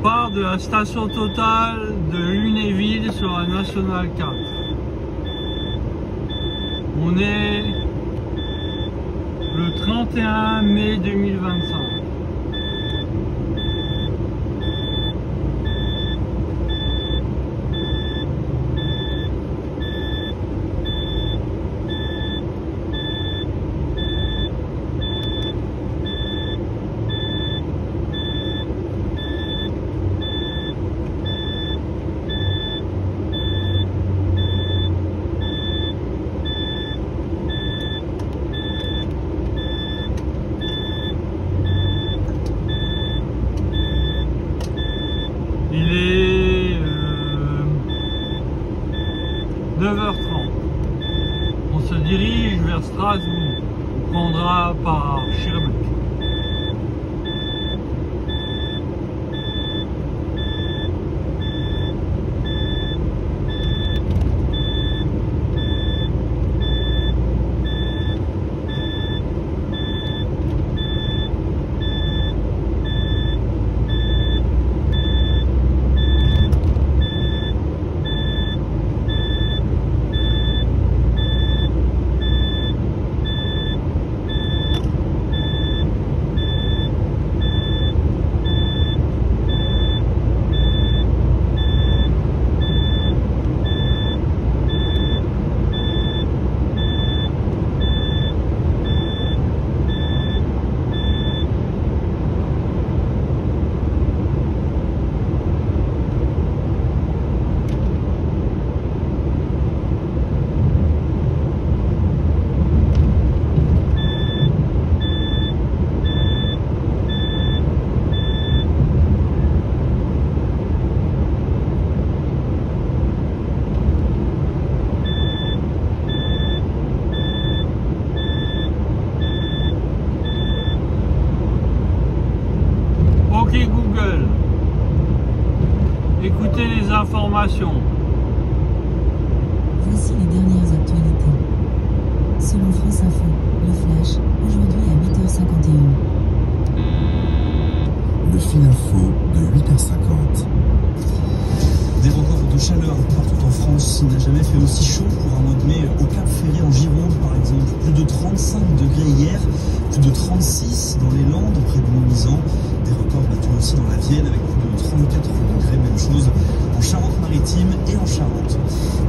part de la station Total de Lunéville sur la Nationale 4. On est le 31 mai 2025. Il est 9h30. On se dirige vers Strasbourg. On prendra par Schirmeck. Ok Google, écoutez les informations. Voici les dernières actualités. Selon France Info, le flash, aujourd'hui à 8h51. Le fil info de 8h50. Des records de chaleur partout en France. Il n'a jamais fait aussi chaud pour un mois de mai au Cap Ferré en Gironde par exemple. Plus de 35 degrés hier, plus de 36 dans les Landes près de Montmisant. Des records battus aussi dans la Vienne avec plus de 34 degrés, même chose en Charente-Maritime et en Charente.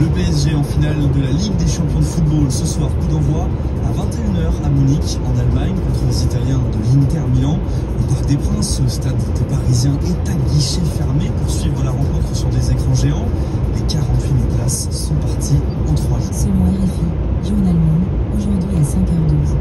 Le PSG en finale de la Ligue des champions de football ce soir, coup d'envoi à 21h à Munich en Allemagne contre les Italiens de l'Inter Milan. Au Parc des Princes, le stade des Parisiens est à guichet fermé pour suivre la rencontre sur des écrans géants. Les 48 000 places sont parties en 3 jours. Selon RFI, Journal Monde, aujourd'hui à 5h12.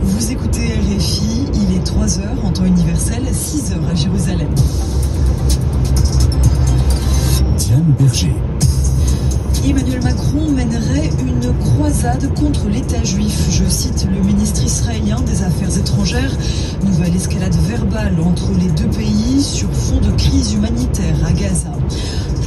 Vous écoutez RFI, il est 3h en temps universel, 6h à Jérusalem. Diane Berger. Emmanuel Macron mènerait une croisade contre l'État juif. Je cite le ministre israélien des Affaires étrangères. Nouvelle escalade verbale entre les deux pays sur fond de crise humanitaire à Gaza.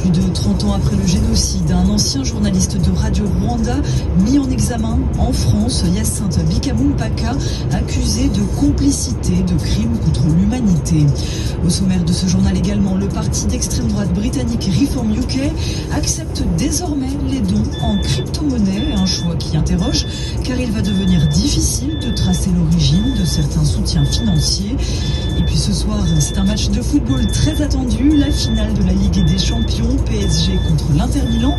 Plus de 30 ans après le génocide, un ancien journaliste de Radio Rwanda mis en examen en France, Hyacinthe Bikamumpaka, accusé de complicité de crimes contre l'humanité. Au sommaire de ce journal également, le parti d'extrême droite britannique Reform UK accepte désormais les dons en crypto-monnaie, un choix qui interroge car il va devenir difficile de tracer l'origine de certains soutiens financiers. Et puis ce soir, c'est un match de football très attendu, la finale de la Ligue des Champions, PSG contre l'Inter Milan.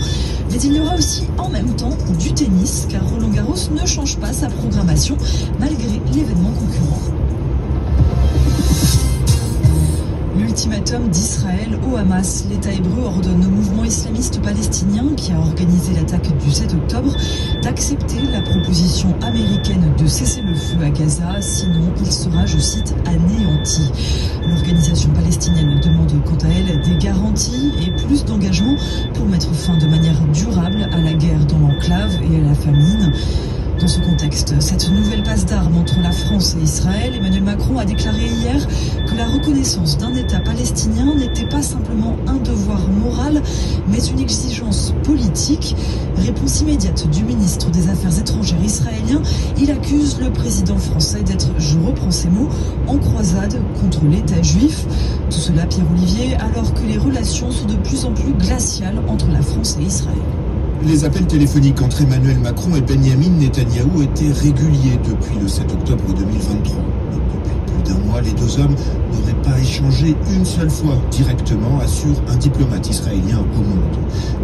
Mais il y aura aussi en même temps du tennis, car Roland Garros ne change pas sa programmation malgré l'événement concurrent. L'ultimatum d'Israël au Hamas. L'État hébreu ordonne au mouvement islamiste palestinien qui a organisé l'attaque du 7 octobre d'accepter la proposition américaine de cesser le feu à Gaza, sinon il sera, je cite, anéanti. L'organisation palestinienne demande quant à elle des garanties et plus d'engagement pour mettre fin de manière durable à la guerre dans l'enclave et à la famine. Dans ce contexte, cette nouvelle passe d'armes entre la France et Israël, Emmanuel Macron a déclaré hier que la reconnaissance d'un État palestinien n'était pas simplement un devoir moral, mais une exigence politique. Réponse immédiate du ministre des Affaires étrangères israélien. Il accuse le président français d'être, je reprends ces mots, en croisade contre l'État juif. Tout cela, Pierre-Olivier, alors que les relations sont de plus en plus glaciales entre la France et Israël. Les appels téléphoniques entre Emmanuel Macron et Benyamin Netanyahou étaient réguliers depuis le 7 octobre 2023. Depuis plus d'un mois, les deux hommes n'auraient pas échangé une seule fois directement, assure un diplomate israélien au Monde.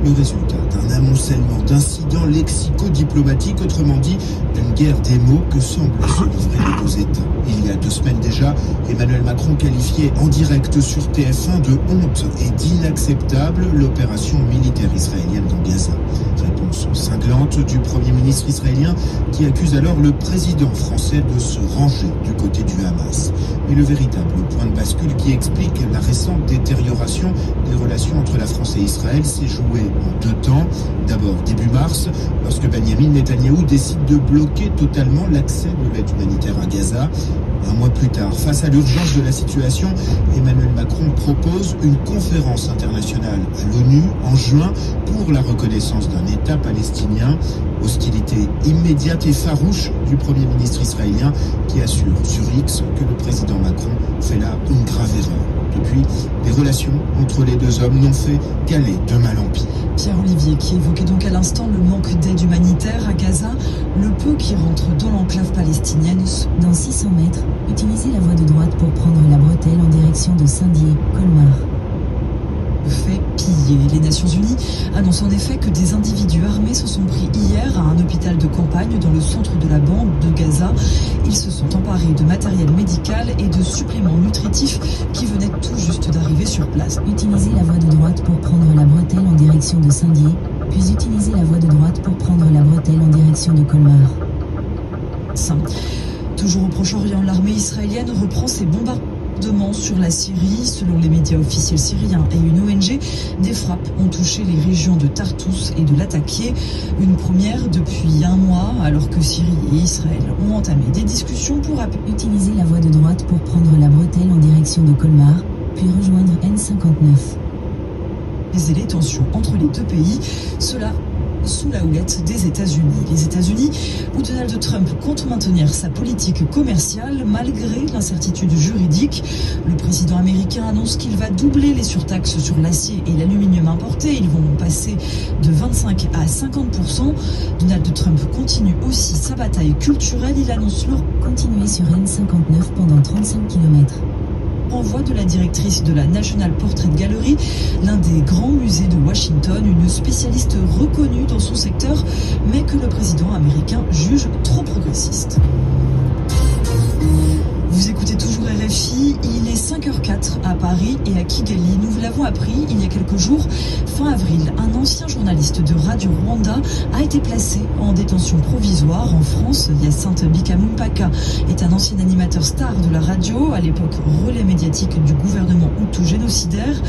Le résultat d'un amoncellement d'incidents lexico-diplomatiques, autrement dit, d'une guerre des mots que semblent se livrer les deux États. Il y a 2 semaines déjà, Emmanuel Macron qualifiait en direct sur TF1 de honte et d'inacceptable l'opération militaire israélienne dans Gaza. Réponse cinglante du Premier ministre israélien qui accuse alors le président français de se ranger du côté du Hamas. Mais le véritable point de bascule qui explique la récente détérioration des relations entre la France et Israël s'est joué en 2 temps. D'abord début mars, lorsque Benyamin Netanyahou décide de bloquer totalement l'accès de l'aide humanitaire à Gaza. Un mois plus tard, face à l'urgence de la situation, Emmanuel Macron propose une conférence internationale à l'ONU en juin pour la reconnaissance d'un État palestinien. Hostilité immédiate et farouche du Premier ministre israélien qui assure sur X que le président Macron fait là une grave erreur. Depuis, les relations entre les deux hommes n'ont fait qu'aller de mal en pis. Pierre-Olivier, qui évoquait donc à l'instant le manque d'aide humanitaire à Gaza, le peu qui rentre dans l'enclave palestinienne. Dans 600 mètres, utilisez la voie de droite pour prendre la bretelle en direction de Saint-Dié, Colmar. Fait piller. Les Nations Unies annoncent en effet que des individus armés se sont pris hier à un hôpital de campagne dans le centre de la bande de Gaza. Ils se sont emparés de matériel médical et de suppléments nutritifs qui venaient tout juste d'arriver sur place. Utilisez la voie de droite pour prendre la bretelle en direction de Saint-Dié, puis utilisez la voie de droite pour prendre la bretelle en direction de Colmar. Toujours au Proche-Orient, l'armée israélienne reprend ses bombardements sur la Syrie. Selon les médias officiels syriens et une ONG, des frappes ont touché les régions de Tartous et de Latakia. Une première depuis un mois, alors que Syrie et Israël ont entamé des discussions pour utiliser la voie de droite pour prendre la bretelle en direction de Colmar, puis rejoindre N59. Les tensions entre les deux pays, cela sous la houlette des États-Unis. Les États-Unis où Donald Trump compte maintenir sa politique commerciale malgré l'incertitude juridique. Le président américain annonce qu'il va doubler les surtaxes sur l'acier et l'aluminium importés. Ils vont passer de 25 à 50%. Donald Trump continue aussi sa bataille culturelle. Il annonce continuer sur N59 pendant 35 km. Renvoi de la directrice de la National Portrait Gallery, l'un des grands musées de Washington, une spécialiste reconnue dans son secteur, mais que le président américain juge trop progressiste. Vous écoutez toujours RFI, il est 5h04 à Paris et à Kigali. Nous vous l'avons appris il y a quelques jours, fin avril, un ancien journaliste de Radio Rwanda a été placé en détention provisoire en France. Hyacinthe Bikamumpaka est un ancien animateur star de la radio, à l'époque relais médiatique du gouvernement hutu génocidaire,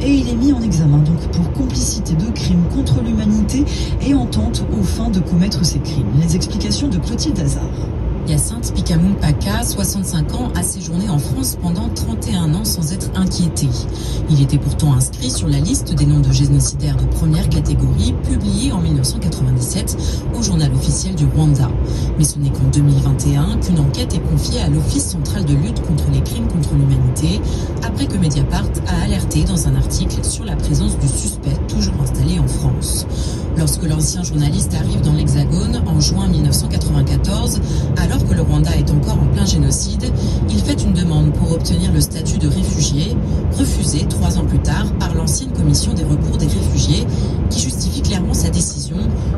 et il est mis en examen donc pour complicité de crimes contre l'humanité et entente aux fins de commettre ces crimes. Les explications de Clotilde Hazard. Hyacinthe Bikamumpaka, 65 ans, a séjourné en France pendant 31 ans sans être inquiété. Il était pourtant inscrit sur la liste des noms de génocidaires de première catégorie, publiée en 1997 au journal officiel du Rwanda. Mais ce n'est qu'en 2021 qu'une enquête est confiée à l'Office central de lutte contre les crimes contre l'humanité, après que Mediapart a alerté dans un article sur la présence du suspect toujours installé en France. Lorsque l'ancien journaliste arrive dans l'Hexagone en juin 1994, alors que le Rwanda est encore en plein génocide, il fait une demande pour obtenir le statut de réfugié, refusé 3 ans plus tard par l'ancienne commission des recours des réfugiés, qui justifie clairement sa décision.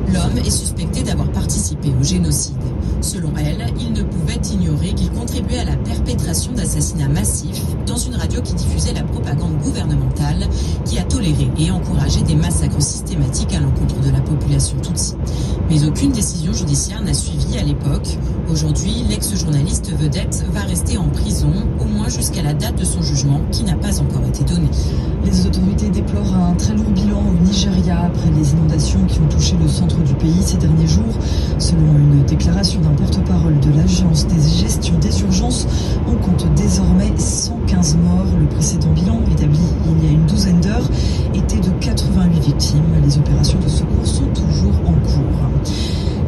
L'homme est suspecté d'avoir participé au génocide. Selon elle, il ne pouvait ignorer qu'il contribuait à la perpétration d'assassinats massifs dans une radio qui diffusait la propagande gouvernementale, qui a toléré et encouragé des massacres systématiques à l'encontre de la population tutsi. Mais aucune décision judiciaire n'a suivi à l'époque. Aujourd'hui, l'ex-journaliste vedette va rester en prison, au moins jusqu'à la date de son jugement, qui n'a pas encore été donnée. Les autorités déplorent un très lourd bilan au Nigeria après les inondations qui ont touché le centre du pays ces derniers jours. Selon une déclaration d'un porte-parole de l'Agence des gestions des urgences, on compte désormais 115 morts. Le précédent bilan, établi il y a une douzaine d'heures, était de 88 victimes. Les opérations de secours sont toujours en cours.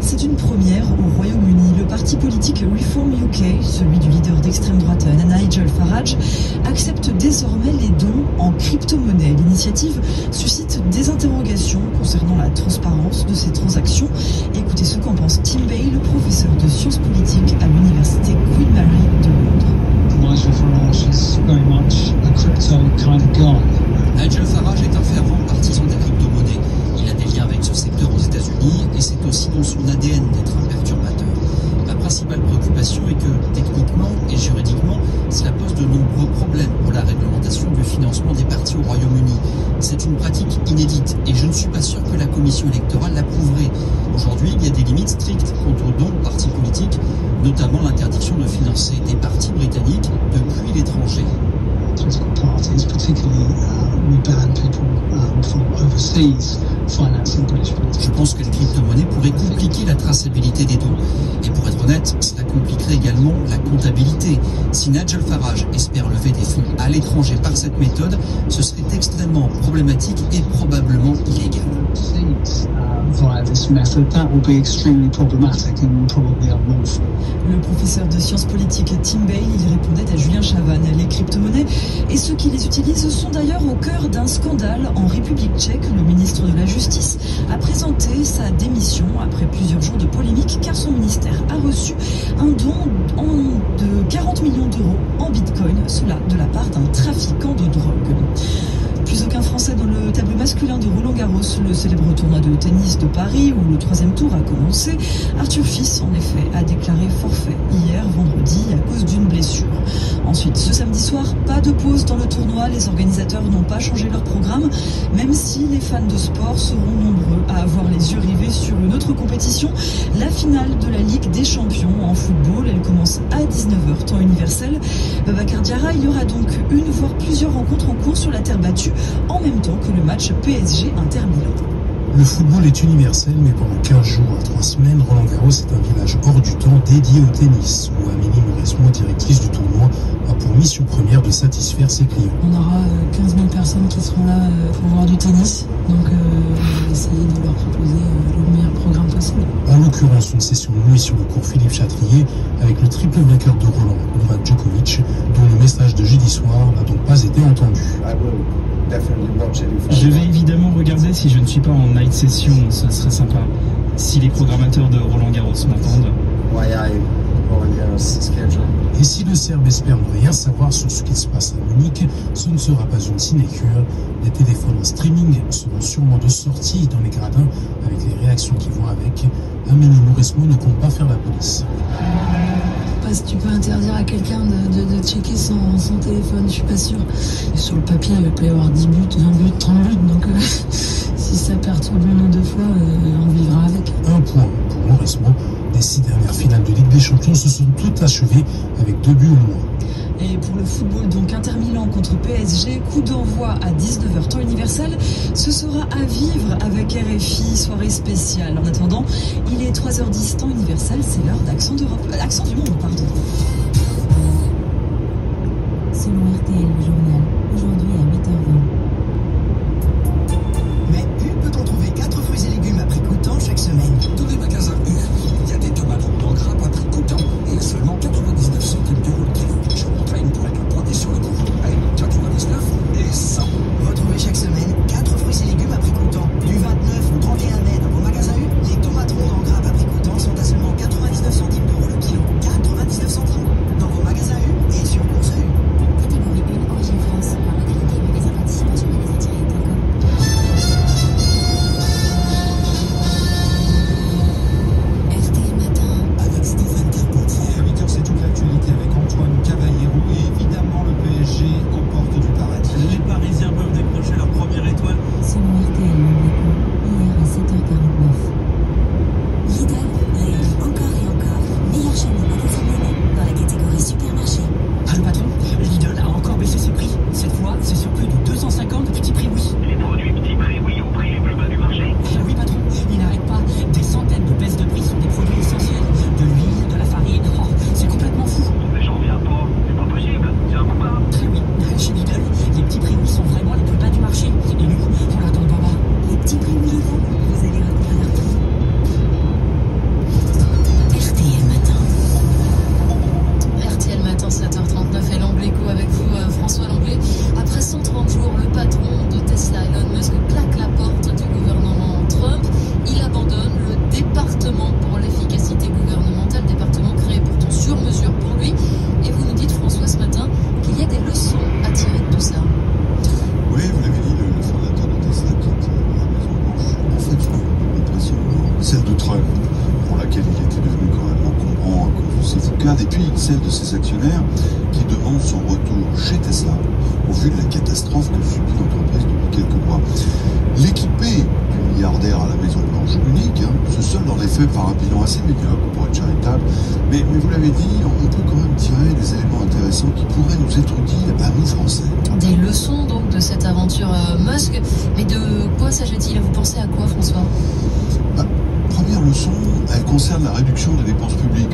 C'est une première au Royaume-Uni. Le parti politique Reform UK, celui du leader d'extrême droite Nigel Farage, accepte désormais les dons en crypto-monnaie. L'initiative suscite des interrogations concernant la transparence de ces transactions. Écoutez ce qu'en pense Tim Bay, le professeur de sciences politiques à l'université Queen Mary de Londres. Nigel Farage is very much a crypto kind of guy. Nigel Farage est un fervent partisan des crypto-monnaies. Il a des liens avec ce secteur aux États-Unis et c'est aussi dans son ADN d'être un perturbateur. Ma principale préoccupation est que, techniquement et juridiquement, cela pose de nombreux problèmes pour la réglementation du financement des partis au Royaume-Uni. C'est une pratique inédite et je ne suis pas sûr que la commission électorale l'approuverait. Aujourd'hui, il y a des limites strictes quant aux dons aux partis politiques, notamment l'interdiction de financer des partis britanniques depuis l'étranger. Political parties, particularly we ban people from overseas financing British politics. Je pense que les crypto-monnaies pourraient compliquer la traçabilité des dons. Et pour être honnête, cela compliquerait également la comptabilité. Si Nigel Farage espère lever des fonds à l'étranger par cette méthode, ce serait extrêmement problématique et probablement illégal. Via this method, that will be extremely problematic and probably unlawful. Le professeur de sciences politiques Tim Bay, il répondait à Julien Chavannes. Les crypto-monnaies et ceux qui les utilisent sont d'ailleurs au cœur d'un scandale en République tchèque. Le ministre de la Justice a présenté sa démission après plusieurs jours de polémique car son ministère a reçu un don de 40 millions d'euros en bitcoin, cela de la part d'un trafiquant de drogue. Plus aucun Français dans le tableau masculin de Roland-Garros, le célèbre tournoi de tennis de Paris où le troisième tour a commencé. Arthur Fils, en effet, a déclaré forfait hier, vendredi, à cause d'une blessure. Ensuite, ce samedi soir, pas de pause dans le tournoi. Les organisateurs n'ont pas changé leur programme, même si les fans de sport seront nombreux à avoir les yeux rivés sur une autre compétition, la finale de la Ligue des Champions en football. Elle commence à 19h, temps universel. Babacar Diarra, il y aura donc une voire plusieurs rencontres en cours sur la terre battue, en même temps que le match PSG Inter Milan. Le football est universel, mais pendant 15 jours à 3 semaines, Roland-Garros est un village hors du temps dédié au tennis, où Amélie Mauresmo, directrice du tournoi, a pour mission première de satisfaire ses clients. On aura 15 000 personnes qui seront là pour voir du tennis, donc on va essayer de leur proposer le meilleur programme possible. En l'occurrence, une session de nuit sur le cours Philippe Chatrier, avec le triple vainqueur de Roland, Novak Djokovic, dont le message de jeudi soir n'a donc pas été entendu. Je vais évidemment regarder si je ne suis pas en night session, ce serait sympa. Si les programmateurs de Roland-Garros m'entendent. Et si le Serbe espère ne rien savoir sur ce qui se passe à Munich, ce ne sera pas une sinécure. Les téléphones en streaming seront sûrement de sortie dans les gradins avec les réactions qui vont avec. Amélie Mauresmo ne compte pas faire la police. Si tu peux interdire à quelqu'un de checker son téléphone, je suis pas sûre. Et sur le papier, il peut y avoir 10 buts, 20 buts, 30 buts, donc si ça perturbe une ou deux fois, on vivra avec. Un point pour Mauresmo. Les 6 dernières finales de Ligue des Champions se sont toutes achevées avec 2 buts au moins. Et pour le football, donc Inter Milan contre PSG, coup d'envoi à 19h temps universel. Ce sera à vivre avec RFI, soirée spéciale. En attendant, il est 3h10 temps universel, c'est l'heure d'Accent d'Europe, Accent du monde, pardon. Selon RTL, le journal, aujourd'hui à 8h20. Mais U peut en trouver 4 fruits et légumes à prix coûtant chaque semaine. Dans les magasins U, il y a des tomates en grappe à prix coûtant et à seulement 99 centimes d'euros le kilo. Je m'entraîne pour être le premier sur le coup. Allez, 99 et 100. Retrouvez chaque semaine 4 fruits et légumes à prix coûtant. Du 29 au 31 mai dans vos magasins U, les tomates rondes en grappe à prix coûtant sont à seulement 99 centimes d'euros le kilo. 99 centimes dans vos magasins U et sur Course U. Catégorie 1, celle de Trump, pour laquelle il était devenu quand même encombrant à cause de ses foucades, et puis celle de ses actionnaires qui demandent son retour chez Tesla au vu de la catastrophe que subit l'entreprise depuis quelques mois. L'équipée du milliardaire à la Maison Blanche unique se solde en effet par un bilan assez médiocre pour être charitable, mais vous l'avez dit, on peut quand même tirer des éléments intéressants qui pourraient nous être utiles à nous Français. Des leçons donc de cette aventure Musk, mais de quoi s'agit-il? Vous pensez à quoi, François? Première leçon, elle concerne la réduction des dépenses publiques.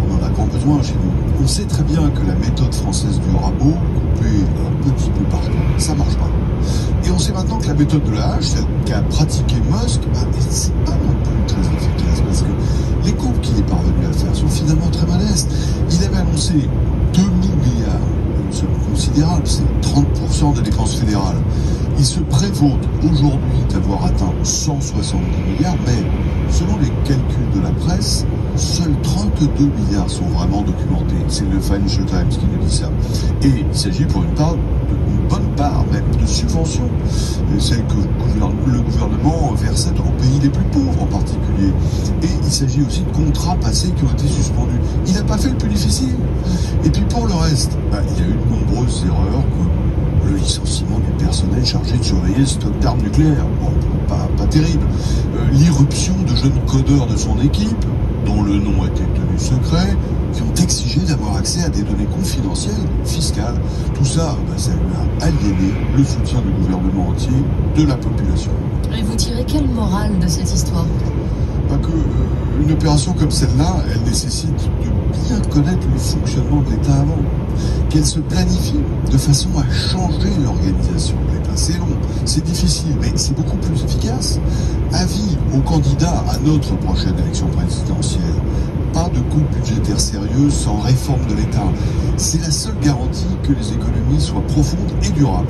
On en a grand besoin chez nous. On sait très bien que la méthode française du rabot, couper un petit peu partout, ça marche pas. Et on sait maintenant que la méthode de la hache, celle qu'a pratiquée Musk, c'est pas non plus très efficace, parce que les coupes qu'il est parvenu à faire sont finalement très modestes. Il avait annoncé 2 000 milliards, une somme considérable, c'est 30% des dépenses fédérales. Il se prévaut aujourd'hui d'avoir atteint 170 milliards, mais selon les calculs de la presse, seuls 32 milliards sont vraiment documentés. C'est le Financial Times qui nous dit ça. Et il s'agit pour une bonne part même de subventions, celles que le gouvernement versait aux pays les plus pauvres en particulier. Et il s'agit aussi de contrats passés qui ont été suspendus. Il n'a pas fait le plus difficile. Et puis pour le reste, il y a eu de nombreuses erreurs, comme le licenciement du personnel chargé de surveiller le stock d'armes nucléaires. Bon, pas terrible. L'irruption de jeunes codeurs de son équipe, dont le nom était tenu secret, qui ont exigé d'avoir accès à des données confidentielles, fiscales. Tout ça, ça lui a aliéné le soutien du gouvernement entier, de la population. Et vous tirez quelle morale de cette histoire? Une opération comme celle-là, elle nécessite de bien connaître le fonctionnement de l'État avant. Qu'elle se planifie de façon à changer l'organisation de l'État. C'est long, c'est difficile, mais c'est beaucoup plus efficace. Avis aux candidats à notre prochaine élection présidentielle. Pas de coupe budgétaire sérieuse sans réforme de l'État. C'est la seule garantie que les économies soient profondes et durables.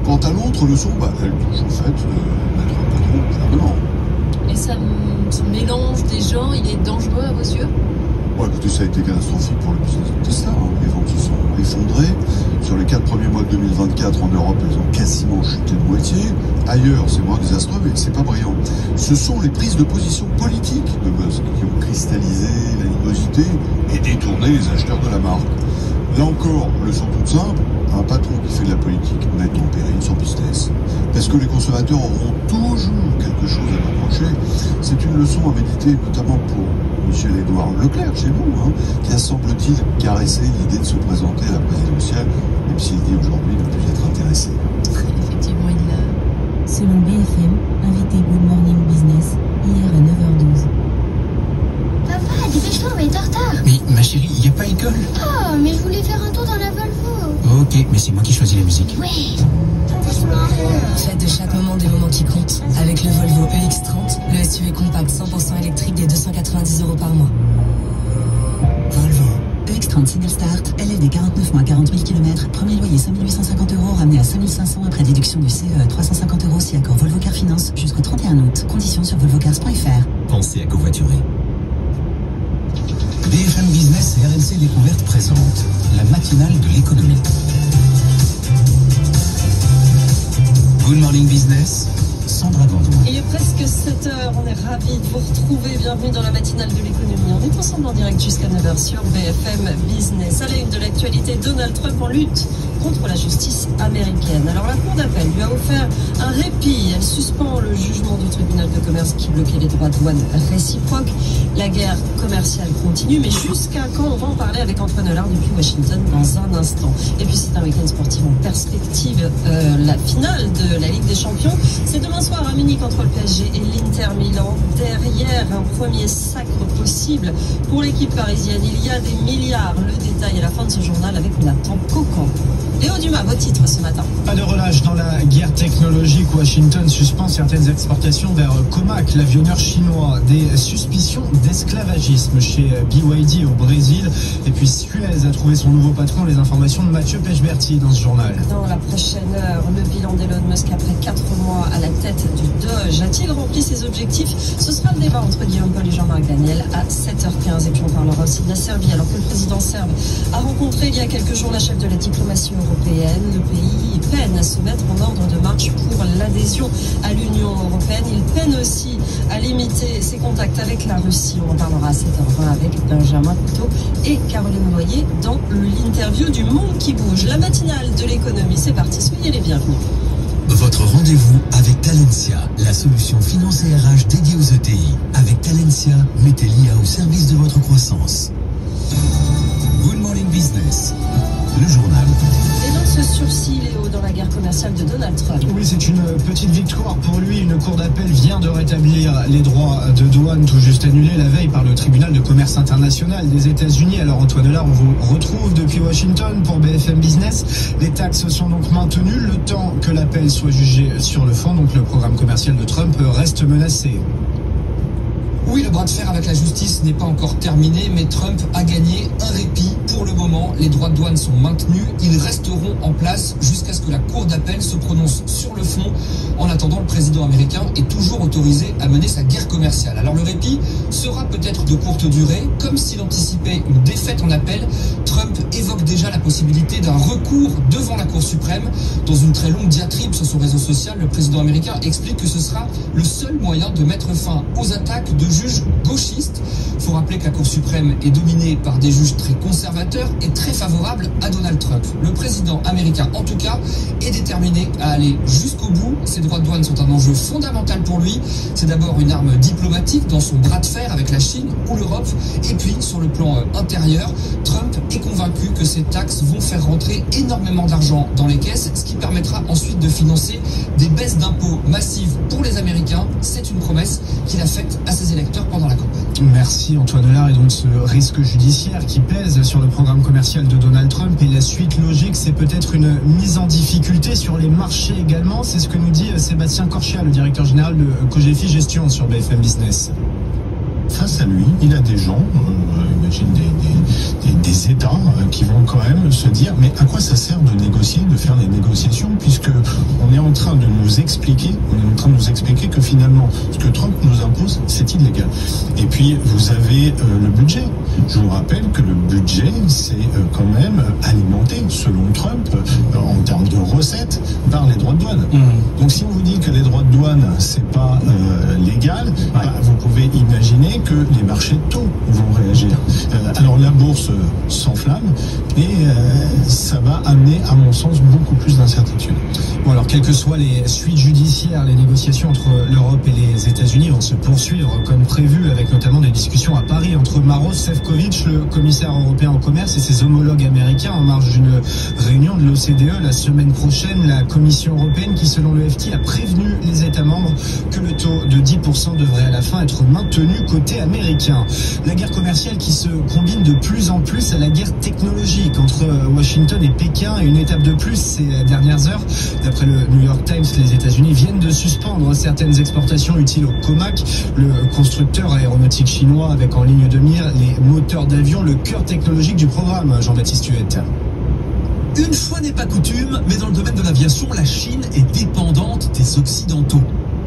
Quant à l'autre leçon, elle touche au fait de mettre un patron au gouvernement. Et ce mélange des gens, il est dangereux à vos yeux? Écoutez, ça a été catastrophique pour le business de Tesla. Les ventes se sont effondrées. Sur les 4 premiers mois de 2024, en Europe, elles ont quasiment chuté de moitié. Ailleurs, c'est moins désastreux, mais c'est pas brillant. Ce sont les prises de position politiques de Musk qui ont cristallisé l'animosité et détourné les acheteurs de la marque. Là encore, leçon toute simple, un patron qui fait de la politique met en péril son business. Est-ce que les consommateurs auront toujours quelque chose à reprocher? C'est une leçon à méditer, notamment pour Michel-Édouard Leclerc, chez nous, qui a, semble-t-il, caressé l'idée de se présenter à la présidentielle, même s'il dit aujourd'hui ne plus être intéressé. Effectivement, il l'a. Selon BFM, invité Good Morning Business, hier à 9h12. Papa, dépêche-toi, on va être en retard. Mais ma chérie, il n'y a pas école. Oh, mais je voulais faire un tour dans la Volvo. Ok, mais c'est moi qui choisis la musique. Oui. Faites de chaque moment des moments qui comptent. Avec le Volvo EX30, le SUV compact 100% électrique des 290 € par mois. Volvo EX30 Single Start, LLD 49 mois, 40 000 km, premier loyer 5 850 €, ramené à 5 500 après déduction du CE, 350 € si accord Volvo Car Finance jusqu'au 31 août. Conditions sur volvocars.fr. Pensez à covoiturer. BFM Business et RMC Découverte présente la matinale de l'économie. Good Morning Business, Sandra Gandoin. Il est presque 7h, on est ravis de vous retrouver. Bienvenue dans la matinale de l'économie. On est ensemble en direct jusqu'à 9h sur BFM Business. À la une de l'actualité, Donald Trump en lutte contre la justice américaine. Alors la Cour d'appel lui a offert un répit. Elle suspend le jugement du tribunal de commerce qui bloquait les droits de douane réciproques. La guerre commerciale continue, mais jusqu'à quand? On va en parler avec Antoine Hollard depuis Washington dans un instant. Et puis c'est un week-end sportif en perspective. La finale de la Ligue des Champions, c'est demain soir à Munich entre le PSG et l'Inter Milan. Derrière un premier sacre possible pour l'équipe parisienne, il y a des milliards. Le détail à la fin de ce journal avec Nathan Cocan. Léo Dumas, vos titres ce matin. Pas de relâche dans la guerre technologique. Washington suspend certaines exportations vers Comac, l'avionneur chinois. Des suspicions d'esclavagisme chez BYD au Brésil. Et puis Suez a trouvé son nouveau patron. Les informations de Mathieu Pechberti dans ce journal. Dans la prochaine heure, le bilan d'Elon Musk après 4 mois à la tête du Doge. A-t-il rempli ses objectifs? Ce sera le débat débat entre Guillaume Paul et Jean-Marc Daniel à 7h15. Et puis on parlera aussi de la Serbie, alors que le président serbe a rencontré il y a quelques jours la chef de la diplomatie européenne. Le pays peine à se mettre en ordre de marche pour l'adhésion à l'Union européenne. Il peine aussi à limiter ses contacts avec la Russie. On en parlera à 7h20 avec Benjamin Couteau et Caroline Noyer dans l'interview du Monde qui bouge. La matinale de l'économie, c'est parti, soyez les bienvenus. Votre rendez-vous avec Talentia, la solution finance et RH dédiée aux ETI. Avec Talentia, mettez l'IA au service de votre croissance. Good Morning Business, le journal. Et donc ce sursis, Léo, dans la guerre commerciale de Donald Trump. Oui, c'est une petite victoire pour lui. Une cour d'appel vient de rétablir les droits de douane tout juste annulés la veille par le tribunal de commerce international des États-Unis. Alors Antoine Delard, on vous retrouve depuis Washington pour BFM Business. Les taxes sont donc maintenues le temps que l'appel soit jugé sur le fond. Donc le programme commercial de Trump reste menacé. Oui, le bras de fer avec la justice n'est pas encore terminé, mais Trump a gagné un répit pour le moment. Les droits de douane sont maintenus, ils resteront en place jusqu'à ce que la cour d'appel se prononce sur le fond. En attendant, le président américain est toujours autorisé à mener sa guerre commerciale. Alors le répit sera peut-être de courte durée, comme s'il anticipait une défaite en appel. Trump évoque déjà la possibilité d'un recours devant la Cour suprême. Dans une très longue diatribe sur son réseau social, le président américain explique que ce sera le seul moyen de mettre fin aux attaques de juges gauchistes. Il faut rappeler que la Cour suprême est dominée par des juges très conservateurs et très favorables à Donald Trump. Le président américain, en tout cas, est déterminé à aller jusqu'au bout. Ces droits de douane sont un enjeu fondamental pour lui. C'est d'abord une arme diplomatique dans son bras de fer avec la Chine ou l'Europe. Et puis, sur le plan intérieur, Trump est convaincu que ces taxes vont faire rentrer énormément d'argent dans les caisses, ce qui permettra ensuite de financer des baisses d'impôts massives pour les Américains. C'est une promesse qu'il a faite à ses électeurs pendant la campagne. Merci Antoine Delard. Et donc ce risque judiciaire qui pèse sur le programme commercial de Donald Trump et la suite logique, c'est peut-être une mise en difficulté sur les marchés également. C'est ce que nous dit Sébastien Corchia, le directeur général de Cogefi Gestion sur BFM Business. Face à lui, il a des gens, imagine des États qui vont quand même se dire mais à quoi ça sert de négocier, de faire des négociations, puisque on est en train de nous expliquer que finalement ce que Trump nous impose c'est illégal. Et puis vous avez le budget. Je vous rappelle que le budget c'est quand même alimenté selon Trump en termes de recettes par les droits de douane. Donc si on vous dit que les droits de douane c'est pas légal, vous pouvez imaginer que les marchés de taux vont réagir. Alors la bourse s'enflamme et ça va amener, à mon sens, beaucoup plus d'incertitude. Bon, alors quelles que soient les suites judiciaires, les négociations entre l'Europe et les États-Unis vont se poursuivre comme prévu, avec notamment des discussions à Paris entre Maroš Šefčovič, le commissaire européen au commerce, et ses homologues américains en marge d'une réunion de l'OCDE la semaine prochaine. La Commission européenne qui, selon le FT, a prévenu les États membres que le taux de 10% devrait à la fin être maintenu côté américain. La guerre commerciale qui se combine de plus en plus à la guerre technologique entre Washington et Pékin, et une étape de plus ces dernières heures. D'après le New York Times, les États-Unis viennent de suspendre certaines exportations utiles au COMAC, le constructeur aéronautique chinois avec en ligne de mire les moteurs d'avion, le cœur technologique du programme. Jean-Baptiste Huette. Une fois n'est pas coutume, mais dans le domaine de l'aviation, la Chine est dépendante des Occidentaux.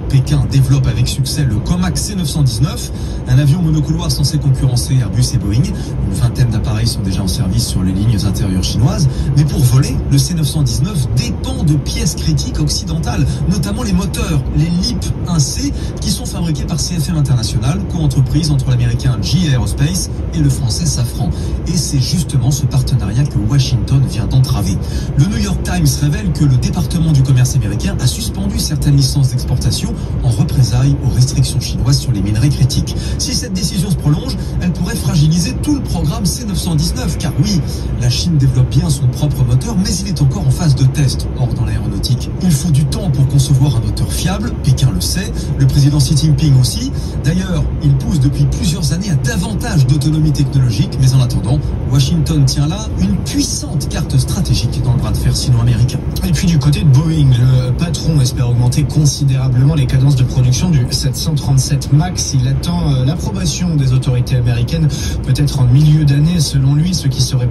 Pékin développe avec succès le COMAC C919, un avion monocouloir censé concurrencer Airbus et Boeing. Une vingtaine d'appareils sont déjà en service sur les lignes intérieures chinoises. Mais pour voler, le C919 dépend de pièces critiques occidentales, notamment les moteurs, les LEAP 1C, qui sont fabriqués par CFM International, co-entreprise entre l'américain GE Aerospace et le français Safran. Et c'est justement ce partenariat que Washington vient d'entraver. Le New York Times révèle que le département du commerce américain a suspendu certaines licences d'exportation en représailles aux restrictions chinoises sur les minerais critiques. Si cette décision se prolonge, elle pourrait fragiliser tout le programme C919, car oui, la Chine développe bien son propre moteur, mais il est encore en phase de test. Or, dans l'aéronautique, il faut du temps pour concevoir un moteur fiable, Pékin le sait, le président Xi Jinping aussi. D'ailleurs, il pousse depuis plusieurs années à davantage d'autonomie technologique, mais en attendant, Washington tient là une puissante carte stratégique dans le bras de fer sino-américain. Et puis du côté de Boeing, le patron espère augmenter considérablement les cadences de production du 737 MAX. Il attend l'approbation des autorités américaines, peut-être en milieu d'année selon lui, ce qui serait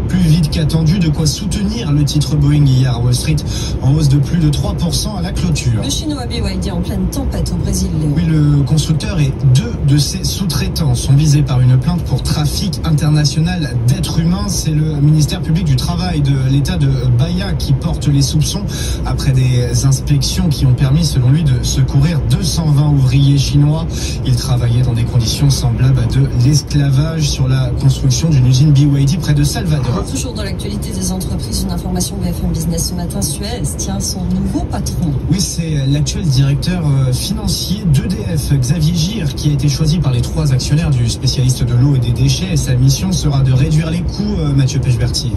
plus vite qu'attendu, de quoi soutenir le titre Boeing hier à Wall Street, en hausse de plus de 3% à la clôture. Le chinois BYD en pleine tempête au Brésil, Léo. Oui, le constructeur et 2 de ses sous-traitants sont visés par une plainte pour trafic international d'êtres humains. C'est le ministère public du Travail de l'État de Bahia qui porte les soupçons après des inspections qui ont permis, selon lui, de secourir 220 ouvriers chinois. Ils travaillaient dans des conditions semblables à de l'esclavage sur la construction d'une usine BYD près de Salvador. Toujours dans l'actualité des entreprises, une information BFM Business ce matin, Suez tient son nouveau patron. Oui, c'est l'actuel directeur financier d'EDF, Xavier Gir, qui a été choisi par les 3 actionnaires du spécialiste de l'eau et des déchets. Et sa mission sera de réduire les coûts, Mathieu Pechberti.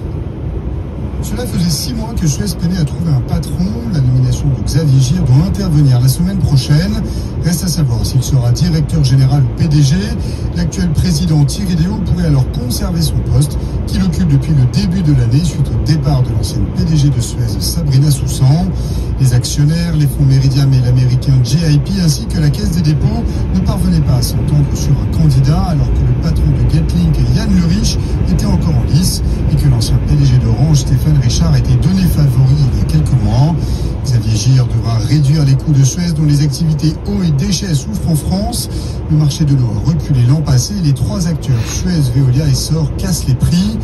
Cela faisait 6 mois que Suez peinait à trouver un patron. La nomination de Xavier Gir doit intervenir la semaine prochaine. Reste à savoir s'il sera directeur général ou PDG. L'actuel président Thierry Léo pourrait alors conserver son poste qu'il occupe depuis le début de l'année suite au départ de l'ancienne PDG de Suez, Sabrina Soussan. Les actionnaires, les fonds Meridiam et l'américain GIP ainsi que la Caisse des dépôts ne parvenaient pas à s'entendre sur un candidat alors que le patron de Getlink, Yann Lerich, était encore en lice et que l'ancien PDG d'Orange, Stéphane Richard, était donné favori il y a quelques mois. Xavier Gir devra réduire les coûts de Suez dont les activités eau et déchets souffrent en France. Le marché de l'eau a reculé l'an passé et les 3 acteurs, Suez, Veolia et SOR, cassent les prix.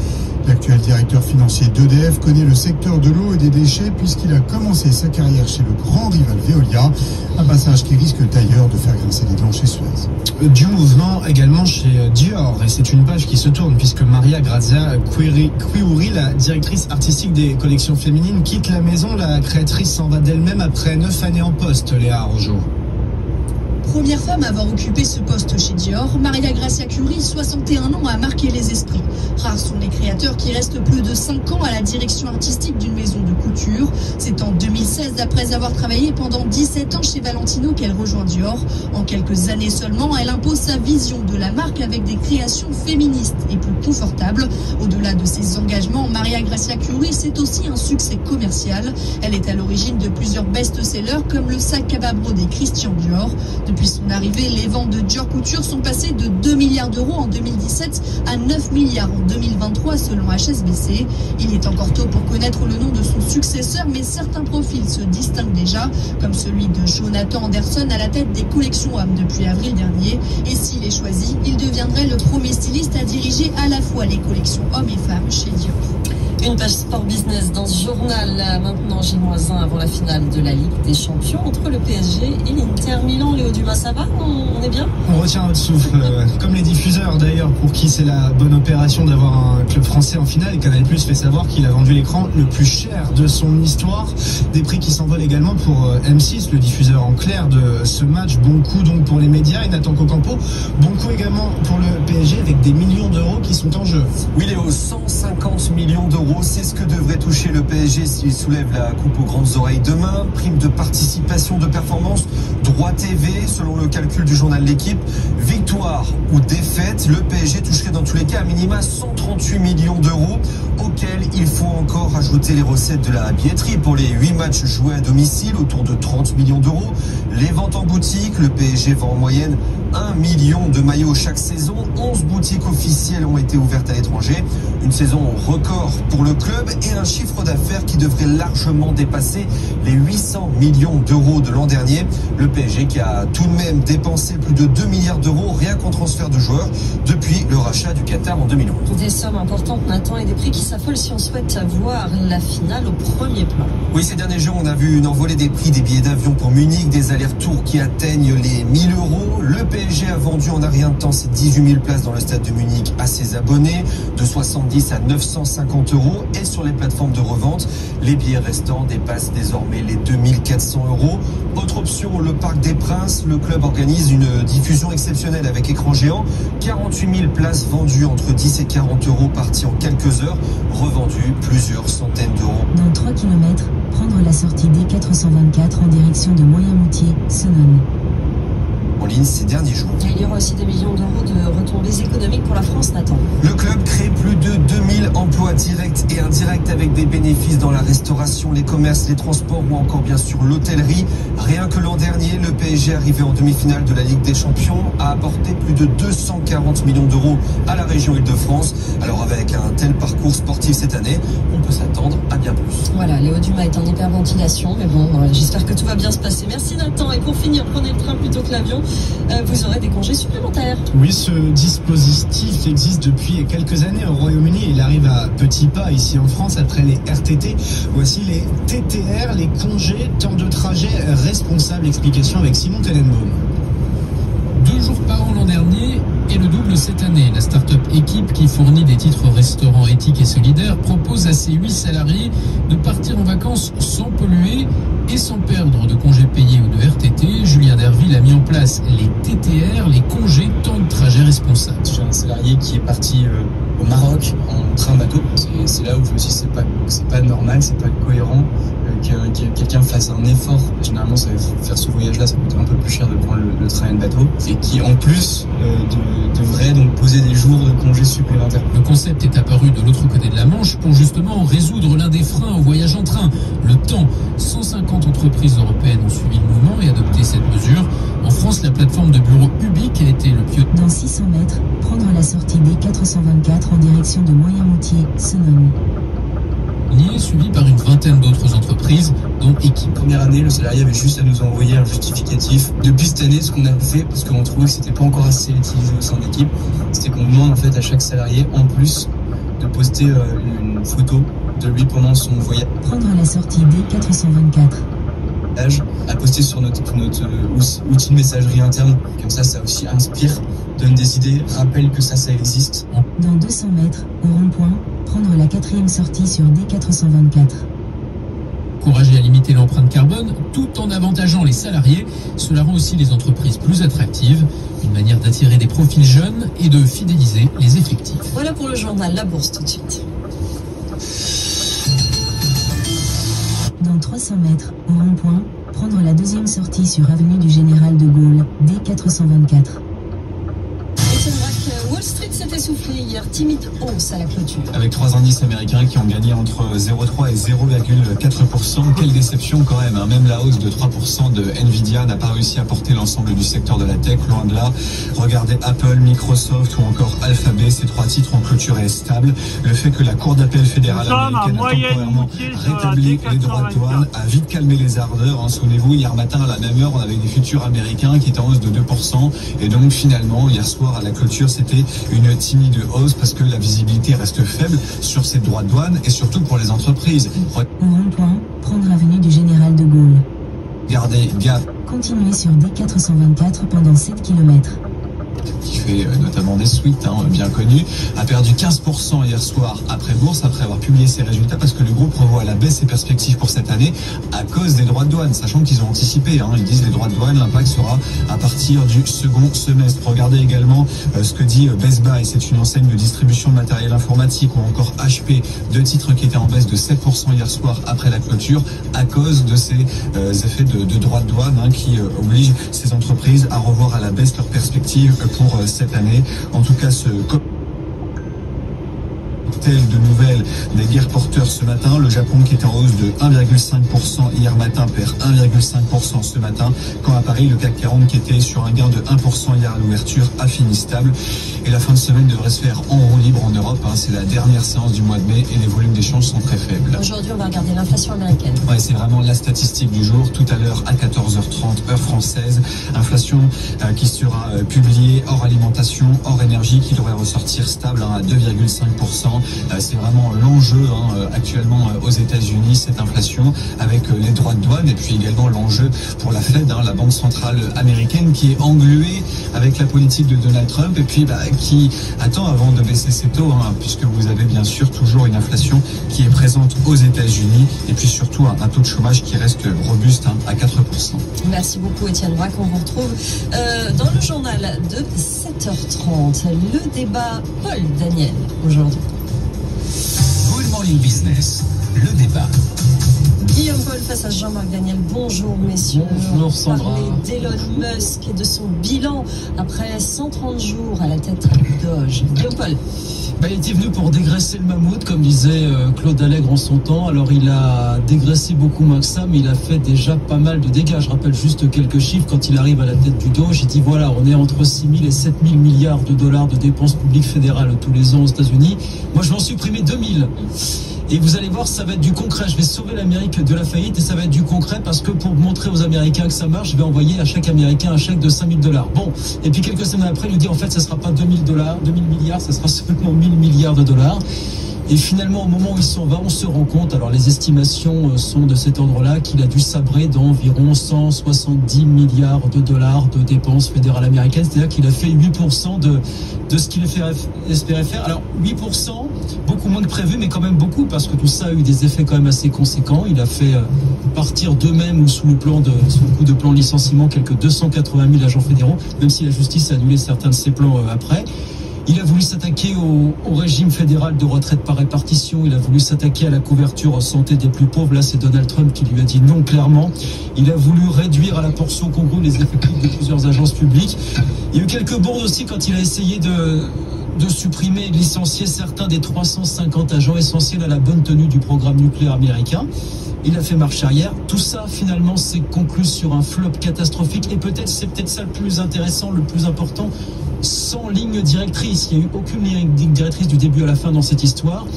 L'actuel directeur financier d'EDF connaît le secteur de l'eau et des déchets puisqu'il a commencé sa carrière chez le grand rival Veolia, un passage qui risque d'ailleurs de faire grincer les dents chez Suez. Du mouvement également chez Dior, et c'est une page qui se tourne puisque Maria Grazia Quiuri, la directrice artistique des collections féminines, quitte la maison. La créatrice s'en va d'elle-même après 9 années en poste, Léa Rojo. Première femme à avoir occupé ce poste chez Dior, Maria Grazia Quiuri, 61 ans, a marqué les esprits. Rares sont les créateurs qui restent plus de 5 ans à la direction artistique d'une maison de couture. C'est en 2016, après avoir travaillé pendant 17 ans chez Valentino, qu'elle rejoint Dior. En quelques années seulement, elle impose sa vision de la marque avec des créations féministes et plus confortables. Au-delà de ses engagements, Maria Grazia Quiuri, c'est aussi un succès commercial. Elle est à l'origine de plusieurs best-sellers comme le sac cabas brodé Christian Dior. Depuis son arrivée, les ventes de Dior Couture sont passées de 2 milliards d'euros en 2017 à 9 milliards en 2023 selon HSBC. Il est encore tôt pour connaître le nom de son successeur, mais certains profils se distinguent déjà, comme celui de Jonathan Anderson à la tête des collections hommes depuis avril dernier. Et s'il est choisi, il deviendrait le premier styliste à diriger à la fois les collections hommes et femmes chez Dior. Une page sport business dans ce journal, maintenant J-1 avant la finale de la Ligue des Champions entre le PSG et l'Inter Milan. Léo Dumas, ça va? On est bien? On retient notre souffle, comme les diffuseurs d'ailleurs, pour qui c'est la bonne opération d'avoir un club français en finale. Et Canal+ fait savoir qu'il a vendu l'écran le plus cher de son histoire. Des prix qui s'envolent également pour M6, le diffuseur en clair de ce match. Bon coup donc pour les médias et Nathan Cocampo. Bon coup également pour le PSG avec des millions d'euros qui sont en jeu. Oui Léo, 150 millions d'euros. C'est ce que devrait toucher le PSG s'il soulève la coupe aux grandes oreilles demain. Prime de participation, de performance, droit TV, selon le calcul du journal L'Équipe. Victoire ou défaite, le PSG toucherait dans tous les cas à minima 138 millions d'euros, auxquels il faut encore ajouter les recettes de la billetterie pour les 8 matchs joués à domicile, autour de 30 millions d'euros. Les ventes en boutique, le PSG vend en moyenne 1 million de maillots chaque saison. 11 boutiques officielles ont été ouvertes à l'étranger. Une saison record pour le club et un chiffre d'affaires qui devrait largement dépasser les 800 millions d'euros de l'an dernier. Le PSG qui a tout de même dépensé plus de 2 milliards d'euros rien qu'en transfert de joueurs depuis le rachat du Qatar en 2011. Des sommes importantes, Nathan, et des prix qui s'affolent si on souhaite voir la finale au premier plan. Oui, ces derniers jours, on a vu une envolée des prix des billets d'avion pour Munich, des allers-retours qui atteignent les 1000 euros. Le PSG a vendu en un rien de temps ses 18 000 places dans le stade de Munich à ses abonnés, de 70 à 950 euros. Et sur les plateformes de revente, les billets restants dépassent désormais les 2400 euros. Autre option, le Parc des Princes. Le club organise une diffusion exceptionnelle avec écran géant. 48 000 places vendues entre 10 et 40 euros parties en quelques heures, revendues plusieurs centaines d'euros. Dans 3 km, prendre la sortie D424 en direction de Moyen-Moutier, Sonone. en ligne ces derniers jours. Et il y aura aussi des millions d'euros de retombées économiques pour la France, Nathan. Le club crée plus de 2000 emplois directs et indirects avec des bénéfices dans la restauration, les commerces, les transports ou encore bien sûr l'hôtellerie. Rien que l'an dernier, le PSG arrivé en demi-finale de la Ligue des Champions a apporté plus de 240 millions d'euros à la région Île-de-France. Alors avec un tel parcours sportif cette année, on peut s'attendre à bien plus. Voilà, Léo Dumas est en hyperventilation, mais bon, j'espère que tout va bien se passer. Merci Nathan, et pour finir, prenez le train plutôt que l'avion, vous aurez des congés supplémentaires. Oui, ce dispositif existe depuis quelques années au Royaume-Uni. Il arrive à petits pas ici en France après les RTT. Voici les TTR, les congés temps de trajet responsables. Explication avec Simon Tenenbaum. 2 jours par an l'an dernier et le double cette année. La start-up Équipe, qui fournit des titres restaurants éthiques et solidaires, propose à ses 8 salariés de partir en vacances sans polluer et sans perdre de congés payés ou de RTT. Julien Derville a mis en place les TTR, les congés temps de trajet responsables. J'ai un salarié qui est parti au Maroc en train-bateau. C'est là où je me suis dit c'est pas normal, c'est pas cohérent que quelqu'un fasse un effort. Généralement, faire ce voyage-là, ça coûte un peu plus cher de prendre le train et le bateau. Et qui, en plus, devrait donc poser des jours de congés supplémentaires. Le concept est apparu de l'autre côté de la Manche pour justement résoudre l'un des freins au voyage en train, le temps. 150 entreprises européennes ont suivi le mouvement et adopté cette mesure. En France, la plateforme de bureau Ubique a été le pionnier. Dans 600 mètres, prendre la sortie D424 en direction de Moyen-Moutier, Sonone. Suivi par une vingtaine d'autres entreprises, dont Équipe. Première année, le salarié avait juste à nous envoyer un justificatif. Depuis cette année, ce qu'on a fait, parce qu'on trouvait que c'était pas encore assez utilisé au sein d'équipe, c'était qu'on demande en fait à chaque salarié, en plus, de poster une photo de lui pendant son voyage. Prendre la sortie D424. À poster sur notre outil de messagerie interne. Comme ça aussi inspire, donne des idées, rappelle que ça existe. Dans 200 mètres, au rond-point, prendre la 4e sortie sur D424. Encourager à limiter l'empreinte carbone tout en avantageant les salariés. Cela rend aussi les entreprises plus attractives. Une manière d'attirer des profils jeunes et de fidéliser les effectifs. Voilà pour le journal, la bourse tout de suite. Dans 300 mètres, au rond-point, prendre la 2e sortie sur avenue du Général de Gaulle, D424. Wall Street s'est essoufflé hier, timide hausse à la clôture. Avec 3 indices américains qui ont gagné entre 0,3 et 0,4%. Quelle déception quand même, hein. Même la hausse de 3% de Nvidia n'a pas réussi à porter l'ensemble du secteur de la tech, loin de là. Regardez Apple, Microsoft ou encore Alphabet, ces 3 titres ont clôturé stable. Le fait que la Cour d'appel fédérale américaine a temporairement rétabli les droits de douane a vite calmé les ardeurs, hein. Souvenez-vous, hier matin à la même heure, on avait des futurs américains qui étaient en hausse de 2%. Et donc finalement, hier soir à la clôture, c'était une timide hausse parce que la visibilité reste faible sur ces droits de douane et surtout pour les entreprises. Au rond-point, prendre avenue du Général de Gaulle. Gardez Gap. Continuez sur D424 pendant 7 km. Qui fait notamment des suites, hein, bien connus, a perdu 15% hier soir après bourse, après avoir publié ses résultats, parce que le groupe revoit à la baisse ses perspectives pour cette année à cause des droits de douane, sachant qu'ils ont anticipé, hein, ils disent les droits de douane, l'impact sera à partir du second semestre. Regardez également ce que dit Best Buy, c'est une enseigne de distribution de matériel informatique, ou encore HP, 2 titres qui étaient en baisse de 7% hier soir après la clôture, à cause de ces effets de droits de douane, hein, qui obligent ces entreprises à revoir à la baisse leurs perspectives pour cette année. En tout cas, ce de nouvelles des guerres porteurs ce matin. Le Japon qui est en hausse de 1,5% hier matin perd 1,5% ce matin, quand à Paris le CAC 40 qui était sur un gain de 1% hier à l'ouverture a fini stable. Et la fin de semaine devrait se faire en roue libre en Europe, hein. C'est la dernière séance du mois de mai et les volumes d'échange sont très faibles. Aujourd'hui, on va regarder l'inflation américaine. Ouais, c'est vraiment la statistique du jour. Tout à l'heure à 14h30 heure française, inflation qui sera publiée hors alimentation, hors énergie, qui devrait ressortir stable, hein, à 2,5%. C'est vraiment l'enjeu, hein, actuellement aux États-Unis, cette inflation, avec les droits de douane, et puis également l'enjeu pour la Fed, hein, la banque centrale américaine, qui est engluée avec la politique de Donald Trump, et puis qui attend avant de baisser ses taux, hein, puisque vous avez bien sûr toujours une inflation qui est présente aux États-Unis, et puis surtout un taux de chômage qui reste robuste, hein, à 4%. Merci beaucoup Étienne Braque, on vous retrouve dans le journal de 7h30. Le débat Paul Daniel aujourd'hui. Good Morning Business, le débat. Guillaume Paul face à Jean-Marc Daniel. Bonjour messieurs. Bonjour Sandra. Parler d'Elon Musk et de son bilan après 130 jours à la tête du Doge. Guillaume Paul. Il était venu pour dégraisser le mammouth, comme disait Claude Allègre en son temps. Alors il a dégraissé beaucoup moins que ça, mais il a fait déjà pas mal de dégâts. Je rappelle juste quelques chiffres. Quand il arrive à la tête du Doge, il dit voilà, on est entre 6 000 et 7 000 milliards de dollars de dépenses publiques fédérales tous les ans aux États-Unis. Moi, je vais en supprimer 2 000. Et vous allez voir, ça va être du concret. Je vais sauver l'Amérique de la faillite et ça va être du concret parce que pour montrer aux Américains que ça marche, je vais envoyer à chaque Américain un chèque de 5 000 $. Bon. Et puis quelques semaines après, il nous dit en fait, ça sera pas 2 000 milliards, ça sera seulement 1 000 milliards de dollars. Et finalement, au moment où il s'en va, on se rend compte, alors les estimations sont de cet ordre-là, qu'il a dû sabrer d'environ 170 milliards de dollars de dépenses fédérales américaines. C'est-à-dire qu'il a fait 8% de ce qu'il espérait faire. Alors 8%, beaucoup moins que prévu, mais quand même beaucoup, parce que tout ça a eu des effets quand même assez conséquents. Il a fait partir d'eux-mêmes ou sous le coup de plan de licenciement quelques 280 000 agents fédéraux, même si la justice a annulé certains de ces plans après. Il a voulu s'attaquer au régime fédéral de retraite par répartition. Il a voulu s'attaquer à la couverture santé des plus pauvres. Là, c'est Donald Trump qui lui a dit non clairement. Il a voulu réduire à la portion congrue les effectifs de plusieurs agences publiques. Il y a eu quelques bourdes aussi quand il a essayé de supprimer et de licencier certains des 350 agents essentiels à la bonne tenue du programme nucléaire américain. Il a fait marche arrière. Tout ça, finalement, s'est conclu sur un flop catastrophique. Et c'est peut-être ça le plus intéressant, le plus important. Sans ligne directrice. Il n'y a eu aucune ligne directrice du début à la fin dans cette histoire.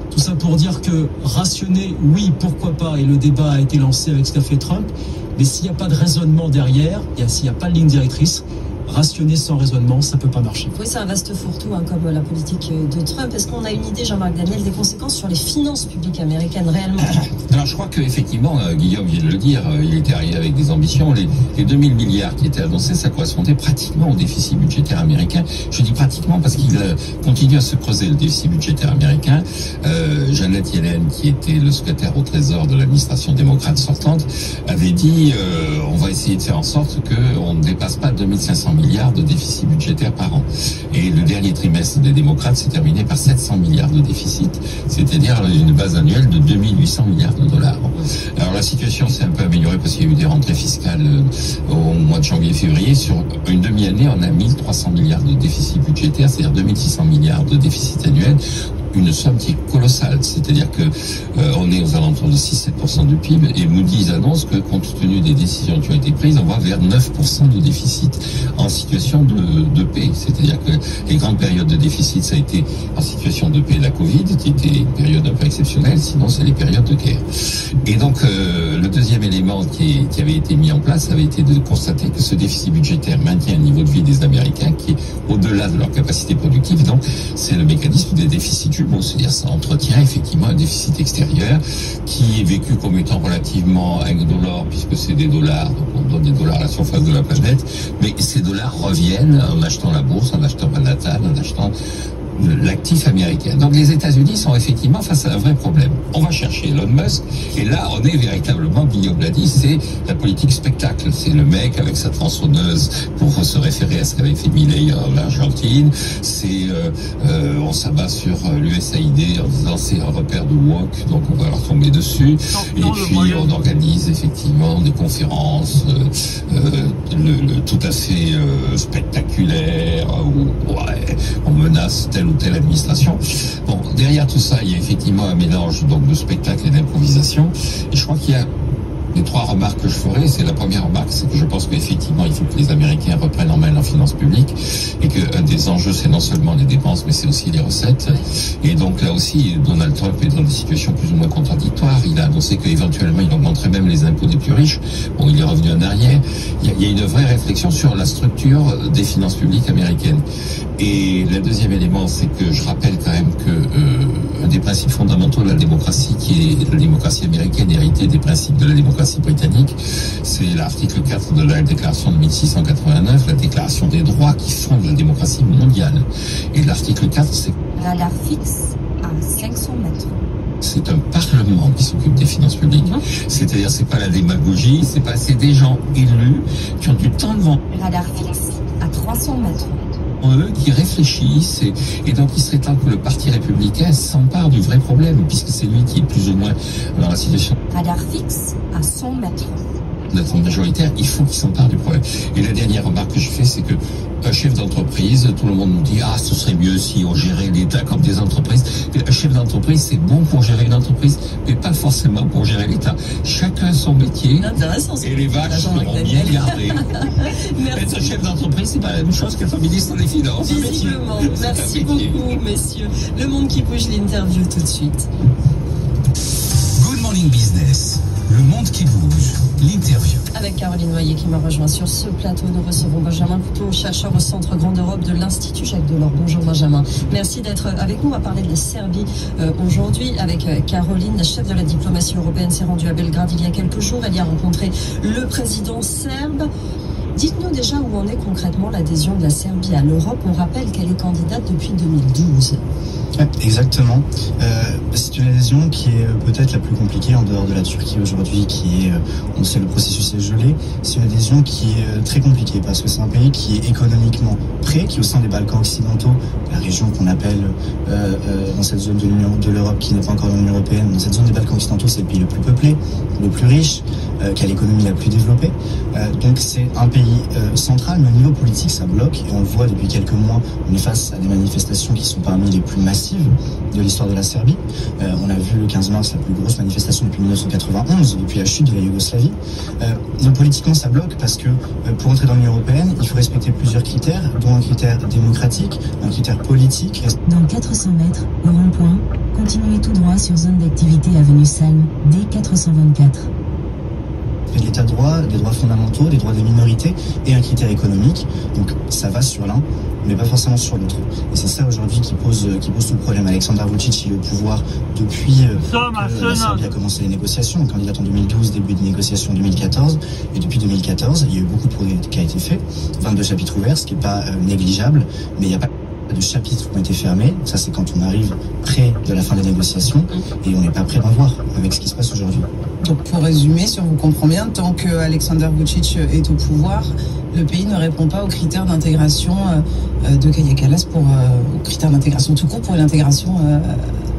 Tout ça pour dire que rationner, oui, pourquoi pas, et le débat a été lancé avec ce qu'a fait Trump. Mais s'il n'y a pas de raisonnement derrière, s'il n'y a pas de ligne directrice, rationner sans raisonnement, ça peut pas marcher. Oui, c'est un vaste fourre-tout, comme la politique de Trump. Est-ce qu'on a une idée, Jean-Marc Daniel, des conséquences sur les finances publiques américaines réellement? Alors, je crois qu'effectivement, Guillaume vient de le dire, il était arrivé avec des ambitions. Les 2 000 milliards qui étaient annoncés, ça correspondait pratiquement au déficit budgétaire américain. Je dis pratiquement parce qu'il continue à se creuser, le déficit budgétaire américain. Janet Yellen, qui était le secrétaire au Trésor de l'administration démocrate sortante, avait dit on va essayer de faire en sorte qu'on ne dépasse pas 2500 milliards de déficit budgétaire par an. Et le dernier trimestre des démocrates s'est terminé par 700 milliards de déficit, c'est-à-dire une base annuelle de 2800 milliards de dollars. Alors la situation s'est un peu améliorée parce qu'il y a eu des rentrées fiscales au mois de janvier-février. Sur une demi-année, on a 1300 milliards de déficit budgétaire, c'est-à-dire 2600 milliards de déficit annuel. Une somme qui est colossale, c'est-à-dire que on est aux alentours de 6-7% du PIB et Moody's annonce que compte tenu des décisions qui ont été prises, on va vers 9% de déficit en situation de paix. C'est-à-dire que les grandes périodes de déficit, ça a été en situation de paix la Covid, qui était une période un peu exceptionnelle, sinon c'est les périodes de guerre. Et donc le deuxième élément qui avait été mis en place avait été de constater que ce déficit budgétaire maintient un niveau de vie des Américains qui est au-delà de leur capacité productive. Donc c'est le mécanisme des déficits jumeaux, c'est-à-dire ça entretient effectivement un déficit extérieur qui est vécu comme étant relativement indolore puisque c'est des dollars, donc on donne des dollars à la surface de la planète, mais ces dollars reviennent en achetant la bourse, en achetant Manhattan, en achetant l'actif américain. Donc les États-Unis sont effectivement face à un vrai problème. On va chercher Elon Musk et là on est véritablement, Guillaume l'a dit, c'est la politique spectacle. C'est le mec avec sa tronçonneuse pour se référer à ce qu'avait fait Milei en Argentine. C'est on s'abat sur l'USAID en disant c'est un repère de woke, donc on va leur tomber dessus. Et puis on organise effectivement des conférences tout à fait spectaculaires où on menace telle ou telle administration. Bon, derrière tout ça, il y a effectivement un mélange donc de spectacle et d'improvisation. Et je crois qu'il y a les trois remarques que je ferai. C'est la première remarque, c'est que je pense qu'effectivement, il faut que les Américains reprennent en main leurs finances publiques et qu'un des enjeux, c'est non seulement les dépenses, mais c'est aussi les recettes. Et donc là aussi, Donald Trump est dans des situations plus ou moins contradictoires. Il a annoncé qu'éventuellement, il augmenterait même les impôts des plus riches. Bon, il est revenu en arrière. Il y a une vraie réflexion sur la structure des finances publiques américaines. Et le deuxième élément, c'est que je rappelle quand même que un des principes fondamentaux de la démocratie, qui est la démocratie américaine, hérité des principes de la démocratie britannique, c'est l'article 4 de la déclaration de 1689, la déclaration des droits qui fonde la démocratie mondiale. Et l'article 4, c'est radar fixe à 500 mètres. C'est un parlement qui s'occupe des finances publiques. C'est-à-dire, c'est pas la démagogie, c'est des gens élus qui ont du temps devant. Radar fixe à 300 mètres. eux, qui réfléchissent, et donc il serait temps que le Parti républicain s'empare du vrai problème, puisque c'est lui qui est plus ou moins dans la situation. Radar fixe à 100 mètres. D'être majoritaire, il faut qu'il s'empare du problème. Et la dernière remarque que je fais, c'est que un chef d'entreprise, tout le monde nous dit ce serait mieux si on gérait l'État comme des entreprises. Mais un chef d'entreprise, c'est bon pour gérer une entreprise, mais pas forcément pour gérer l'État. Chacun son métier. Intéressant. Et les vaches seront bien gardées. Être chef d'entreprise, c'est pas la même chose qu'être ministre des Finances. Visiblement. Merci beaucoup, messieurs. Le Monde qui bouge, l'interview tout de suite. Good Morning Business. Le monde qui bouge, l'interview. Avec Caroline Noyer qui m'a rejoint sur ce plateau, nous recevons Benjamin Couteau, chercheur au Centre Grande Europe de l'Institut Jacques Delors. Bonjour Benjamin. Merci d'être avec nous. On va parler de la Serbie aujourd'hui avec Caroline, chef de la diplomatie européenne, s'est rendue à Belgrade il y a quelques jours. Elle y a rencontré le président serbe. Dites-nous déjà où en est concrètement l'adhésion de la Serbie à l'Europe. On rappelle qu'elle est candidate depuis 2012. Exactement. C'est une adhésion qui est peut-être la plus compliquée en dehors de la Turquie aujourd'hui, qui est, on sait, le processus est gelé. C'est une adhésion qui est très compliquée parce que c'est un pays qui est économiquement prêt, qui est au sein des Balkans occidentaux, la région qu'on appelle dans cette zone de l'Europe qui n'est pas encore dans l'Union européenne. Dans cette zone des Balkans occidentaux, c'est le pays le plus peuplé, le plus riche, qui a l'économie la plus développée. Donc c'est un pays central, mais au niveau politique, ça bloque. Et on le voit depuis quelques mois, on est face à des manifestations qui sont parmi les plus massives de l'histoire de la Serbie. On a vu le 15 mars la plus grosse manifestation depuis 1991, depuis la chute de la Yougoslavie. Donc politiquement, ça bloque parce que pour entrer dans l'Union européenne, il faut respecter plusieurs critères, dont un critère démocratique, un critère politique. Dans 400 mètres, au rond-point, continuez tout droit sur zone d'activité avenue Salm, D424. De l'état de droit, des droits fondamentaux, des droits des minorités et un critère économique. Donc ça va sur l'un, mais pas forcément sur l'autre. Et c'est ça aujourd'hui qui pose tout le problème. Aleksandar Vučić, il est au pouvoir depuis que la Serbie a commencé les négociations. Candidate en 2012, début des négociations en 2014. Et depuis 2014, il y a eu beaucoup de progrès qui a été fait. 22 chapitres ouverts, ce qui n'est pas négligeable, mais il n'y a pas de chapitres qui ont été fermés. Ça, c'est quand on arrive près de la fin des négociations et on n'est pas prêt d'en voir avec ce qui se passe aujourd'hui. Donc pour résumer, si on vous comprend bien, tant que Aleksandar Vučić est au pouvoir, le pays ne répond pas aux critères d'intégration de Kaja Kallas aux critères d'intégration tout court pour l'intégration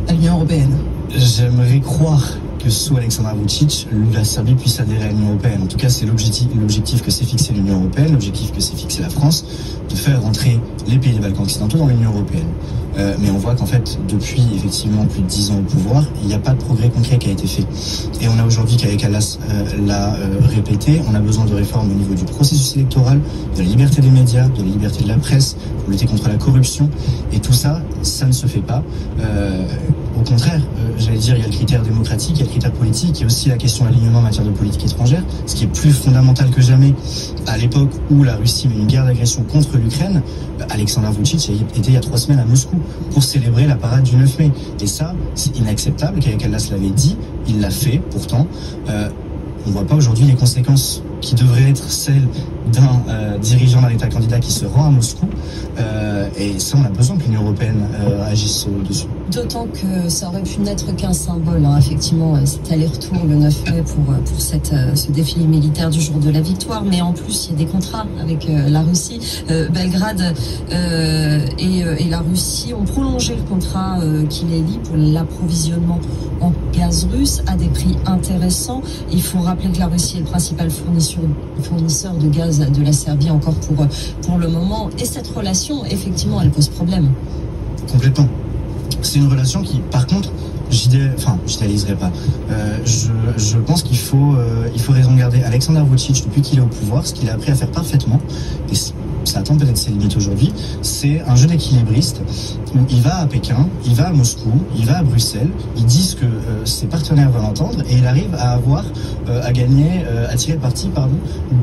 à l'Union européenne. J'aimerais croire que sous Aleksandar Vučić, la Serbie puisse adhérer à l'Union européenne. En tout cas, c'est l'objectif que s'est fixé l'Union européenne, l'objectif que s'est fixé la France, de faire rentrer les pays des Balkans occidentaux dans l'Union européenne. Mais on voit qu'en fait, depuis effectivement plus de 10 ans au pouvoir, il n'y a pas de progrès concret qui a été fait. Et on a aujourd'hui, Kaja Kallas l'a répété, on a besoin de réformes au niveau du processus électoral, de la liberté des médias, de la liberté de la presse, pour lutter contre la corruption. Et tout ça, ça ne se fait pas. Au contraire, j'allais dire, il y a le critère démocratique, il y a le critère politique, il y a aussi la question de l'alignement en matière de politique étrangère, ce qui est plus fondamental que jamais à l'époque où la Russie met une guerre d'agression contre l'Ukraine. Aleksandar Vučić était il y a 3 semaines à Moscou pour célébrer la parade du 9 mai. Et ça, c'est inacceptable. Kaja Kallas l'avait dit, il l'a fait pourtant. On ne voit pas aujourd'hui les conséquences qui devraient être celles d'un dirigeant d'un État candidat qui se rend à Moscou. Et ça, on a besoin que l'Union européenne agisse dessus. D'autant que ça aurait pu n'être qu'un symbole, effectivement, cet aller-retour le 9 mai pour ce défilé militaire du jour de la victoire. Mais en plus, il y a des contrats avec la Russie. Belgrade et la Russie ont prolongé le contrat qui les lie pour l'approvisionnement en gaz russe à des prix intéressants. Il faut rappeler que la Russie est le principal fournisseur de gaz de la Serbie encore pour le moment. Et cette relation, effectivement, elle pose problème. Complètement. C'est une relation qui, par contre, j'idéaliserai pas. Je pense qu'il faut raison garder. Aleksandar Vučić, depuis qu'il est au pouvoir, ce qu'il a appris à faire parfaitement, et ça attend peut-être ses limites aujourd'hui, c'est un jeu d'équilibriste où il va à Pékin, il va à Moscou, il va à Bruxelles, il dit ce que ses partenaires veulent entendre et il arrive à tirer parti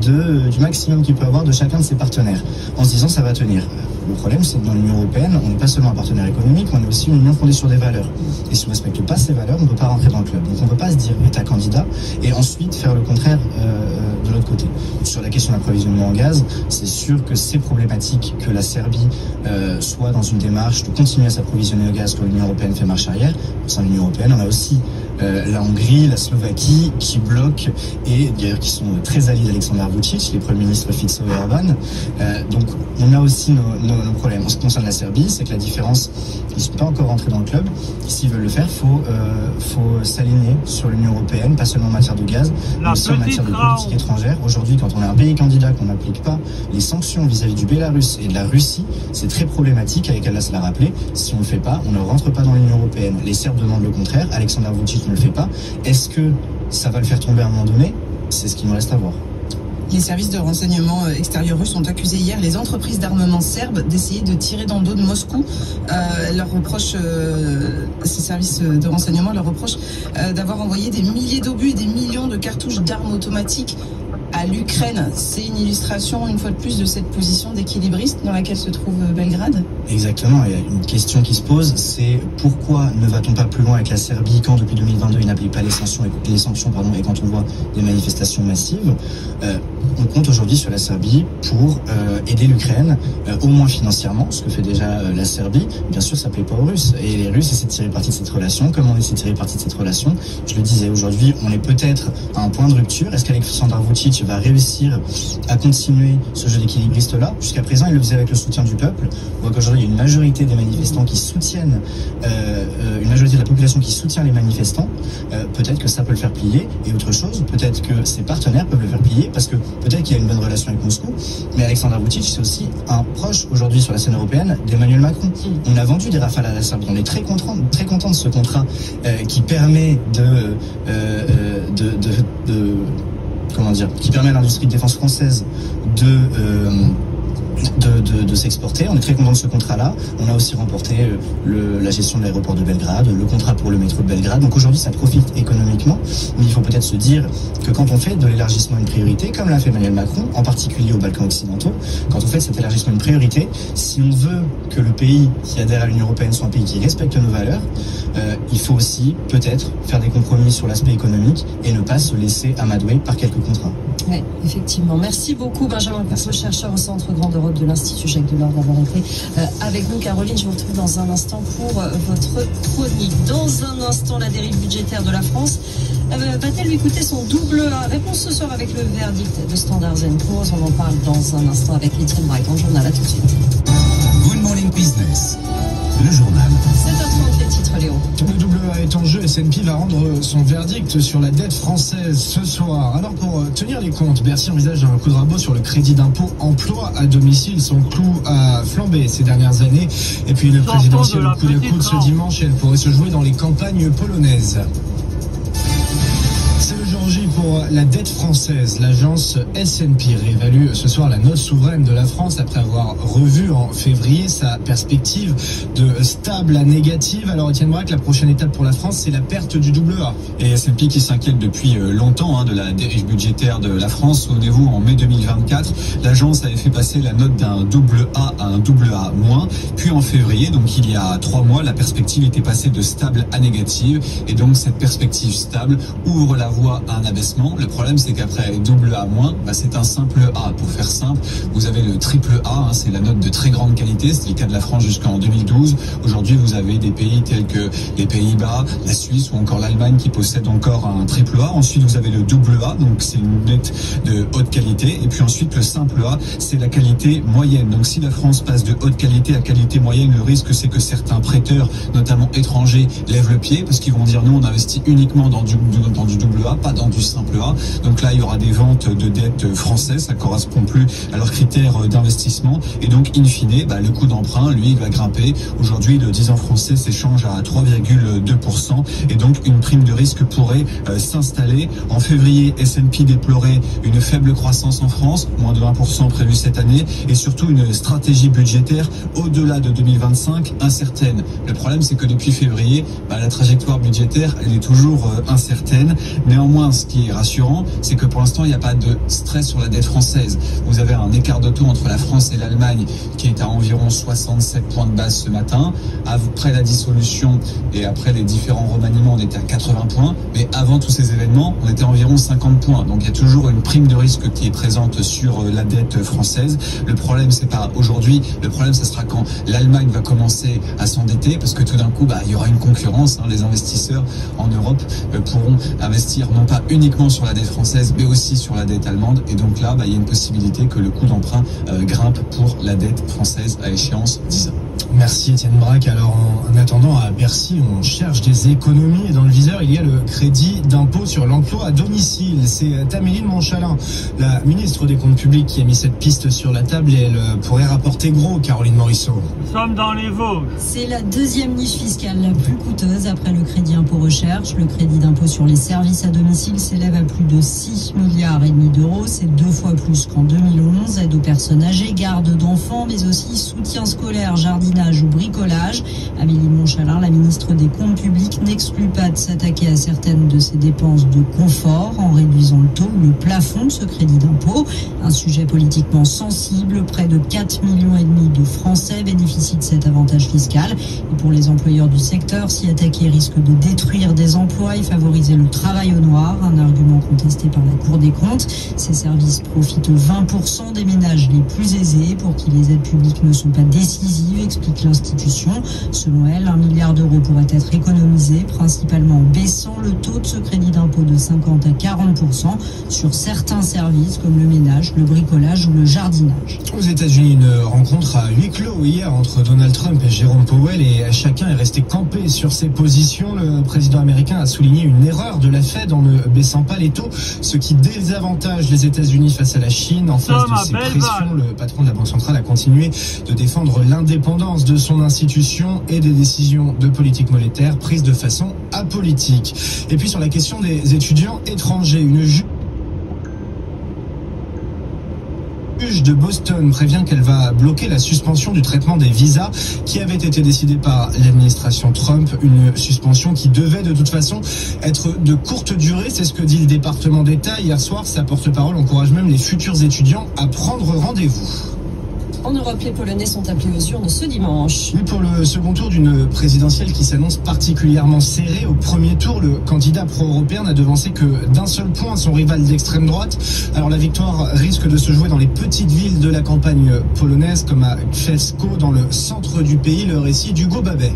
du maximum qu'il peut avoir de chacun de ses partenaires en se disant ça va tenir. Le problème, c'est que dans l'Union européenne, on n'est pas seulement un partenaire économique, on est aussi une union fondée sur des valeurs. Et si on ne respecte pas ces valeurs, on ne peut pas rentrer dans le club. Donc on ne peut pas se dire État candidat et ensuite faire le contraire de l'autre côté. Sur la question de l'approvisionnement en gaz, c'est sûr que c'est problématique que la Serbie soit dans une démarche de continuer à s'approvisionner au gaz quand l'Union européenne fait marche arrière. Au sein de l'Union européenne, on a aussi la Hongrie, la Slovaquie qui bloquent et d'ailleurs qui sont très alliés d'Aleksandar Vučić, les premiers ministres Fico et Orban. Donc on a aussi nos problèmes. En ce qui concerne la Serbie, c'est que la différence, ils ne sont pas encore rentrés dans le club. S'ils veulent le faire, faut s'aligner sur l'Union européenne, pas seulement en matière de gaz, mais aussi en matière de politique étrangère. Aujourd'hui, quand on est un pays candidat, qu'on n'applique pas les sanctions vis-à-vis du Bélarus et de la Russie, c'est très problématique. Avec Allah l'a rappelé, si on ne le fait pas, on ne rentre pas dans l'Union européenne. Les Serbes demandent le contraire. Alexander Vučić ne le fait pas. Est-ce que ça va le faire tomber à un moment donné? C'est ce qu'il nous reste à voir. Les services de renseignement extérieurs russes ont accusé hier les entreprises d'armement serbes d'essayer de tirer dans le dos de Moscou. Ces services de renseignement leur reprochent d'avoir envoyé des milliers d'obus et des millions de cartouches d'armes automatiques à l'Ukraine. C'est une illustration, une fois de plus, de cette position d'équilibriste dans laquelle se trouve Belgrade. Exactement. Il y a une question qui se pose, c'est pourquoi ne va-t-on pas plus loin avec la Serbie quand depuis 2022 il n'applique pas les sanctions et quand on voit des manifestations massives. On compte aujourd'hui sur la Serbie pour aider l'Ukraine, au moins financièrement, ce que fait déjà la Serbie. Bien sûr, ça ne plaît pas aux Russes. Et les Russes essaient de tirer parti de cette relation. Comme on essaie de tirer parti de cette relation, je le disais, aujourd'hui, on est peut-être à un point de rupture. Est-ce qu'Alexander Vučić va réussir à continuer ce jeu d'équilibriste-là? Jusqu'à présent, il le faisait avec le soutien du peuple. On voit qu'aujourd'hui, il y a une majorité des manifestants qui soutiennent, une majorité de la population qui soutient les manifestants. Peut-être que ça peut le faire plier. Et autre chose, peut-être que ses partenaires peuvent le faire plier parce que peut-être qu'il y a une bonne relation avec Moscou, mais Alexander Vučić, c'est aussi un proche aujourd'hui sur la scène européenne d'Emmanuel Macron. On a vendu des Rafales à la Serbie. On est très content de ce contrat qui permet qui permet à l'industrie de défense française de s'exporter. On est très content de ce contrat-là. On a aussi remporté la gestion de l'aéroport de Belgrade, le contrat pour le métro de Belgrade. Donc aujourd'hui, ça profite économiquement, mais il faut peut-être se dire que quand on fait de l'élargissement une priorité, comme l'a fait Emmanuel Macron, en particulier aux Balkans occidentaux, quand on fait cet élargissement une priorité, si on veut que le pays qui adhère à l'Union européenne soit un pays qui respecte nos valeurs, il faut aussi peut-être faire des compromis sur l'aspect économique et ne pas se laisser amadouer par quelques contrats. Oui, effectivement. Merci beaucoup, Benjamin Cousteau, chercheur au Centre Grande Europe de l'Institut Jacques Delors, d'avoir été avec nous. Caroline, je vous retrouve dans un instant pour votre chronique. Dans un instant, la dérive budgétaire de la France va-t-elle lui coûter son double A? Réponse ce soir avec le verdict de Standard & Poor's. On en parle dans un instant avec Étienne Braque. Dans le journal, à tout de suite. Good Morning Business, le journal. 7h30, les titres, Léo. Le double A est en jeu. S&P va rendre son verdict sur la dette française ce soir. Alors, pour tenir les comptes, Bercy envisage un coup de rabot sur le crédit d'impôt emploi à domicile. Son coût a flambé ces dernières années. Et puis, le présidentiel le coup d'écoute ce dimanche, elle pourrait se jouer dans les campagnes polonaises. C'est le jour J pour la dette française. L'agence S&P réévalue ce soir la note souveraine de la France après avoir revu en février sa perspective de stable à négative. Alors Étienne Braque, la prochaine étape pour la France, c'est la perte du double A. Et S&P qui s'inquiète depuis longtemps de la dérive budgétaire de la France. Souvenez-vous, en mai 2024, l'agence avait fait passer la note d'un double A à un double A-. Puis en février, donc il y a 3 mois, la perspective était passée de stable à négative. Et donc cette perspective stable ouvre la voie à un abaissement. Le problème, c'est qu'après double A-, c'est un simple A. Pour faire simple, vous avez le triple A, c'est la note de très grande qualité. C'était le cas de la France jusqu'en 2012. Aujourd'hui, vous avez des pays tels que les Pays-Bas, la Suisse ou encore l'Allemagne qui possèdent encore un triple A. Ensuite, vous avez le double A, donc c'est une note de haute qualité. Et puis ensuite, le simple A, c'est la qualité moyenne. Donc si la France passe de haute qualité à qualité moyenne, le risque, c'est que certains prêteurs, notamment étrangers, lèvent le pied parce qu'ils vont dire nous, on investit uniquement dans du double A, pas dans du simple A. Donc là, il y aura des ventes de dettes françaises, ça correspond plus à leurs critères d'investissement. Et donc, in fine, le coût d'emprunt, lui, il va grimper. Aujourd'hui, le 10 ans français s'échange à 3,2%. Et donc, une prime de risque pourrait s'installer. En février, S&P déplorait une faible croissance en France, moins de 1% prévu cette année. Et surtout, une stratégie budgétaire au-delà de 2025 incertaine. Le problème, c'est que depuis février, la trajectoire budgétaire, elle est toujours incertaine. Néanmoins, ce qui est rassurant, c'est que pour l'instant, il n'y a pas de stress sur la dette française. Vous avez un écart de taux entre la France et l'Allemagne qui est à environ 67 points de base ce matin. Après la dissolution et après les différents remaniements, on était à 80 points. Mais avant tous ces événements, on était à environ 50 points. Donc il y a toujours une prime de risque qui est présente sur la dette française. Le problème, c'est pas aujourd'hui. Le problème, ça sera quand l'Allemagne va commencer à s'endetter parce que tout d'un coup, il y aura une concurrence. Les investisseurs en Europe pourront investir non pas uniquement uniquement sur la dette française, mais aussi sur la dette allemande. Et donc là, il y a une possibilité que le coût d'emprunt grimpe pour la dette française à échéance 10 ans. Merci Étienne Braque. Alors en attendant, à Bercy, on cherche des économies et dans le viseur, il y a le crédit d'impôt sur l'emploi à domicile. C'est Amélie de Montchalin, la ministre des Comptes publics, qui a mis cette piste sur la table et elle pourrait rapporter gros, Caroline Morisseau. Nous sommes dans les Vosges. C'est la deuxième niche fiscale la plus coûteuse après le crédit impôt recherche. Le crédit d'impôt sur les services à domicile s'élève à plus de 6,5 milliards d'euros. C'est 2 fois plus qu'en 2011. Aide aux personnes âgées, garde d'enfants, mais aussi soutien scolaire, jardinage ou bricolage. Amélie de Montchalin, la ministre des Comptes publics, n'exclut pas de s'attaquer à certaines de ces dépenses de confort en réduisant le taux ou le plafond de ce crédit d'impôt. Un sujet politiquement sensible. Près de 4,5 millions de Français bénéficient de cet avantage fiscal. Et pour les employeurs du secteur, s'y attaquer risque de détruire des emplois et favoriser le travail au noir. Un argument contesté par la Cour des comptes. Ces services profitent 20% des ménages les plus aisés pour qui les aides publiques ne sont pas décisives, explique l'institution. Selon elle, 1 milliard d'euros pourrait être économisé, principalement en baissant le taux de ce crédit d'impôt de 50 à 40% sur certains services comme le ménage, le bricolage ou le jardinage. Aux États-Unis, une rencontre à huis clos hier entre Donald Trump et Jérôme Powell et chacun est resté campé sur ses positions. Le président américain a souligné une erreur de la Fed en ne baissant pas les taux, ce qui désavantage les États-Unis face à la Chine. En face de ces pressions, le patron de la Banque centrale a continué de défendre l'indépendance de son institution et des décisions de politique monétaire prises de façon apolitique. Et puis sur la question des étudiants étrangers, une juge de Boston prévient qu'elle va bloquer la suspension du traitement des visas qui avait été décidée par l'administration Trump, une suspension qui devait de toute façon être de courte durée, c'est ce que dit le département d'État hier soir. Sa porte-parole encourage même les futurs étudiants à prendre rendez-vous. En Europe, les Polonais sont appelés aux urnes ce dimanche. Oui, pour le second tour d'une présidentielle qui s'annonce particulièrement serrée. Au premier tour, le candidat pro-européen n'a devancé que d'un seul point son rival d'extrême droite. Alors la victoire risque de se jouer dans les petites villes de la campagne polonaise, comme à Kwiatkowski, dans le centre du pays. Le récit d'Hugo Babet.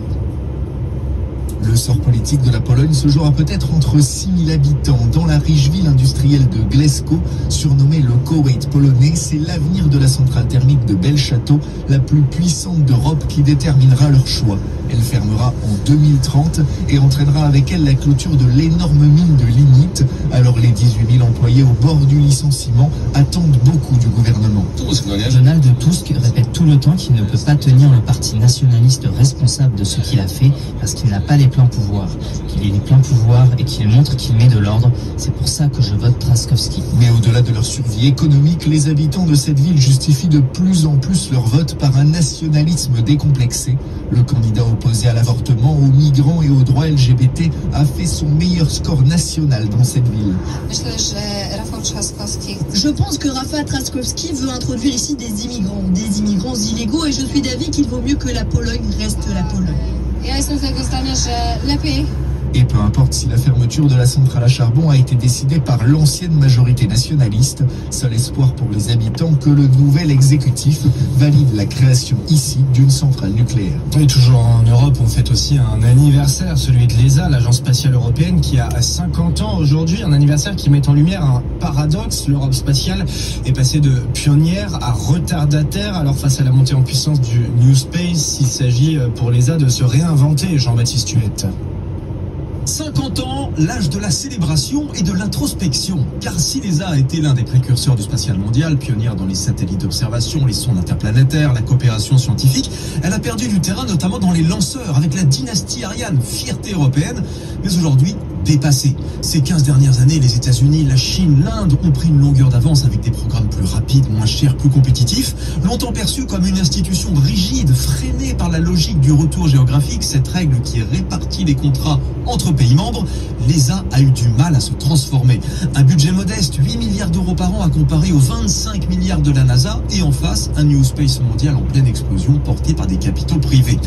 Le sort politique de la Pologne se jouera peut-être entre 6 000 habitants. Dans la riche ville industrielle de Glesko, surnommée le Koweït polonais, c'est l'avenir de la centrale thermique de Belchâteau, la plus puissante d'Europe, qui déterminera leur choix. Elle fermera en 2030 et entraînera avec elle la clôture de l'énorme mine de lignite. Alors les 18 000 employés au bord du licenciement attendent beaucoup du gouvernement. Donald Tusk répète tout le temps qu'il ne peut pas tenir le parti nationaliste responsable de ce qu'il a fait parce qu'il n'a pas les pleins pouvoirs. Qu'il ait les pleins pouvoirs et qu'il montre qu'il met de l'ordre. C'est pour ça que je vote Trzaskowski. Mais au-delà de leur survie économique, les habitants de cette ville justifient de plus en plus leur vote par un nationalisme décomplexé. Le candidat opposé à l'avortement, aux migrants et aux droits LGBT a fait son meilleur score national dans cette ville. Je pense que Rafał Trzaskowski veut introduire ici des immigrants illégaux, et je suis d'avis qu'il vaut mieux que la Pologne reste la Pologne. Et peu importe si la fermeture de la centrale à charbon a été décidée par l'ancienne majorité nationaliste, seul espoir pour les habitants que le nouvel exécutif valide la création ici d'une centrale nucléaire. Et toujours en Europe, on fête aussi un anniversaire, celui de l'ESA, l'agence spatiale européenne, qui a 50 ans aujourd'hui, un anniversaire qui met en lumière un paradoxe. L'Europe spatiale est passée de pionnière à retardataire. Alors face à la montée en puissance du New Space, il s'agit pour l'ESA de se réinventer, Jean-Baptiste Huette. 50 ans, l'âge de la célébration et de l'introspection. Car si l'ESA a été l'un des précurseurs du spatial mondial, pionnière dans les satellites d'observation, les sondes interplanétaires, la coopération scientifique, elle a perdu du terrain, notamment dans les lanceurs, avec la dynastie Ariane, fierté européenne, mais aujourd'hui dépassée. Ces 15 dernières années, les États-Unis, la Chine, l'Inde ont pris une longueur d'avance avec des programmes plus rapides, moins chers, plus compétitifs, longtemps perçus comme une institution rigide, freinée par la logique du retour géographique, cette règle qui répartit les contrats entre pays membres. L'ESA a eu du mal à se transformer. Un budget modeste, 8 milliards d'euros par an à comparer aux 25 milliards de la NASA, et en face, un New Space mondial en pleine explosion porté par des capitaux privés.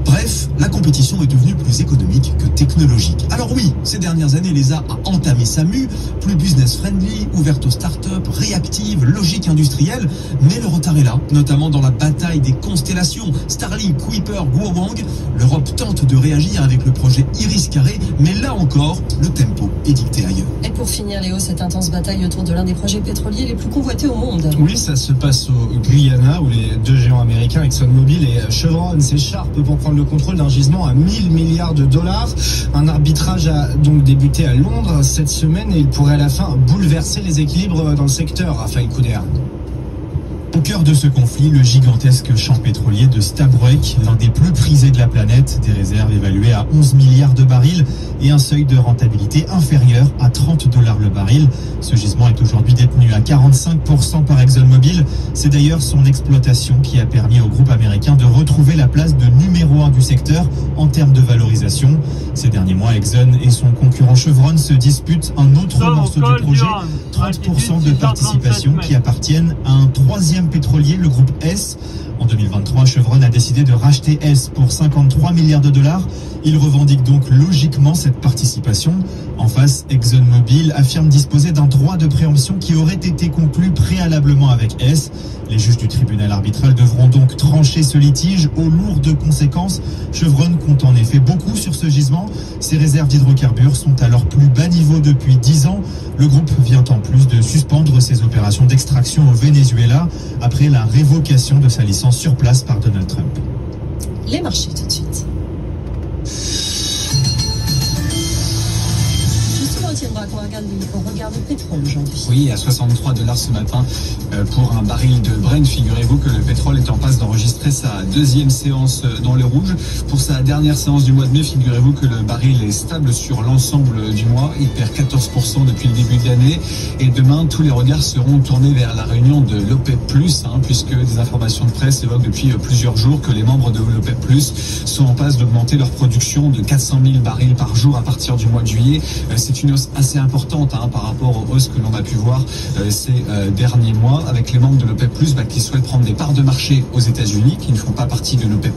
Bref, la compétition est devenue plus économique que technologique. Alors oui, ces dernières années, l'ESA a entamé sa mue, plus business-friendly, ouverte aux startups, réactive, logique industrielle, mais le retard est là, notamment dans la bataille des constellations. Starlink, Kuiper, Guowang, l'Europe tente de réagir avec le projet Iris-Carré, accéléré, mais là encore, le tempo est dicté ailleurs. Et pour finir, Léo, cette intense bataille autour de l'un des projets pétroliers les plus convoités au monde. Oui, ça se passe au Guyana, où les deux géants américains, ExxonMobil et Chevron, s'écharpent pour prendre le contrôle d'un gisement à 1000 milliards de dollars. Un arbitrage a donc débuté à Londres cette semaine et il pourrait à la fin bouleverser les équilibres dans le secteur, Raphaël Couder. Au cœur de ce conflit, le gigantesque champ pétrolier de Stabroek, l'un des plus prisés de la planète, des réserves évaluées à 11 milliards de barils et un seuil de rentabilité inférieur à $30 le baril. Ce gisement est aujourd'hui détenu à 45% par ExxonMobil. C'est d'ailleurs son exploitation qui a permis au groupe américain de retrouver la place de numéro 1 du secteur en termes de valorisation. Ces derniers mois, Exxon et son concurrent Chevron se disputent un autre morceau du projet, 30% de participation qui appartiennent à un troisième pétrolier, le groupe Hess. En 2023, Chevron a décidé de racheter Hess pour 53 milliards de dollars. Il revendique donc logiquement cette participation. En face, ExxonMobil affirme disposer d'un droit de préemption qui aurait été conclu préalablement avec Hess. Les juges du tribunal arbitral devront donc trancher ce litige aux lourdes conséquences. Chevron compte en effet beaucoup sur ce gisement. Ses réserves d'hydrocarbures sont à leur plus bas niveau depuis 10 ans. Le groupe vient en plus de suspendre ses opérations d'extraction au Venezuela après la révocation de sa licence sur place par Donald Trump. Les marchés tout de suite. On regarde le pétrole aujourd'hui. Oui, à $63 ce matin pour un baril de Brent. Figurez-vous que le pétrole est en passe d'enregistrer sa deuxième séance dans le rouge. Pour sa dernière séance du mois de mai, figurez-vous que le baril est stable sur l'ensemble du mois. Il perd 14% depuis le début de l'année. Et demain, tous les regards seront tournés vers la réunion de l'OPEP+, puisque des informations de presse évoquent depuis plusieurs jours que les membres de l'OPEP+, sont en passe d'augmenter leur production de 400 000 barils par jour à partir du mois de juillet. C'est une hausse assez importante par rapport aux hausses que l'on a pu voir ces derniers mois, avec les membres de l'OPEP+, qui souhaitent prendre des parts de marché aux États-Unis, qui ne font pas partie de l'OPEP+,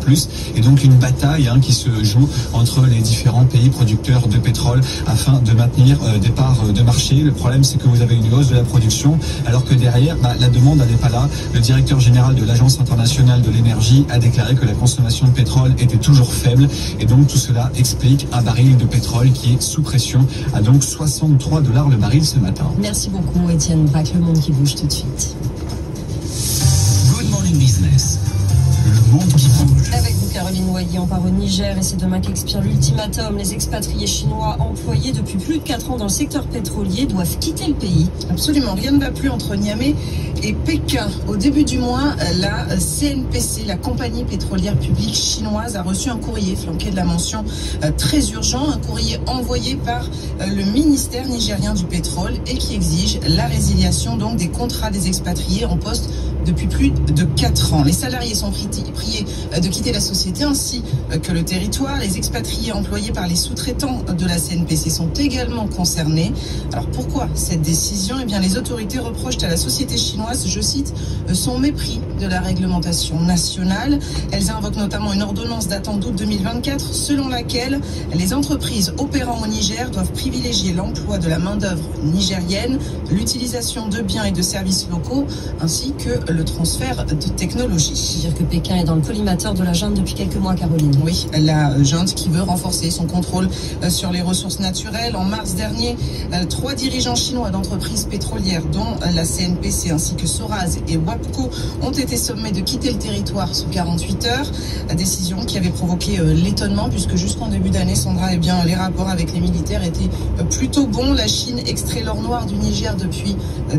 et donc une bataille qui se joue entre les différents pays producteurs de pétrole afin de maintenir des parts de marché. Le problème, c'est que vous avez une hausse de la production, alors que derrière, la demande n'est pas là. Le directeur général de l'Agence internationale de l'énergie a déclaré que la consommation de pétrole était toujours faible, et donc tout cela explique un baril de pétrole qui est sous pression, à donc $63 le baril ce matin. Merci beaucoup Étienne Braque, le monde qui bouge tout de suite. Good Morning Business, le monde qui bouge. Avec vous Caroline Noyer, on part au Niger et c'est demain qu'expire l'ultimatum. Les expatriés chinois employés depuis plus de 4 ans dans le secteur pétrolier doivent quitter le pays. Absolument, rien ne va plus entre Niamey et Pékin. Au début du mois, la CNPC, la compagnie pétrolière publique chinoise, a reçu un courrier flanqué de la mention très urgent, un courrier envoyé par le ministère nigérien du pétrole et qui exige la résiliation donc des contrats des expatriés en poste depuis plus de 4 ans. Les salariés sont priés de quitter la société ainsi que le territoire. Les expatriés employés par les sous-traitants de la CNPC sont également concernés. Alors pourquoi cette décision? Eh bien, les autorités reprochent à la société chinoise, je cite, son mépris de la réglementation nationale. Elles invoquent notamment une ordonnance datant d'août 2024 selon laquelle les entreprises opérant au Niger doivent privilégier l'emploi de la main-d'œuvre nigérienne, l'utilisation de biens et de services locaux ainsi que le transfert de technologie. C'est-à-dire que Pékin est dans le collimateur de la junte depuis quelques mois, Caroline. Oui, la junte qui veut renforcer son contrôle sur les ressources naturelles. En mars dernier, 3 dirigeants chinois d'entreprises pétrolières, dont la CNPC ainsi que Soraz et WAPCO, ont été sommés de quitter le territoire sous 48 heures. La décision qui avait provoqué l'étonnement puisque jusqu'en début d'année, Sandra, eh bien, les rapports avec les militaires étaient plutôt bons. La Chine extrait l'or noir du Niger depuis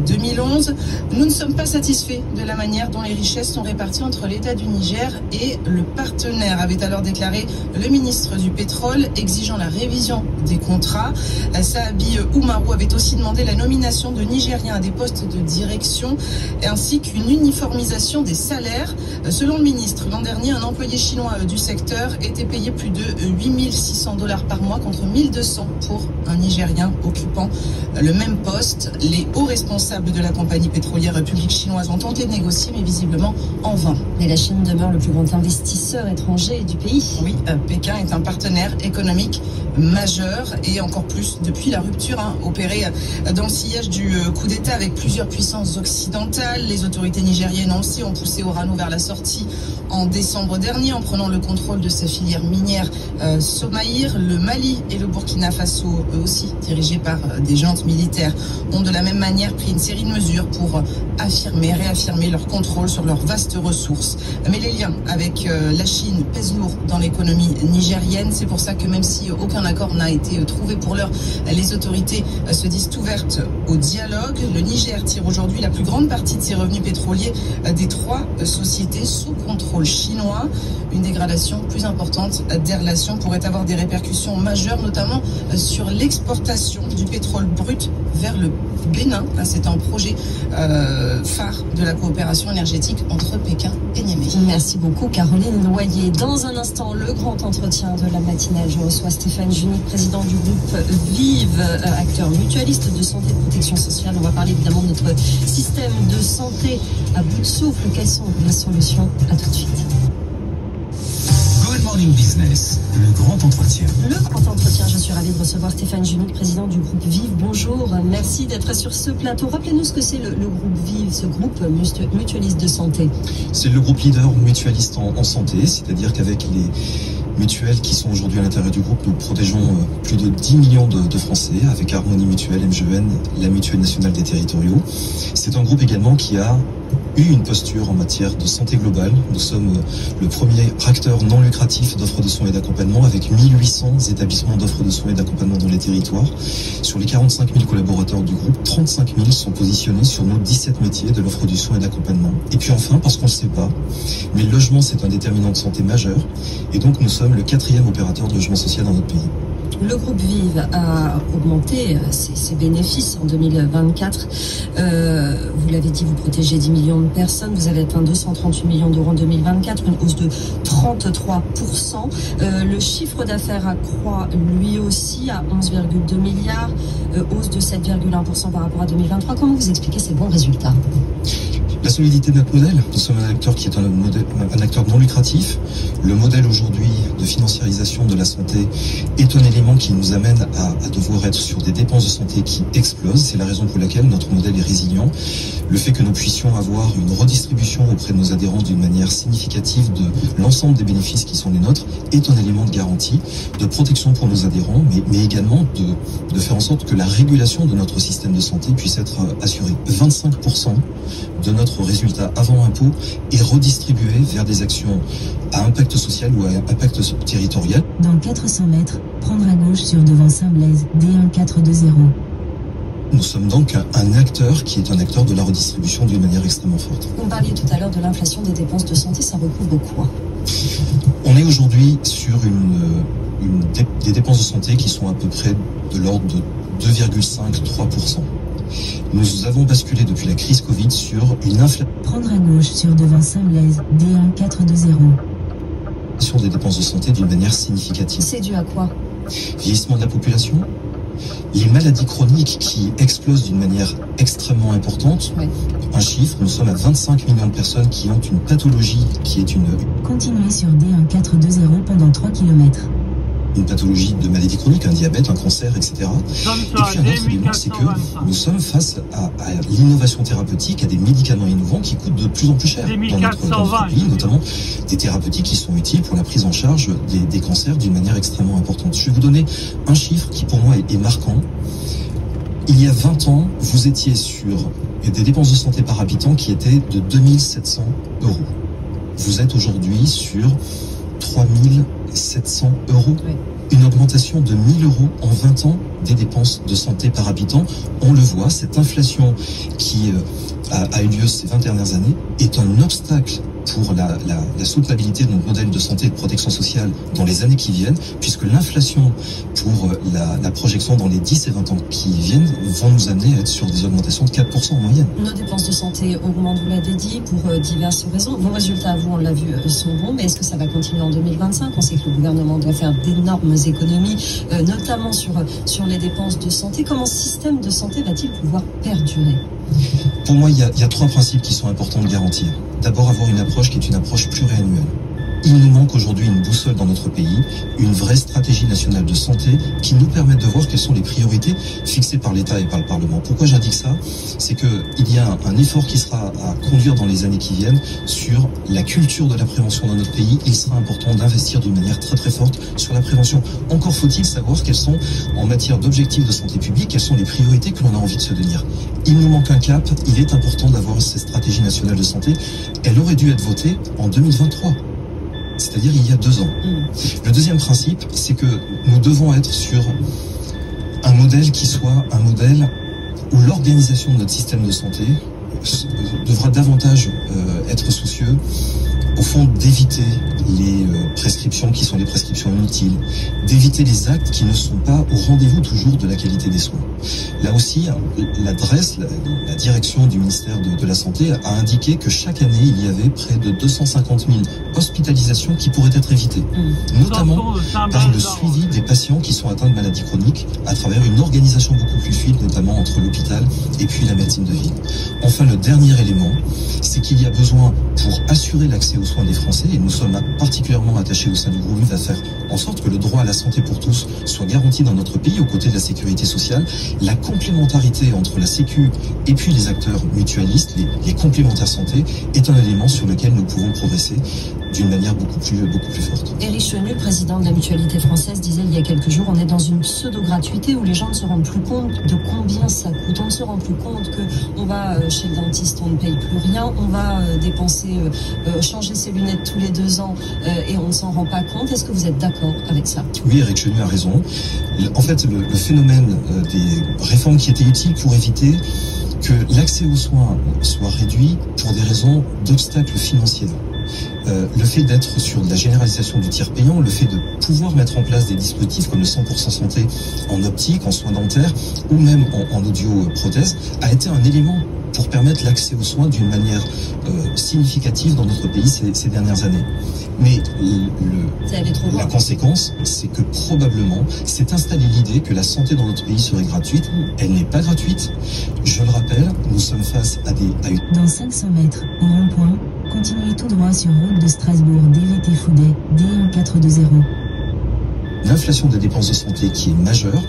2011. Nous ne sommes pas satisfaits de la manière dont les richesses sont réparties entre l'État du Niger et le partenaire, avait alors déclaré le ministre du pétrole, exigeant la révision des contrats. Saabi Oumarou avait aussi demandé la nomination de Nigériens à des postes de direction ainsi qu'une uniformisation des salaires. Selon le ministre, l'an dernier, un employé chinois du secteur était payé plus de $8600 par mois contre 1200 pour un Nigérien occupant le même poste. Les hauts responsables de la compagnie pétrolière publique chinoise ont tenté négocié, mais visiblement en vain. Mais la Chine demeure le plus grand investisseur étranger du pays. Oui, Pékin est un partenaire économique majeur et encore plus depuis la rupture opérée dans le sillage du coup d'État avec plusieurs puissances occidentales. Les autorités nigériennes aussi ont poussé Orano vers la sortie en décembre dernier en prenant le contrôle de sa filière minière Somaïr. Le Mali et le Burkina Faso, eux aussi dirigés par des juntes militaires, ont de la même manière pris une série de mesures pour réaffirmer leur contrôle sur leurs vastes ressources. Mais les liens avec la Chine pèsent lourd dans l'économie nigérienne. C'est pour ça que même si aucun accord n'a été trouvé pour l'heure, les autorités se disent ouvertes au dialogue. Le Niger tire aujourd'hui la plus grande partie de ses revenus pétroliers des 3 sociétés sous contrôle chinois. Une dégradation plus importante des relations pourrait avoir des répercussions majeures, notamment sur l'exportation du pétrole brut vers le Bénin. C'est un projet phare de la coopération énergétique entre Pékin et Niamey. Merci beaucoup Caroline Noyer. Dans un instant, le grand entretien de la matinale. Je reçois Stéphane Junique, président du groupe Vive, acteur mutualiste de santé et de protection sociale. On va parler évidemment de notre système de santé à bout de souffle. Quelles sont les solutions? À tout de suite. Good Morning Business, le grand entretien. Le grand entretien, je suis ravie de recevoir Stéphane Junique, président du groupe Vive. Bonjour, merci d'être sur ce plateau. Rappelez-nous ce que c'est le groupe Vive, ce groupe mutualiste de santé. C'est le groupe leader mutualiste en santé, c'est-à-dire qu'avec les mutuelles qui sont aujourd'hui à l'intérieur du groupe, nous protégeons plus de 10 millions de Français avec Harmonie Mutuelle, MGN, la Mutuelle Nationale des Territoriaux. C'est un groupe également qui a eu une posture en matière de santé globale. Nous sommes le premier acteur non lucratif d'offres de soins et d'accompagnement avec 1800 établissements d'offres de soins et d'accompagnement dans les territoires. Sur les 45 000 collaborateurs du groupe, 35 000 sont positionnés sur nos 17 métiers de l'offre du soin et d'accompagnement. Et puis enfin, parce qu'on ne le sait pas, mais le logement c'est un déterminant de santé majeur et donc nous sommes le 4e opérateur de logement social dans notre pays. Le groupe Vive a augmenté ses bénéfices en 2024. Vous l'avez dit, vous protégez 10 millions de personnes. Vous avez atteint 238 millions d'euros en 2024, une hausse de 33%. Le chiffre d'affaires accroît lui aussi à 11,2 milliards, hausse de 7,1% par rapport à 2023. Comment vous expliquez ces bons résultats ? La solidité de notre modèle. Nous sommes un acteur qui est un acteur non lucratif. Le modèle aujourd'hui de financiarisation de la santé est un élément qui nous amène à devoir être sur des dépenses de santé qui explosent. C'est la raison pour laquelle notre modèle est résilient. Le fait que nous puissions avoir une redistribution auprès de nos adhérents d'une manière significative de l'ensemble des bénéfices qui sont les nôtres est un élément de garantie, de protection pour nos adhérents, mais également de faire en sorte que la régulation de notre système de santé puisse être assurée. 25% de notre résultat avant impôt est redistribué vers des actions à impact social ou à impact territorial. Dans 400 mètres, prendre à gauche sur devant Saint-Blaise, D1420. Nous sommes donc un acteur qui est un acteur de la redistribution d'une manière extrêmement forte. Vous parliez tout à l'heure de l'inflation des dépenses de santé, ça recouvre quoi ? On est aujourd'hui sur des dépenses de santé qui sont à peu près de l'ordre de 2,5-3%. Nous avons basculé depuis la crise Covid sur une inflation. Prendre à gauche sur devant Saint-Blaise, D1420. Sur des dépenses de santé d'une manière significative. C'est dû à quoi ? Vieillissement de la population, les maladies chroniques qui explosent d'une manière extrêmement importante. Oui. Un chiffre, nous sommes à 25 millions de personnes qui ont une pathologie qui est une... Continuez sur D1420 pendant 3 km. Une pathologie de maladie chronique, un diabète, un cancer, etc. Et puis un autre élément, c'est que nous sommes face à l'innovation thérapeutique, à des médicaments innovants qui coûtent de plus en plus cher dans notre pays, notamment des thérapeutiques qui sont utiles pour la prise en charge des cancers d'une manière extrêmement importante. Je vais vous donner un chiffre qui pour moi est marquant. Il y a 20 ans, vous étiez sur des dépenses de santé par habitant qui étaient de 2700 €. Vous êtes aujourd'hui sur 3700 €. Oui. Une augmentation de 1000 € en 20 ans des dépenses de santé par habitant. On le voit, cette inflation qui a eu lieu ces 20 dernières années est un obstacle pour la soutenabilité de notre modèle de santé et de protection sociale dans les années qui viennent, puisque l'inflation pour la projection dans les 10 et 20 ans qui viennent vont nous amener à être sur des augmentations de 4% en moyenne. Nos dépenses de santé augmentent, vous l'avez dit, pour diverses raisons. Vos résultats, vous, on l'a vu, sont bons, mais est-ce que ça va continuer en 2025 ? On sait que le gouvernement doit faire d'énormes économies, notamment sur les dépenses de santé. Comment ce système de santé va-t-il pouvoir perdurer ? Pour moi, il y a 3 principes qui sont importants de garantir. D'abord, avoir une approche qui est une approche pluriannuelle. Il nous manque aujourd'hui une boussole dans notre pays, une vraie stratégie nationale de santé qui nous permette de voir quelles sont les priorités fixées par l'État et par le Parlement. Pourquoi j'indique ça? C'est qu'il y a un effort qui sera à conduire dans les années qui viennent sur la culture de la prévention dans notre pays. Il sera important d'investir d'une manière très très forte sur la prévention. Encore faut-il savoir quelles sont, en matière d'objectifs de santé publique, quelles sont les priorités que l'on a envie de se tenir. Il nous manque un cap, il est important d'avoir cette stratégie nationale de santé. Elle aurait dû être votée en 2023. C'est-à-dire il y a 2 ans. Le deuxième principe, c'est que nous devons être sur un modèle qui soit un modèle où l'organisation de notre système de santé devra davantage être soucieux, au fond, d'éviter les prescriptions qui sont des prescriptions inutiles, d'éviter les actes qui ne sont pas au rendez-vous toujours de la qualité des soins. Là aussi, l'adresse, la direction du ministère de la Santé a indiqué que chaque année, il y avait près de 250 000 hospitalisations qui pourraient être évitées, notamment par le suivi des patients qui sont atteints de maladies chroniques à travers une organisation beaucoup plus fluide, notamment entre l'hôpital et puis la médecine de ville. Enfin, le dernier élément, c'est qu'il y a besoin, pour assurer l'accès aux soins des Français, et nous sommes particulièrement attachés au sein du groupe, à faire en sorte que le droit à la santé pour tous soit garanti dans notre pays aux côtés de la sécurité sociale. La complémentarité entre la Sécu et puis les acteurs mutualistes, les complémentaires santé, est un élément sur lequel nous pouvons progresser d'une manière beaucoup plus forte. Éric Chenu, président de la Mutualité française, disait il y a quelques jours, on est dans une pseudo-gratuité où les gens ne se rendent plus compte de combien ça coûte. On ne se rend plus compte qu'on va chez le dentiste, on ne paye plus rien, on va dépenser, changer ses lunettes tous les 2 ans et on ne s'en rend pas compte. Est-ce que vous êtes d'accord avec ça? Oui, Éric Chenu a raison. En fait, le phénomène des réformes qui étaient utiles pour éviter que l'accès aux soins soit réduit pour des raisons d'obstacles financiers. Le fait d'être sur de la généralisation du tiers payant, le fait de pouvoir mettre en place des dispositifs comme le 100% santé en optique, en soins dentaires ou même en audio-prothèse a été un élément pour permettre l'accès aux soins d'une manière significative dans notre pays ces dernières années. Mais la conséquence, c'est que probablement s'est installée l'idée que la santé dans notre pays serait gratuite. Elle n'est pas gratuite. Je le rappelle, nous sommes face à une... Dans 500 mètres, au rond-point, continuez tout droit sur route de Strasbourg, DVT Foudet, D1420. L'inflation des dépenses de santé qui est majeure,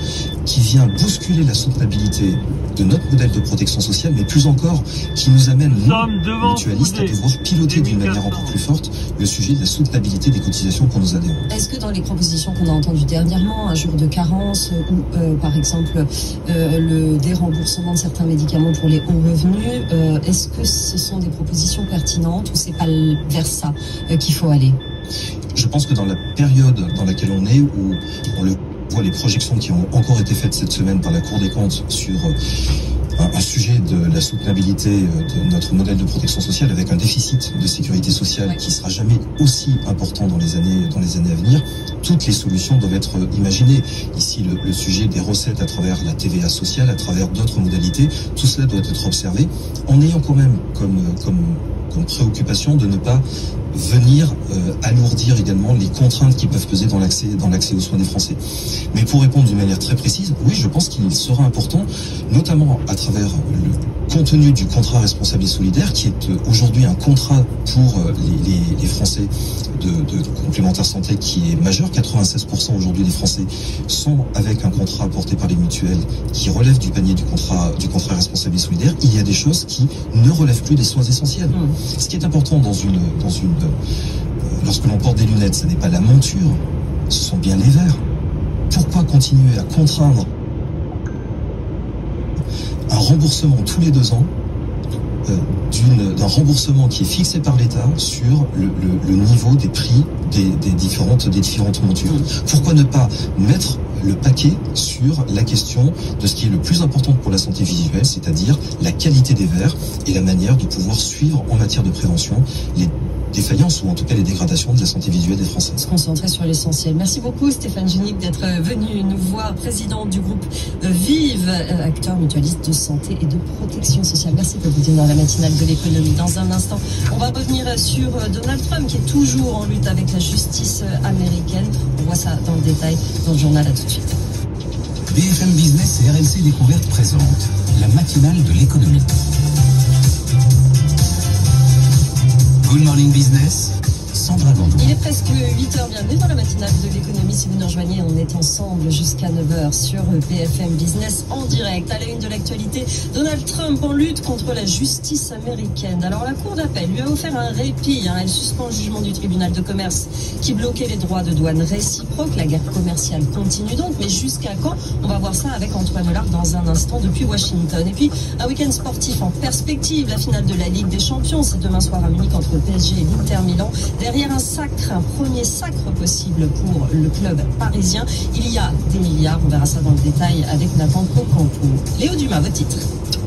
qui vient bousculer la soutenabilité de notre modèle de protection sociale, mais plus encore, qui nous amène, nous, mutualistes, à devoir piloter d'une manière encore plus forte le sujet de la soutenabilité des cotisations pour nos adhérents. Est-ce que dans les propositions qu'on a entendues dernièrement, un jour de carence ou par exemple le déremboursement de certains médicaments pour les hauts revenus, est-ce que ce sont des propositions pertinentes ou c'est pas vers ça qu'il faut aller? Je pense que dans la période dans laquelle on est, où on le voit, les projections qui ont encore été faites cette semaine par la Cour des comptes sur un sujet de la soutenabilité de notre modèle de protection sociale avec un déficit de sécurité sociale qui sera jamais aussi important dans les années à venir, toutes les solutions doivent être imaginées. Ici, le sujet des recettes à travers la TVA sociale, à travers d'autres modalités, tout cela doit être observé en ayant quand même comme préoccupation de ne pas venir alourdir également les contraintes qui peuvent peser dans l'accès aux soins des Français. Mais pour répondre d'une manière très précise, oui, je pense qu'il sera important, notamment à travers le contenu du contrat responsable et solidaire, qui est aujourd'hui un contrat pour les Français de complémentaire santé qui est majeur. 96% aujourd'hui des Français sont avec un contrat porté par les mutuelles qui relève du panier du contrat responsable et solidaire. Il y a des choses qui ne relèvent plus des soins essentiels. Ce qui est important lorsque l'on porte des lunettes, ce n'est pas la monture, ce sont bien les verres. Pourquoi continuer à contraindre un remboursement tous les 2 ans d'un remboursement qui est fixé par l'État sur le niveau des prix des différentes montures? Pourquoi ne pas mettre le paquet sur la question de ce qui est le plus important pour la santé visuelle, c'est-à-dire la qualité des verres et la manière de pouvoir suivre en matière de prévention les défaillances ou en tout cas les dégradations de la santé visuelle des Français. Se concentrer sur l'essentiel. Merci beaucoup Stéphane Junique d'être venu nous voir, président du groupe Vive, acteur mutualiste de santé et de protection sociale. Merci de vous tenir dans la matinale de l'économie. Dans un instant, on va revenir sur Donald Trump qui est toujours en lutte avec la justice américaine. On voit ça dans le détail dans le journal. À tout de suite. BFM Business et RMC Découverte présentent la matinale de l'économie. Good Morning Business, Sandra Gandoin. Il est presque 8h, bienvenue dans la matinale de l'économie. Si vous nous rejoignez, on est ensemble jusqu'à 9h sur BFM Business en direct. À la une de l'actualité, Donald Trump en lutte contre la justice américaine. Alors la Cour d'appel lui a offert un répit. Elle suspend le jugement du tribunal de commerce qui bloquait les droits de douane réciproques. La guerre commerciale continue donc, mais jusqu'à quand? On va voir ça avec Antoine Hollard dans un instant depuis Washington. Et puis un week-end sportif en perspective. La finale de la Ligue des Champions, c'est demain soir à Munich entre le PSG et l'Inter Milan. Derrière un premier sacre possible pour le club parisien, il y a des milliards. On verra ça dans le détail avec Nathan Cocampo. Léo Dumas, votre titre.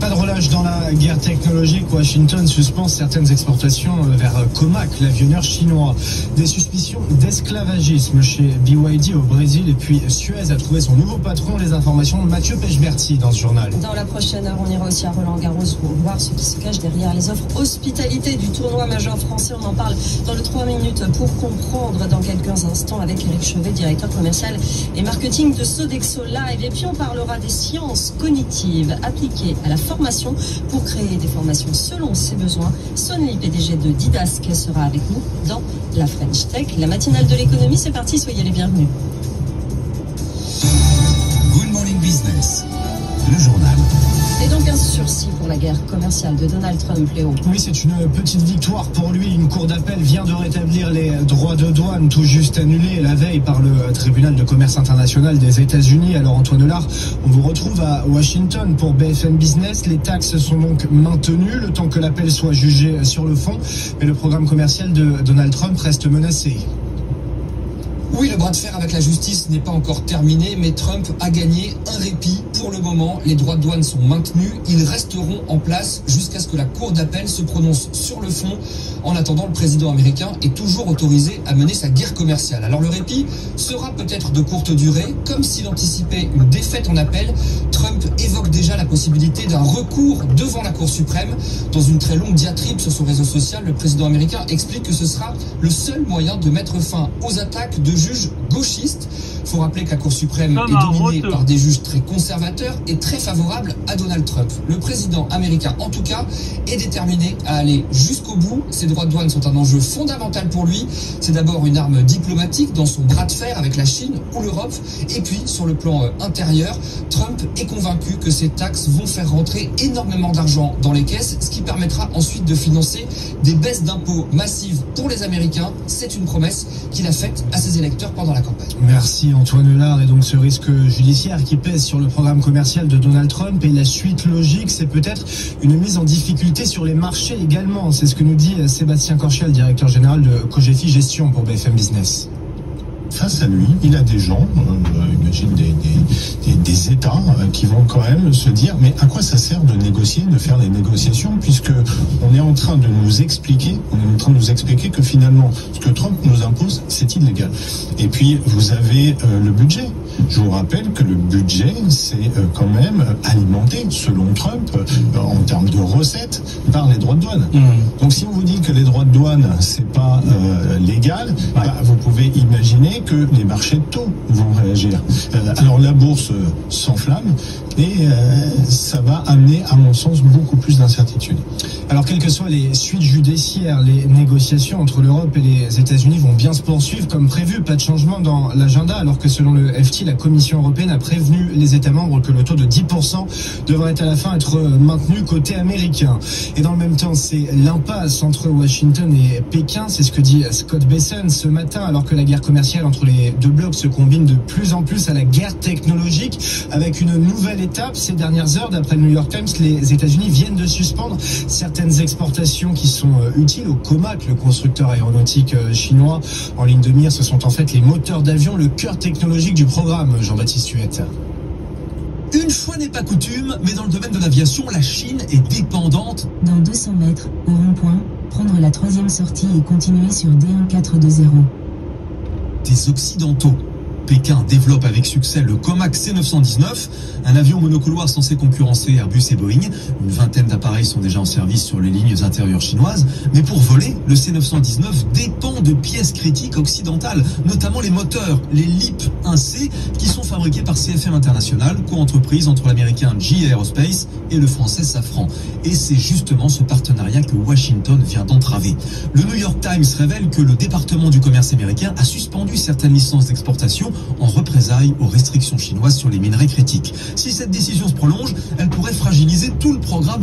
Pas de relâche dans la guerre technologique. Washington suspend certaines exportations vers Comac, l'avionneur chinois. Des suspicions d'esclavagisme chez BYD au Brésil. Et puis Suez a trouvé son nouveau patron. Les informations de Mathieu Pechberti dans ce journal. Dans la prochaine heure, on ira aussi à Roland-Garros pour voir ce qui se cache derrière les offres hospitalité du tournoi majeur français. On en parle dans le 3 minutes pour comprendre dans quelques instants avec Eric Chevet, directeur commercial et marketing de Sodexo Live. Et puis on parlera des sciences cognitives appliquées à la formation pour créer des formations selon ses besoins. Sonny, PDG de Didask, sera avec nous dans la French Tech. La matinale de l'économie, c'est parti, soyez les bienvenus. Good Morning Business, le journal. Et donc un sursis pour la guerre commerciale de Donald Trump, Léo. Oui, c'est une petite victoire pour lui. Une cour d'appel vient de rétablir les droits de douane tout juste annulés la veille par le tribunal de commerce international des États-Unis. Alors Antoine Hollard, on vous retrouve à Washington pour BFM Business. Les taxes sont donc maintenues le temps que l'appel soit jugé sur le fond. Mais le programme commercial de Donald Trump reste menacé. Oui, le bras de fer avec la justice n'est pas encore terminé, mais Trump a gagné un répit. Pour le moment, les droits de douane sont maintenus. Ils resteront en place jusqu'à ce que la Cour d'appel se prononce sur le fond. En attendant, le président américain est toujours autorisé à mener sa guerre commerciale. Alors le répit sera peut-être de courte durée. Comme s'il anticipait une défaite en appel, Trump évoque déjà la possibilité d'un recours devant la Cour suprême. Dans une très longue diatribe sur son réseau social, le président américain explique que ce sera le seul moyen de mettre fin aux attaques de juges gauchistes. Il faut rappeler que la Cour suprême est dominée par des juges très conservateurs et très favorables à Donald Trump. Le président américain, en tout cas, est déterminé à aller jusqu'au bout. Ces droits de douane sont un enjeu fondamental pour lui. C'est d'abord une arme diplomatique dans son bras de fer avec la Chine ou l'Europe. Et puis, sur le plan intérieur, Trump est convaincu que ces taxes vont faire rentrer énormément d'argent dans les caisses, ce qui permettra ensuite de financer des baisses d'impôts massives pour les Américains. C'est une promesse qu'il a faite à ses électeurs pendant la campagne. Merci Antoine Hollard. Et donc ce risque judiciaire qui pèse sur le programme commercial de Donald Trump, et la suite logique, c'est peut-être une mise en difficulté sur les marchés également. C'est ce que nous dit Sébastien Corchel, directeur général de Cogefi Gestion pour BFM Business. Face à lui, il a des gens, imagine des États qui vont quand même se dire mais à quoi ça sert de négocier, de faire des négociations, puisque on est en train de nous expliquer, que finalement ce que Trump nous impose, c'est illégal. Et puis vous avez le budget. Je vous rappelle que le budget, c'est quand même alimenté, selon Trump, en termes de recettes, par les droits de douane. Donc si on vous dit que les droits de douane, c'est pas légal, vous pouvez imaginer que les marchés de taux vont réagir. Alors la bourse s'enflamme et ça va amener, à mon sens, beaucoup plus d'incertitudes. Alors quelles que soient les suites judiciaires, les négociations entre l'Europe et les États-Unis vont bien se poursuivre comme prévu. Pas de changement dans l'agenda, alors que selon le FT, la Commission européenne a prévenu les États membres que le taux de 10% devrait à la fin être maintenu côté américain. Et dans le même temps, c'est l'impasse entre Washington et Pékin. C'est ce que dit Scott Bessent ce matin, alors que la guerre commerciale entre les deux blocs se combine de plus en plus à la guerre technologique, avec une nouvelle étape ces dernières heures. D'après le New York Times, les États-Unis viennent de suspendre certaines exportations qui sont utiles au Comac, le constructeur aéronautique chinois. En ligne de mire, ce sont en fait les moteurs d'avion, le cœur technologique du programme, Jean-Baptiste Huette. Une fois n'est pas coutume, mais dans le domaine de l'aviation, la Chine est dépendante. Dans 200 mètres, au rond-point, prendre la 3e sortie et continuer sur D1420. Des Occidentaux. Pékin développe avec succès le Comac C919, un avion monocouloir censé concurrencer Airbus et Boeing. Une vingtaine d'appareils sont déjà en service sur les lignes intérieures chinoises. Mais pour voler, le C919 dépend de pièces critiques occidentales, notamment les moteurs, les LEAP 1C, qui sont fabriqués par CFM International, co-entreprise entre l'américain GE Aerospace et le français Safran. Et c'est justement ce partenariat que Washington vient d'entraver. Le New York Times révèle que le département du commerce américain a suspendu certaines licences d'exportation en représailles aux restrictions chinoises sur les minerais critiques. Si cette décision se prolonge, elle pourrait fragiliser tout le programme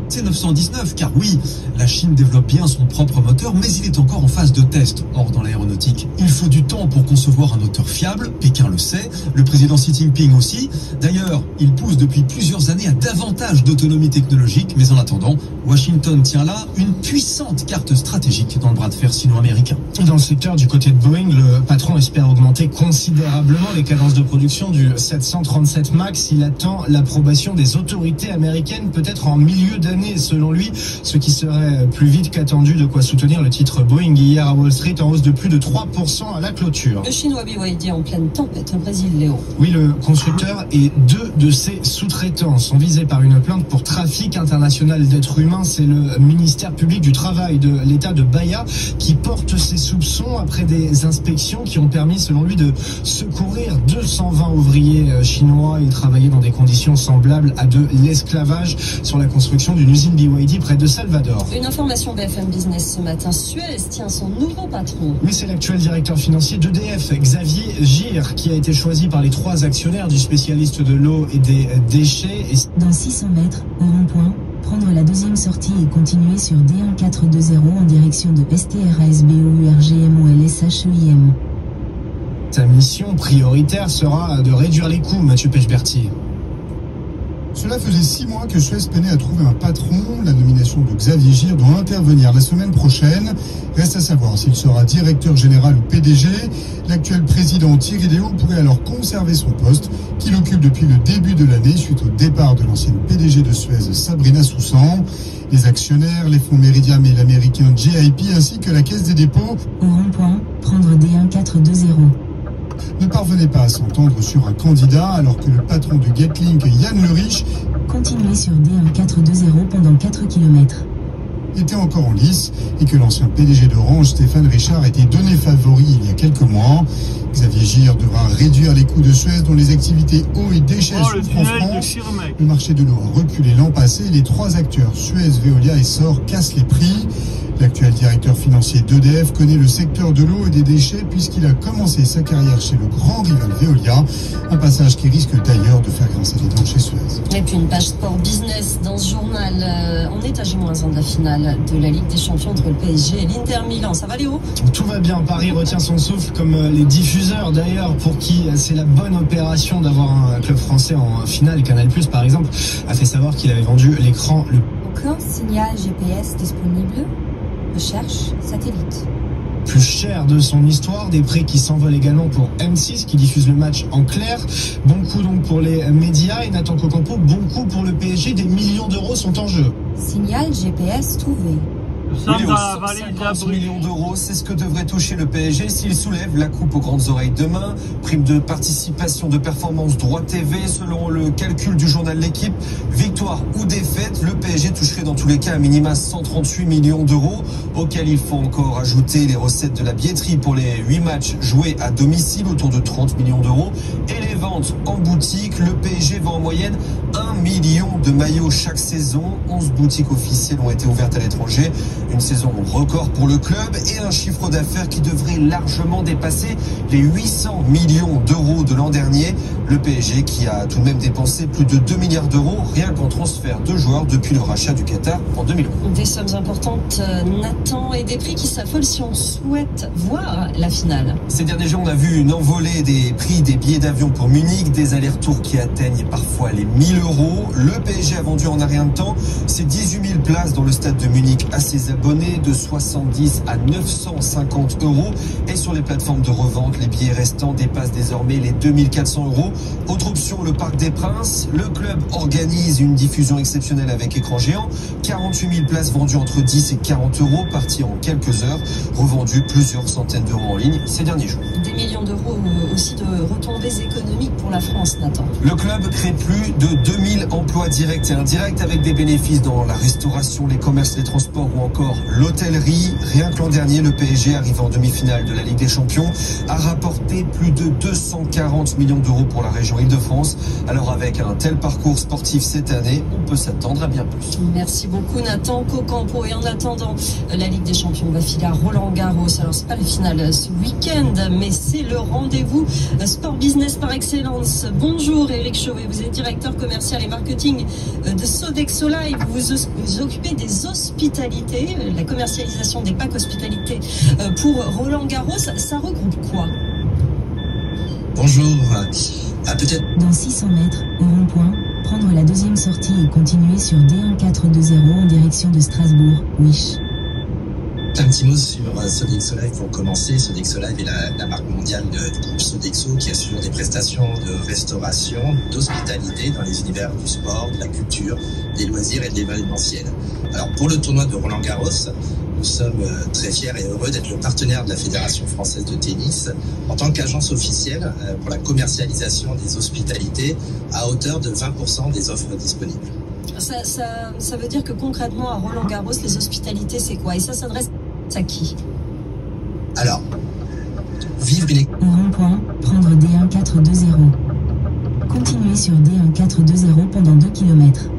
C919, car oui, la Chine développe bien son propre moteur, mais il est encore en phase de test. Or, dans l'aéronautique, il faut du temps pour concevoir un moteur fiable, Pékin le sait, le président Xi Jinping aussi. D'ailleurs, il pousse depuis plusieurs années à davantage d'autonomie technologique, mais en attendant, Washington tient là une puissante carte stratégique dans le bras de fer sino-américain. Dans le secteur du côté de Boeing, le patron espère augmenter considérablement les cadences de production du 737 MAX. Il attend l'approbation des autorités américaines, peut-être en milieu d'année, selon lui, ce qui serait plus vite qu'attendu, de quoi soutenir le titre Boeing hier à Wall Street en hausse de plus de 3% à la clôture. Le chinois BYD en pleine tempête au Brésil, Léo. Oui, le constructeur et deux de ses sous-traitants sont visés par une plainte pour trafic international d'êtres humains. C'est le ministère public du Travail de l'État de Bahia qui porte ses soupçons après des inspections qui ont permis, selon lui, de secourir 220 ouvriers chinois. Ils travaillaient dans des conditions semblables à de l'esclavage sur la construction d'une usine BYD près de Salvador. Une information BFM Business ce matin, Suez tient son nouveau patron. Oui, c'est l'actuel directeur financier d'EDF, Xavier Gir, qui a été choisi par les 3 actionnaires du spécialiste de l'eau et des déchets. Dans 600 mètres, au rond-point, prendre la deuxième sortie et continuer sur D1420 en direction de STRASBOURGMOLSHEIM. Sa mission prioritaire sera de réduire les coûts, Mathieu Pechberti. Cela faisait 6 mois que Suez peinait à trouver un patron. La nomination de Xavier Gir doit intervenir la semaine prochaine. Reste à savoir s'il sera directeur général ou PDG. L'actuel président Thierry Léon pourrait alors conserver son poste qu'il occupe depuis le début de l'année suite au départ de l'ancienne PDG de Suez, Sabrina Soussan. Les actionnaires, les fonds Meridiam et l'américain GIP ainsi que la Caisse des dépôts au rond-point, prendre D1420. ne parvenait pas à s'entendre sur un candidat alors que le patron de Getlink, Yann Lerich, continuer sur D1420 pendant 4 km. était encore en lice et que l'ancien PDG d'Orange, Stéphane Richard, était donné favori il y a quelques mois. Xavier Gir devra réduire les coûts de Suez dont les activités eau et déchets souffrent en France. Le marché de l'eau a reculé l'an passé. Les 3 acteurs, Suez, Veolia et SOR, cassent les prix. L'actuel directeur financier d'EDF connaît le secteur de l'eau et des déchets puisqu'il a commencé sa carrière chez le grand rival Veolia, un passage qui risque d'ailleurs de faire grincer les dents chez Suez. Et puis une page sport business dans ce journal. On est à J-1 de la finale de la Ligue des Champions entre le PSG et l'Inter Milan. Ça va Léo? Tout va bien, Paris retient son souffle comme les diffuseurs d'ailleurs pour qui c'est la bonne opération d'avoir un club français en finale. Canal+, par exemple, a fait savoir qu'il avait vendu l'écran le... Aucun signal GPS disponible. Recherche satellite. Plus cher de son histoire, des prix qui s'envolent également pour M6 qui diffuse le match en clair. Bon coup donc pour les médias et Nathan Cocampo, bon coup pour le PSG, des millions d'euros sont en jeu. Signal GPS trouvé. Oui, 150 millions d'euros, c'est ce que devrait toucher le PSG s'il soulève la coupe aux grandes oreilles demain. Prime de participation de performance, droit TV, selon le calcul du journal L'Équipe. Victoire ou défaite, le PSG toucherait dans tous les cas à minima 138 millions d'euros, auxquels il faut encore ajouter les recettes de la billetterie pour les 8 matchs joués à domicile, autour de 30 millions d'euros, et les ventes en boutique. Le PSG vend en moyenne 1 million de maillots chaque saison. 11 boutiques officielles ont été ouvertes à l'étranger. Une saison record pour le club et un chiffre d'affaires qui devrait largement dépasser les 800 millions d'euros de l'an dernier. Le PSG qui a tout de même dépensé plus de 2 milliards d'euros rien qu'en transfert de joueurs depuis le rachat du Qatar en 2011. Des sommes importantes, Nathan, et des prix qui s'affolent si on souhaite voir la finale. Ces derniers jours, on a vu une envolée des prix des billets d'avion pour Munich, des allers-retours qui atteignent parfois les 1000 euros. Le PSG a vendu en un rien de temps ses 18 000 places dans le stade de Munich à ses abonnés, de 70 à 950 euros. Et sur les plateformes de revente, les billets restants dépassent désormais les 2400 euros. Autre option, le Parc des Princes. Le club organise une diffusion exceptionnelle avec écran géant. 48 000 places vendues entre 10 et 40 euros, parties en quelques heures, revendues plusieurs centaines d'euros en ligne ces derniers jours. Des millions d'euros aussi de retombées économiques pour la France, Nathan. Le club crée plus de 2000 emplois directs et indirects avec des bénéfices dans la restauration, les commerces, les transports ou encore l'hôtellerie. Rien que l'an dernier, le PSG, arrivé en demi-finale de la Ligue des Champions, a rapporté plus de 240 millions d'euros pour la région Île-de-France. Alors avec un tel parcours sportif cette année, on peut s'attendre à bien plus. Merci beaucoup Nathan Cocampo. Et en attendant, la Ligue des Champions va filer à Roland-Garros. Alors c'est pas le final ce week-end, mais c'est le rendez-vous sport business par excellence. Bonjour Eric Chauvet, vous êtes directeur commercial et marketing de Sodexo Live. Vous vous occupez des hospitalités, la commercialisation des packs hospitalité pour Roland-Garros. Ça regroupe quoi? Bonjour. Peut-être dans 600 mètres, au rond-point, prendre la deuxième sortie et continuer sur D1420 en direction de Strasbourg. Wish. Un petit mot sur Sodexo Live pour commencer. Sodexo Live est la marque mondiale du groupe Sodexo qui assure des prestations de restauration, d'hospitalité dans les univers du sport, de la culture, des loisirs et de l'événementiel. Alors pour le tournoi de Roland-Garros, nous sommes très fiers et heureux d'être le partenaire de la Fédération française de tennis en tant qu'agence officielle pour la commercialisation des hospitalités à hauteur de 20% des offres disponibles. Ça veut dire que concrètement à Roland-Garros, les hospitalités c'est quoi? Et ça s'adresse à qui? Alors, vivre une... Au rond-point, prendre D1420. Continuez sur D1420 pendant 2 km.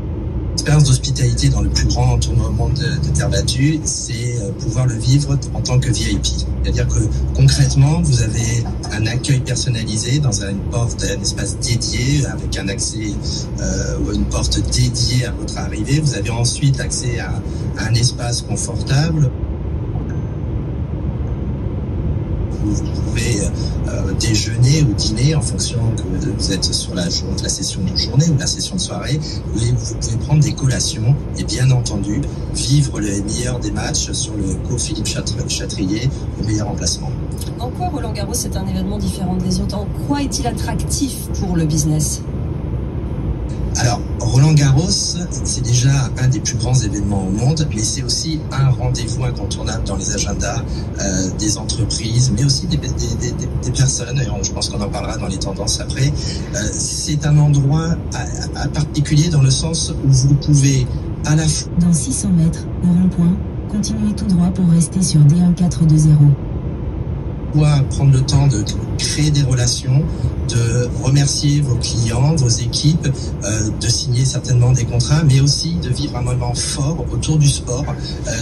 L'expérience d'hospitalité dans le plus grand tournoi au monde de terre battue, c'est pouvoir le vivre en tant que VIP. C'est-à-dire que concrètement, vous avez un accueil personnalisé dans une porte, un espace dédié avec un accès ou une porte dédiée à votre arrivée. Vous avez ensuite accès à un espace confortable. Vous pouvez déjeuner ou dîner en fonction que vous êtes sur la session de journée ou la session de soirée. Vous pouvez prendre des collations et bien entendu vivre le meilleur des matchs sur le cours Philippe Chatrier au meilleur emplacement. En quoi Roland-Garros est un événement différent des autres? En quoi est-il attractif pour le business? Alors, Roland-Garros, c'est déjà un des plus grands événements au monde, mais c'est aussi un rendez-vous incontournable dans les agendas des entreprises, mais aussi des personnes, et je pense qu'on en parlera dans les tendances après. C'est un endroit à particulier dans le sens où vous pouvez à la fois... Dans 600 mètres, au rond-point, continuez tout droit pour rester sur D1420. Prendre le temps de créer des relations, de remercier vos clients, vos équipes, de signer certainement des contrats, mais aussi de vivre un moment fort autour du sport,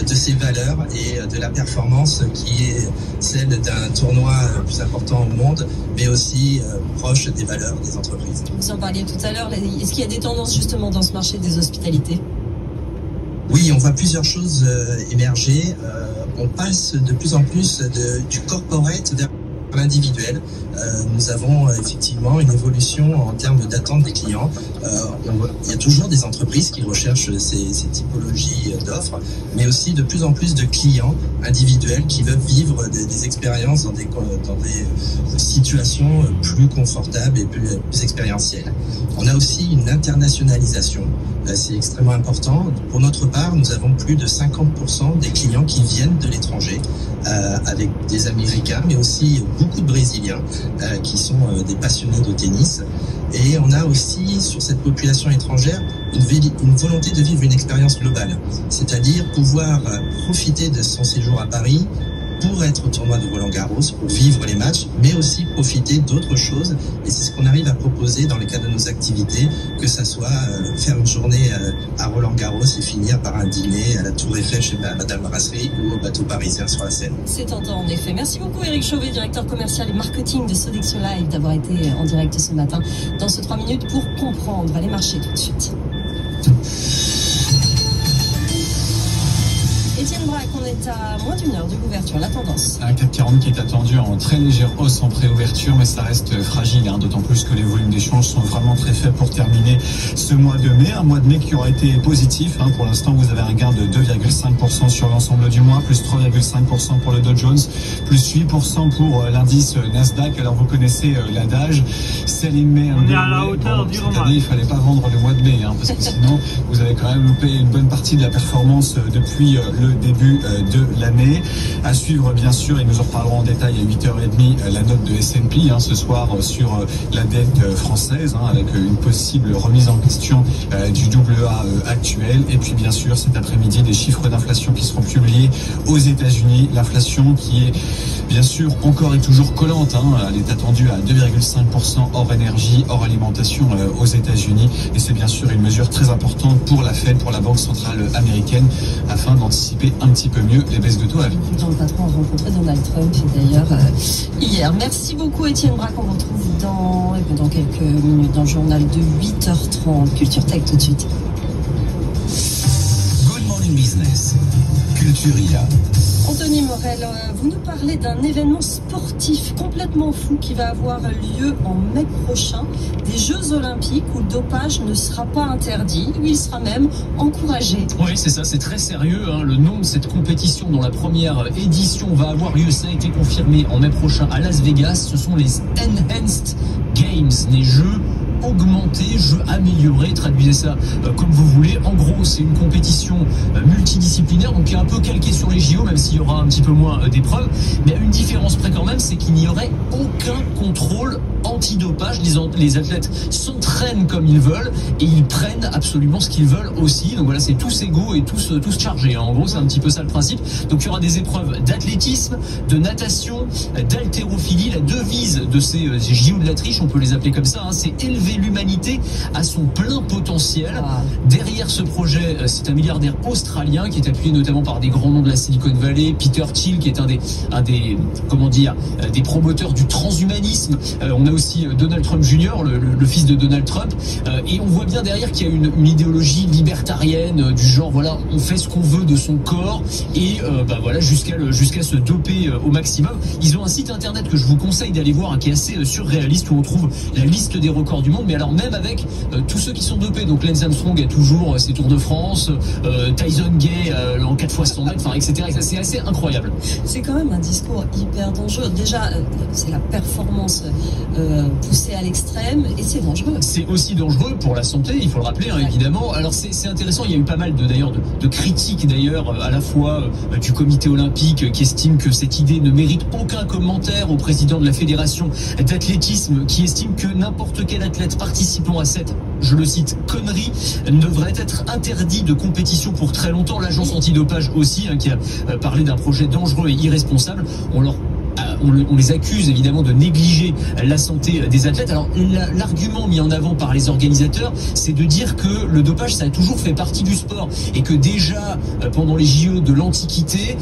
de ses valeurs et de la performance qui est celle d'un tournoi plus important au monde, mais aussi proche des valeurs des entreprises. Vous en parliez tout à l'heure, est-ce qu'il y a des tendances justement dans ce marché des hospitalités? Oui, on voit plusieurs choses émerger. On passe de plus en plus du corporate vers l'individuel. Nous avons effectivement une évolution en termes d'attente des clients. Il y a toujours des entreprises qui recherchent ces typologies d'offres, mais aussi de plus en plus de clients individuels qui veulent vivre des expériences dans des situations plus confortables et plus expérientielles. On a aussi une internationalisation. C'est extrêmement important. Pour notre part, nous avons plus de 50% des clients qui viennent de l'étranger, avec des Américains, mais aussi beaucoup de Brésiliens qui sont des passionnés de tennis. Et on a aussi, sur cette population étrangère, une volonté de vivre une expérience globale, c'est-à-dire pouvoir profiter de son séjour à Paris pour être au tournoi de Roland-Garros, pour vivre les matchs, mais aussi profiter d'autres choses. Et c'est ce qu'on arrive à proposer dans le cadre de nos activités, que ça soit faire une journée à Roland-Garros et finir par un dîner à la Tour Eiffel chez Madame Brasserie ou au bateau parisien sur la Seine. C'est tentant en effet. Merci beaucoup Eric Chauvet, directeur commercial et marketing de Sodexo Live, d'avoir été en direct ce matin dans ce 3 minutes pour comprendre les marchés tout de suite. Étienne Braque, on est est à moins d'une heure de l'ouverture. La tendance. Un CAC 40 qui est attendu en très légère hausse en préouverture, mais ça reste fragile, d'autant plus que les volumes d'échanges sont vraiment très faibles pour terminer ce mois de mai. Un mois de mai qui aura été positif. Pour l'instant, vous avez un gain de 2,5% sur l'ensemble du mois, plus 3,5% pour le Dow Jones, plus 8% pour l'indice Nasdaq. Alors vous connaissez l'adage, sell in May. On est à la hauteur du cette année, il fallait pas vendre le mois de mai, parce que sinon vous avez quand même loupé une bonne partie de la performance depuis le début de l'année. À suivre bien sûr, et nous en reparlerons en détail à 8h30, la note de S&P ce soir sur la dette française, avec une possible remise en question du AA actuel. Et puis bien sûr cet après-midi des chiffres d'inflation qui seront publiés aux États-Unis. L'inflation qui est bien sûr encore et toujours collante, elle est attendue à 2,5% hors énergie, hors alimentation aux États-Unis. Et c'est bien sûr une mesure très importante pour la Fed, pour la Banque centrale américaine, afin d'anticiper un petit peu mieux les baisses de taux à venir. Le patron a rencontré Donald Trump d'ailleurs hier. Merci beaucoup Étienne Braque, on retrouve dans quelques minutes dans le journal de 8h30. Culture Tech tout de suite. Good Morning Business, Culturia. Anthony Morel, vous nous parlez d'un événement sportif complètement fou qui va avoir lieu en mai prochain, des Jeux Olympiques où le dopage ne sera pas interdit, où il sera même encouragé. Oui, c'est ça, c'est très sérieux. Le nom de cette compétition dont la première édition va avoir lieu, ça a été confirmé en mai prochain à Las Vegas. Ce sont les Enhanced Games, les Jeux augmentés, jeux améliorés, traduisez ça comme vous voulez. En gros, c'est une compétition multidisciplinaire, donc qui est un peu calquée sur les JO, même s'il y aura un petit peu moins d'épreuves. Mais à une différence près quand même, c'est qu'il n'y aurait aucun contrôle antidopage. Les athlètes s'entraînent comme ils veulent et ils prennent absolument ce qu'ils veulent aussi. Donc voilà, c'est tous égaux et tous chargés. En gros, c'est un petit peu ça le principe. Donc il y aura des épreuves d'athlétisme, de natation, d'haltérophilie. La devise de ces JO de la triche, on peut les appeler comme ça, c'est élever l'humanité à son plein potentiel. Derrière ce projet, c'est un milliardaire australien qui est appuyé notamment par des grands noms de la Silicon Valley, Peter Thiel qui est un des promoteurs du transhumanisme. On a aussi Donald Trump Jr., le fils de Donald Trump, et on voit bien derrière qu'il y a une idéologie libertarienne du genre voilà, on fait ce qu'on veut de son corps et voilà jusqu'à se doper au maximum. Ils ont un site internet que je vous conseille d'aller voir qui est assez surréaliste où on trouve la liste des records du monde, mais alors même avec tous ceux qui sont dopés. Donc Lance Armstrong a toujours ses Tours de France, Tyson Gay en 4x100 mètres, etc. C'est assez incroyable. C'est quand même un discours hyper dangereux. Déjà, c'est la performance poussée à l'extrême et c'est dangereux. C'est aussi dangereux pour la santé, il faut le rappeler, évidemment. Alors c'est intéressant, il y a eu pas mal de critiques d'ailleurs, à la fois du comité olympique qui estime que cette idée ne mérite aucun commentaire, au président de la fédération d'athlétisme qui estime que n'importe quel athlète participant à cette, je le cite, connerie, devrait être interdit de compétition pour très longtemps. L'agence antidopage aussi, qui a parlé d'un projet dangereux et irresponsable. On les accuse évidemment de négliger la santé des athlètes. Alors l'argument mis en avant par les organisateurs, c'est de dire que le dopage ça a toujours fait partie du sport et que déjà pendant les JO de l'Antiquité,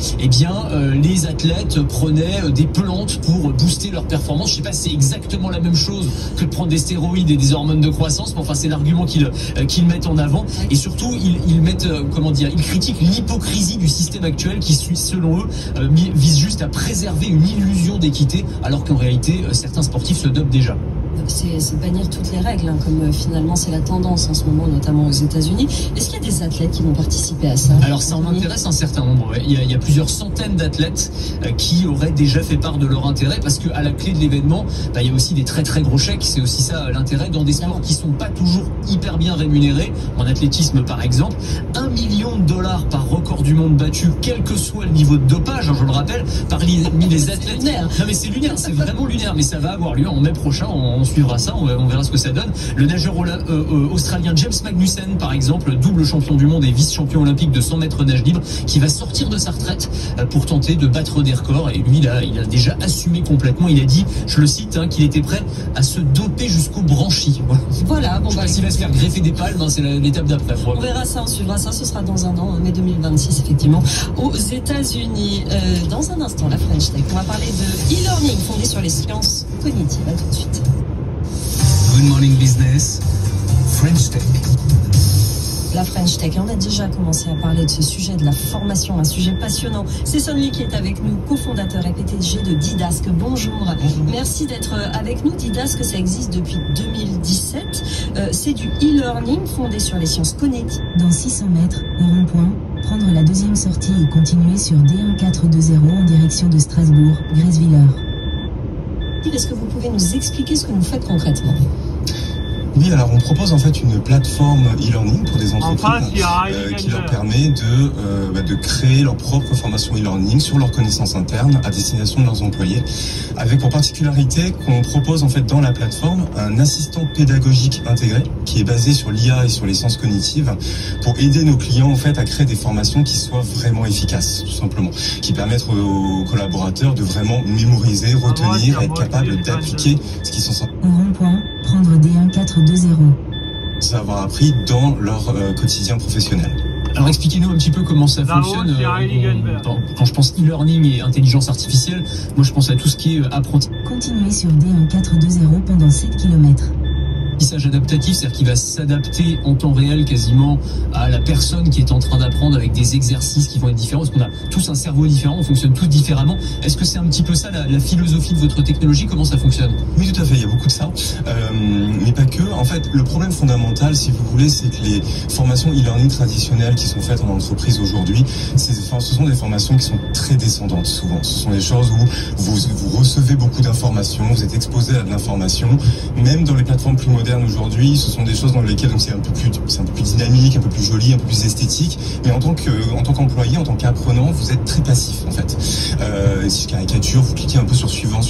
les athlètes prenaient des plantes pour booster leur performance. Je sais pas si c'est exactement la même chose que de prendre des stéroïdes et des hormones de croissance, mais enfin c'est l'argument qu'ils mettent en avant. Et surtout ils critiquent l'hypocrisie du système actuel qui selon eux vise juste à préserver une illusion d'équité, alors qu'en réalité, certains sportifs se dopent déjà. C'est bannir toutes les règles, comme finalement c'est la tendance en ce moment, notamment aux États-Unis. Est-ce qu'il y a des athlètes qui vont participer à ça? Alors ça en intéresse un certain nombre. Il y a plusieurs centaines d'athlètes qui auraient déjà fait part de leur intérêt, parce qu'à la clé de l'événement, il y a aussi des très très gros chèques. C'est aussi ça l'intérêt dans des sports qui sont pas toujours hyper bien rémunérés. En athlétisme par exemple, $1 million par record du monde battu, quel que soit le niveau de dopage, je le rappelle, parmi les athlètes. Non mais c'est lunaire, c'est vraiment lunaire, mais ça va avoir lieu en mai prochain. On suivra ça, on verra ce que ça donne. Le nageur australien James Magnussen, par exemple, double champion du monde et vice-champion olympique de 100 mètres nage libre, qui va sortir de sa retraite pour tenter de battre des records. Et lui, il a déjà assumé complètement. Il a dit, je le cite, qu'il était prêt à se doper jusqu'au branchi. Voilà. Je sais pas s'il va se faire greffer des palmes, c'est l'étape d'après. On verra ça, on suivra ça. Ce sera dans un an, mai 2026, effectivement, aux États-Unis. Dans un instant, la French Tech. On va parler de e-learning fondé sur les sciences cognitives. À tout de suite. Good Morning Business, French Tech. la French Tech. On a déjà commencé à parler de ce sujet de la formation, un sujet passionnant. C'est Sonny qui est avec nous, cofondateur et PDG de Didask. Bonjour. Merci d'être avec nous. Didask, ça existe depuis 2017. C'est du e-learning fondé sur les sciences cognitives. Dans 600 mètres, au rond-point, prendre la deuxième sortie et continuer sur D1420 en direction de Strasbourg, Grèzwiller. Est-ce que vous pouvez nous expliquer ce que vous faites concrètement ? Oui, alors on propose en fait une plateforme e-learning pour des entreprises qui leur permet de créer leur propre formation e-learning sur leurs connaissances internes à destination de leurs employés, avec pour particularité qu'on propose en fait dans la plateforme un assistant pédagogique intégré qui est basé sur l'IA et sur les sciences cognitives pour aider nos clients en fait à créer des formations qui soient vraiment efficaces, tout simplement, qui permettent aux collaborateurs de vraiment mémoriser, retenir, être capables d'appliquer ce qu'ils sont au rond-point, prendre D1420. Avoir appris dans leur quotidien professionnel. Alors expliquez-nous un petit peu comment ça fonctionne. Quand je pense e-learning et intelligence artificielle, moi je pense à tout ce qui est apprentissage. Continuez sur D1420 pendant 7 km. Apprentissage adaptatif, c'est-à-dire qu'il va s'adapter en temps réel quasiment à la personne qui est en train d'apprendre avec des exercices qui vont être différents, parce qu'on a tous un cerveau différent, on fonctionne tous différemment. Est-ce que c'est un petit peu ça la philosophie de votre technologie? Comment ça fonctionne? Oui, tout à fait, il y a beaucoup de ça, mais pas que. En fait, le problème fondamental, si vous voulez, c'est que les formations e-learning traditionnelles qui sont faites en entreprise aujourd'hui, ce sont des formations qui sont très descendantes souvent. Ce sont des choses où vous recevez beaucoup d'informations, vous êtes exposé à de l'information, même dans les plateformes plus modernes aujourd'hui, ce sont des choses dans lesquelles c'est un peu plus dynamique, un peu plus joli, un peu plus esthétique. Mais en tant qu'employé, en tant qu'apprenant, vous êtes très passif en fait. Si je caricature, vous cliquez un peu sur suivant,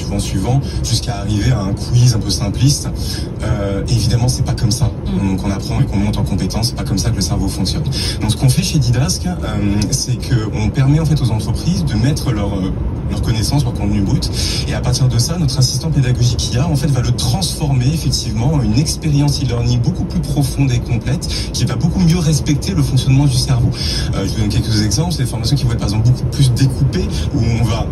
jusqu'à arriver à un quiz un peu simpliste. Évidemment, c'est pas comme ça qu'on apprend et qu'on monte en compétence. C'est pas comme ça que le cerveau fonctionne. Donc, ce qu'on fait chez Didask, c'est qu'on permet en fait aux entreprises de mettre leurs connaissances, leur contenu brut, et à partir de ça, notre assistant pédagogique IA en fait va le transformer effectivement en une expérience e-learning beaucoup plus profonde et complète, qui va beaucoup mieux respecter le fonctionnement du cerveau. Je vous donne quelques exemples. C'est des formations qui vont être par exemple beaucoup plus découpées, où on va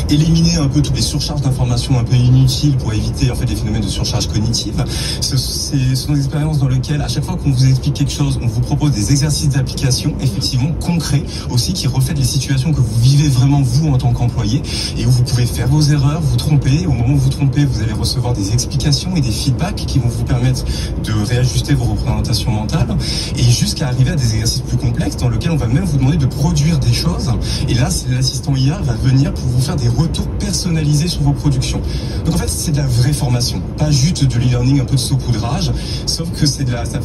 éliminer un peu toutes les surcharges d'informations un peu inutiles pour éviter en fait les phénomènes de surcharge cognitive. Ce sont des expériences dans lesquelles à chaque fois qu'on vous explique quelque chose, on vous propose des exercices d'application effectivement concrets aussi qui reflètent les situations que vous vivez vraiment vous en tant qu'employé, et où vous pouvez faire vos erreurs, vous tromper. Au moment où vous trompez, vous allez recevoir des explications et des feedbacks qui vont vous permettre de réajuster vos représentations mentales, et jusqu'à arriver à des exercices plus complexes dans lesquels on va même vous demander de produire des choses, et là l'assistant IA va venir pour vous faire des retours personnalisés sur vos productions. Donc en fait c'est de la vraie formation, pas juste de l'e-learning un peu de saupoudrage, sauf que ça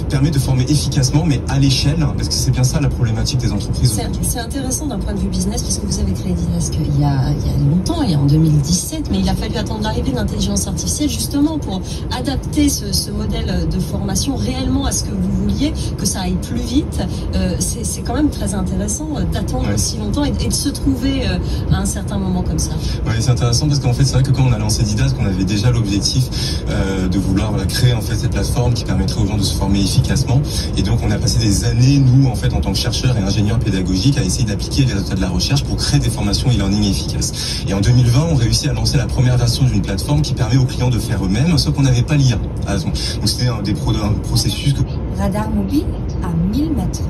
permet de former efficacement mais à l'échelle, parce que c'est bien ça la problématique des entreprises. C'est intéressant d'un point de vue business, puisque vous avez créé Didask il y a longtemps, il y a en 2017, mais il a fallu attendre l'arrivée de l'intelligence artificielle justement pour adapter ce modèle de formation réellement à ce que vous vouliez, que ça aille plus vite. C'est quand même très intéressant d'attendre si longtemps et de se trouver à un certain moment comme ça. Oui, c'est intéressant parce qu'en fait c'est vrai que quand on a lancé Didask, on avait déjà l'objectif de vouloir créer en fait cette plateforme qui permettrait aux gens de se former efficacement, et donc on a passé des années nous en fait en tant que chercheurs et ingénieurs pédagogiques à essayer d'appliquer les résultats de la recherche pour créer des formations e-learning efficaces. Et en 2020 on réussit à lancer la première version d'une plateforme qui permet aux clients de faire eux-mêmes, sauf qu'on n'avait pas l'IA. Donc c'était un processus que... Radar mobile à 1000 mètres.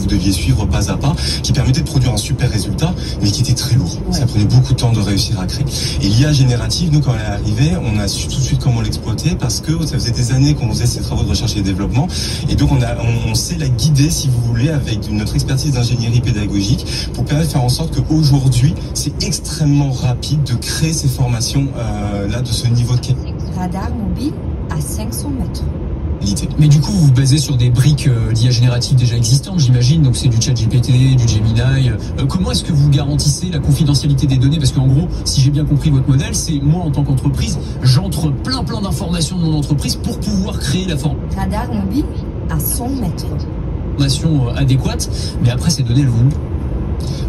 Vous deviez suivre pas à pas, qui permettait de produire un super résultat, mais qui était très lourd. Ouais. Ça prenait beaucoup de temps de réussir à créer. Et l'IA générative, nous, quand elle est arrivée, on a su tout de suite comment l'exploiter, parce que ça faisait des années qu'on faisait ces travaux de recherche et développement, et donc on sait la guider, si vous voulez, avec notre expertise d'ingénierie pédagogique, pour permettre de faire en sorte qu'aujourd'hui, c'est extrêmement rapide de créer ces formations là de ce niveau de qualité. Radar mobile à 500 mètres. Mais du coup, vous vous basez sur des briques d'IA générative déjà existantes, j'imagine, donc c'est du ChatGPT, du Gemini. Comment est-ce que vous garantissez la confidentialité des données? Parce qu'en gros, si j'ai bien compris votre modèle, c'est moi en tant qu'entreprise, j'entre plein d'informations de mon entreprise pour pouvoir créer la forme. Radar mobile à 100 mètres. Formation adéquate, mais après ces données, elles vont...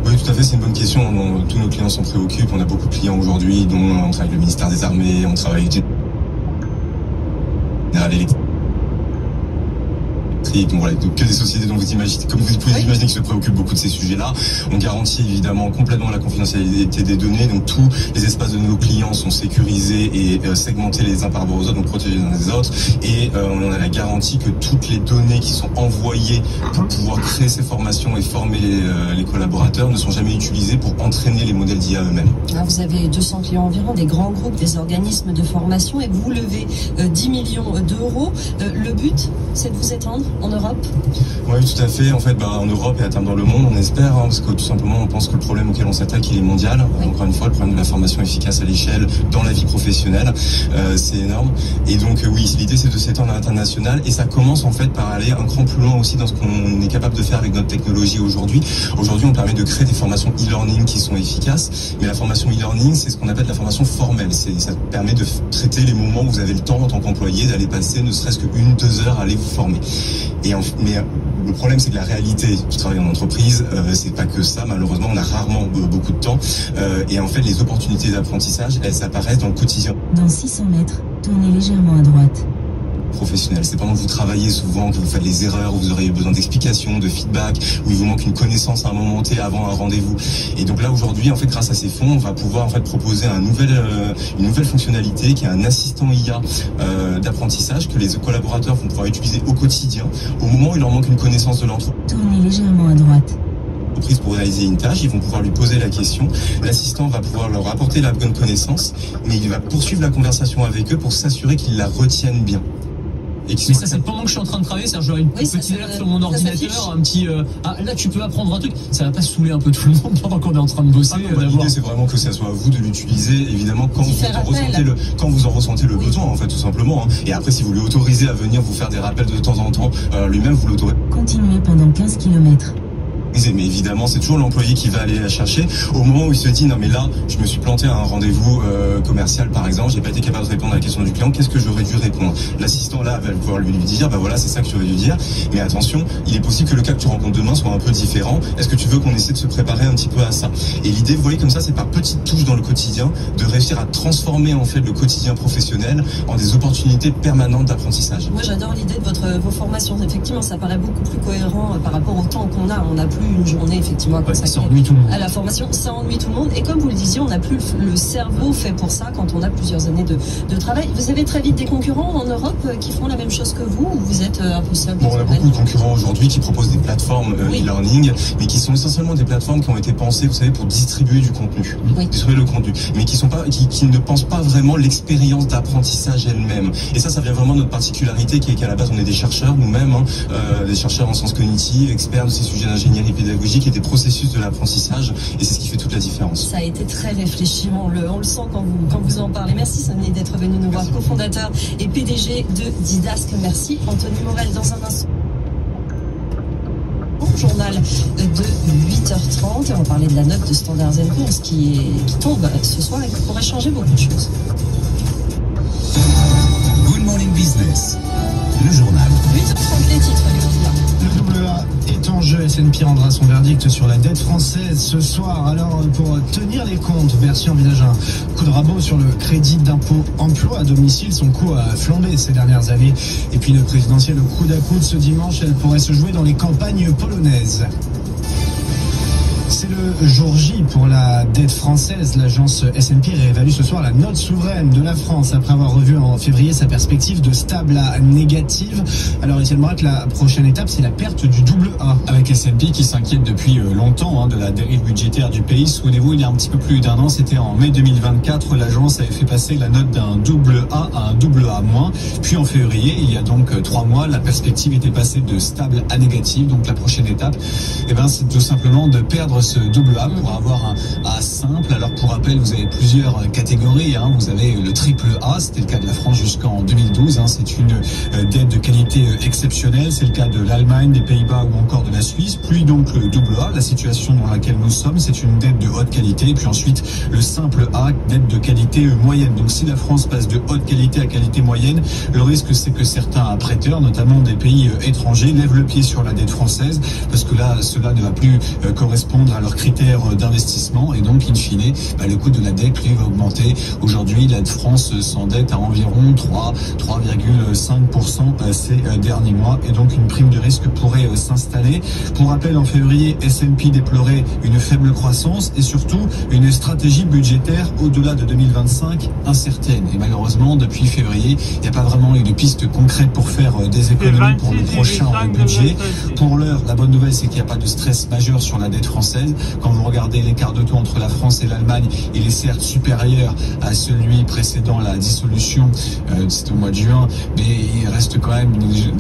Oui, tout à fait, c'est une bonne question. Tous nos clients s'en préoccupent. On a beaucoup de clients aujourd'hui, dont on travaille avec le ministère des Armées, on travaille avec General Electric. électrique, donc voilà, donc que des sociétés dont vous imaginez, comme vous pouvez imaginer, qui se préoccupent beaucoup de ces sujets-là. On garantit évidemment complètement la confidentialité des données, donc tous les espaces de nos clients sont sécurisés et segmentés les uns par rapport aux autres, donc protégés les uns des autres, et on a la garantie que toutes les données qui sont envoyées pour pouvoir créer ces formations et former les collaborateurs ne sont jamais utilisées pour entraîner les modèles d'IA eux-mêmes. Alors vous avez 200 clients environ, des grands groupes, des organismes de formation, et vous levez 10 millions d'euros. Le but, c'est de vous étendre en Europe? Oui, tout à fait. En fait, en Europe et à terme dans le monde, on espère, parce que tout simplement, on pense que le problème auquel on s'attaque, il est mondial. Oui. Encore une fois, le problème de la formation efficace à l'échelle, dans la vie professionnelle, c'est énorme. Et donc, oui, l'idée, c'est de s'étendre à l'international, et ça commence en fait par aller un cran plus loin aussi dans ce qu'on est capable de faire avec notre technologie aujourd'hui. Aujourd'hui, on permet de créer des formations e-learning qui sont efficaces, mais la formation e-learning, c'est ce qu'on appelle la formation formelle. Ça permet de traiter les moments où vous avez le temps en tant qu'employé d'aller passer ne serait-ce que 1-2 heures à aller vous former. Mais le problème, c'est que la réalité du travail en entreprise, c'est pas que ça. Malheureusement, on a rarement beaucoup de temps. Et en fait, les opportunités d'apprentissage, elles apparaissent dans le quotidien. Dans 600 mètres, tournez légèrement à droite. Professionnel. C'est pendant que vous travaillez souvent que vous faites les erreurs, où vous aurez besoin d'explications, de feedback, où il vous manque une connaissance à un moment T avant un rendez-vous. Et donc là, aujourd'hui, en fait, grâce à ces fonds, on va pouvoir en fait proposer une nouvelle fonctionnalité qui est un assistant IA d'apprentissage que les collaborateurs vont pouvoir utiliser au quotidien, au moment où il leur manque une connaissance de l'entreprise. Tournez légèrement à droite. Pour réaliser une tâche, ils vont pouvoir lui poser la question. L'assistant va pouvoir leur apporter la bonne connaissance, mais il va poursuivre la conversation avec eux pour s'assurer qu'ils la retiennent bien. Mais ça, c'est pendant que je suis en train de travailler, c'est-à-dire j'aurai une petite alerte sur mon ordinateur, un petit là tu peux apprendre un truc. Ça va pas saouler un peu tout le monde pendant qu'on est en train de bosser. L'idée, c'est vraiment que ça soit à vous de l'utiliser, évidemment, quand vous en ressentez le besoin, en fait, tout simplement. Et après, si vous lui autorisez à venir vous faire des rappels de temps en temps, lui-même vous l'autorisez. Continuez pendant 15 km. Mais évidemment, c'est toujours l'employé qui va aller la chercher. Au moment où il se dit, non mais là, je me suis planté à un rendez-vous commercial, par exemple, j'ai pas été capable de répondre à la question du client, qu'est-ce que j'aurais dû répondre? L'assistant là va pouvoir lui dire, voilà, c'est ça que tu aurais dû dire. Mais attention, il est possible que le cas que tu rencontres demain soit un peu différent. Est-ce que tu veux qu'on essaie de se préparer un petit peu à ça? Et l'idée, vous voyez, comme ça, c'est par petites touches dans le quotidien, de réussir à transformer en fait le quotidien professionnel en des opportunités permanentes d'apprentissage. Moi, j'adore l'idée de vos formations. Effectivement, ça paraît beaucoup plus cohérent par rapport au temps qu'on a. On n'a plus une journée effectivement à la formation, ça ennuie tout le monde, et comme vous le disiez, on n'a plus le cerveau fait pour ça quand on a plusieurs années de travail. Vous avez très vite des concurrents en Europe qui font la même chose que vous, ou vous êtes un peu seul? On a beaucoup de concurrents aujourd'hui qui proposent des plateformes e-learning, mais qui sont essentiellement des plateformes qui ont été pensées, vous savez, pour distribuer du contenu, distribuer le contenu, mais qui ne pensent pas vraiment l'expérience d'apprentissage elle-même. Et ça vient vraiment de notre particularité, qui est qu'à la base on est des chercheurs nous-mêmes, des chercheurs en sciences cognitives, experts de ces sujets d'ingénierie pédagogique et des processus de l'apprentissage, et c'est ce qui fait toute la différence. Ça a été très réfléchi, on le sent quand vous en parlez. Merci Sonny d'être venu nous voir, cofondateur et PDG de Didasque. Merci Anthony Morel. Dans un instant, journal de 8h30, et on va parler de la note de Standard & Poor's qui tombe ce soir et qui pourrait changer beaucoup de choses. Good Morning Business, le journal. 8h30, les titres, le WA est en jeu. S&P rendra son verdict sur la dette française ce soir. Alors, pour tenir les comptes, Bercy envisage un coup de rabot sur le crédit d'impôt emploi à domicile. Son coût a flambé ces dernières années. Et puis, le présidentiel au coude à coude ce dimanche, elle pourrait se jouer dans les campagnes polonaises. C'est le jour J pour la dette française. L'agence S&P réévalue ce soir la note souveraine de la France après avoir revu en février sa perspective de stable à négative. Alors Étienne Braque, la prochaine étape, c'est la perte du double A. Avec S&P qui s'inquiète depuis longtemps de la dérive budgétaire du pays. Souvenez-vous, il y a un petit peu plus d'un an, c'était en mai 2024, l'agence avait fait passer la note d'un double A à un double A-. Puis en février, il y a donc 3 mois, la perspective était passée de stable à négative. Donc la prochaine étape, c'est tout simplement de perdre ce double A pour avoir un A simple. Alors pour rappel, vous avez plusieurs catégories. Vous avez le triple A, c'était le cas de la France jusqu'en 2012. C'est une dette de qualité exceptionnelle. C'est le cas de l'Allemagne, des Pays-Bas ou encore de la Suisse. Puis donc le double A, la situation dans laquelle nous sommes, c'est une dette de haute qualité. Et puis ensuite le simple A, dette de qualité moyenne. Donc si la France passe de haute qualité à qualité moyenne, le risque c'est que certains prêteurs, notamment des pays étrangers, lèvent le pied sur la dette française, parce que là, cela ne va plus correspondre répondre à leurs critères d'investissement et donc in fine le coût de la dette lui va augmenter. Aujourd'hui la France s'endette à environ 3,5% ces derniers mois et donc une prime de risque pourrait s'installer. Pour rappel, en février, S&P déplorait une faible croissance et surtout une stratégie budgétaire au-delà de 2025 incertaine. Et malheureusement, depuis février, il n'y a pas vraiment eu de piste concrète pour faire des économies pour le prochain budget. Pour l'heure, la bonne nouvelle, c'est qu'il n'y a pas de stress majeur sur la dette française. Quand vous regardez l'écart de taux entre la France et l'Allemagne, il est certes supérieur à celui précédant la dissolution, c'était au mois de juin, mais il reste quand même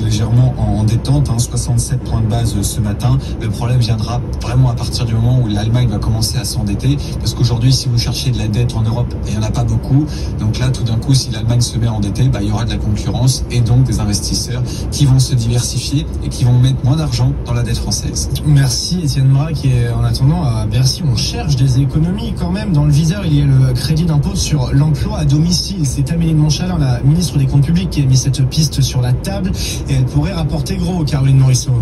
légèrement en détente, 67 points de base ce matin. Le problème viendra vraiment à partir du moment où l'Allemagne va commencer à s'endetter, parce qu'aujourd'hui, si vous cherchez de la dette en Europe, il n'y en a pas beaucoup. Donc là, tout d'un coup, si l'Allemagne se met à endetter, il y aura de la concurrence et donc des investisseurs qui vont se diversifier et qui vont mettre moins d'argent dans la dette française. Merci Étienne Braque. Et en attendant, à Bercy, on cherche des économies quand même. Dans le viseur, il y a le crédit d'impôt sur l'emploi à domicile. C'est Amélie de Montchalin, la ministre des Comptes publics, qui a mis cette piste sur la table et elle pourrait rapporter gros, Caroline Morisseau.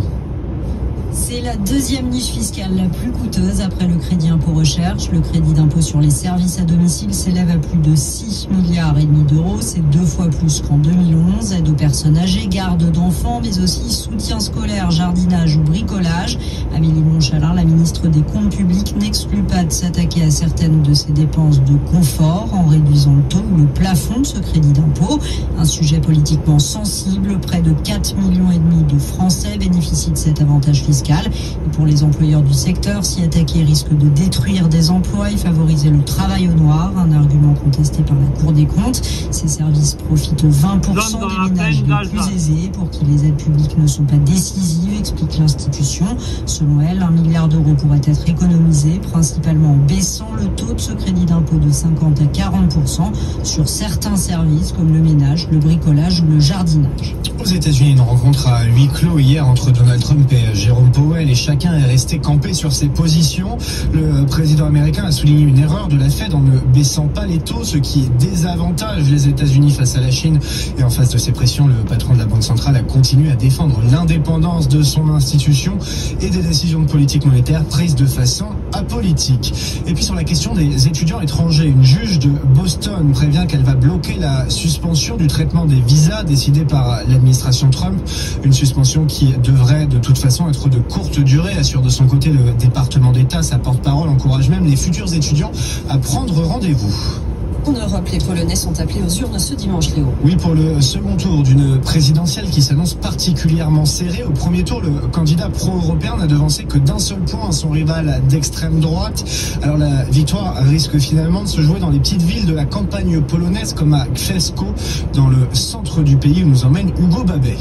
C'est la deuxième niche fiscale la plus coûteuse après le crédit impôt recherche. Le crédit d'impôt sur les services à domicile s'élève à plus de 6,5 milliards d'euros. C'est 2 fois plus qu'en 2011. Aide aux personnes âgées, garde d'enfants, mais aussi soutien scolaire, jardinage ou bricolage. Amélie de Montchalin, la ministre des Comptes publics, n'exclut pas de s'attaquer à certaines de ces dépenses de confort en réduisant le taux ou le plafond de ce crédit d'impôt. Un sujet politiquement sensible. Près de 4,5 millions de Français bénéficient de cet avantage fiscal. Et pour les employeurs du secteur, s'y attaquer risque de détruire des emplois et favoriser le travail au noir, un argument contesté par la Cour des comptes. Ces services profitent aux 20% des ménages les plus aisés pour qui les aides publiques ne sont pas décisives, explique l'institution. Selon elle, 1 milliard d'euros pourrait être économisé, principalement en baissant le taux de ce crédit d'impôt de 50 à 40% sur certains services comme le ménage, le bricolage ou le jardinage. Aux États-Unis, une rencontre à huis clos hier entre Donald Trump et Jérôme Powell et chacun est resté campé sur ses positions. Le président américain a souligné une erreur de la Fed en ne baissant pas les taux, ce qui désavantage les États-Unis face à la Chine. Et en face de ces pressions, le patron de la Banque centrale a continué à défendre l'indépendance de son institution et des décisions de politique monétaire prises de façon apolitique. Et puis sur la question des étudiants étrangers, une juge de Boston prévient qu'elle va bloquer la suspension du traitement des visas décidée par l'administration Trump. Une suspension qui devrait de toute façon être de courte durée, assure de son côté le département d'État. Sa porte-parole encourage même les futurs étudiants à prendre rendez-vous. En Europe, les Polonais sont appelés aux urnes ce dimanche, Léo. Oui, pour le second tour d'une présidentielle qui s'annonce particulièrement serrée. Au premier tour, le candidat pro-européen n'a devancé que d'un seul point son rival d'extrême droite. Alors la victoire risque finalement de se jouer dans les petites villes de la campagne polonaise comme à Grzeszko, dans le centre du pays où nous emmène Hugo Babet.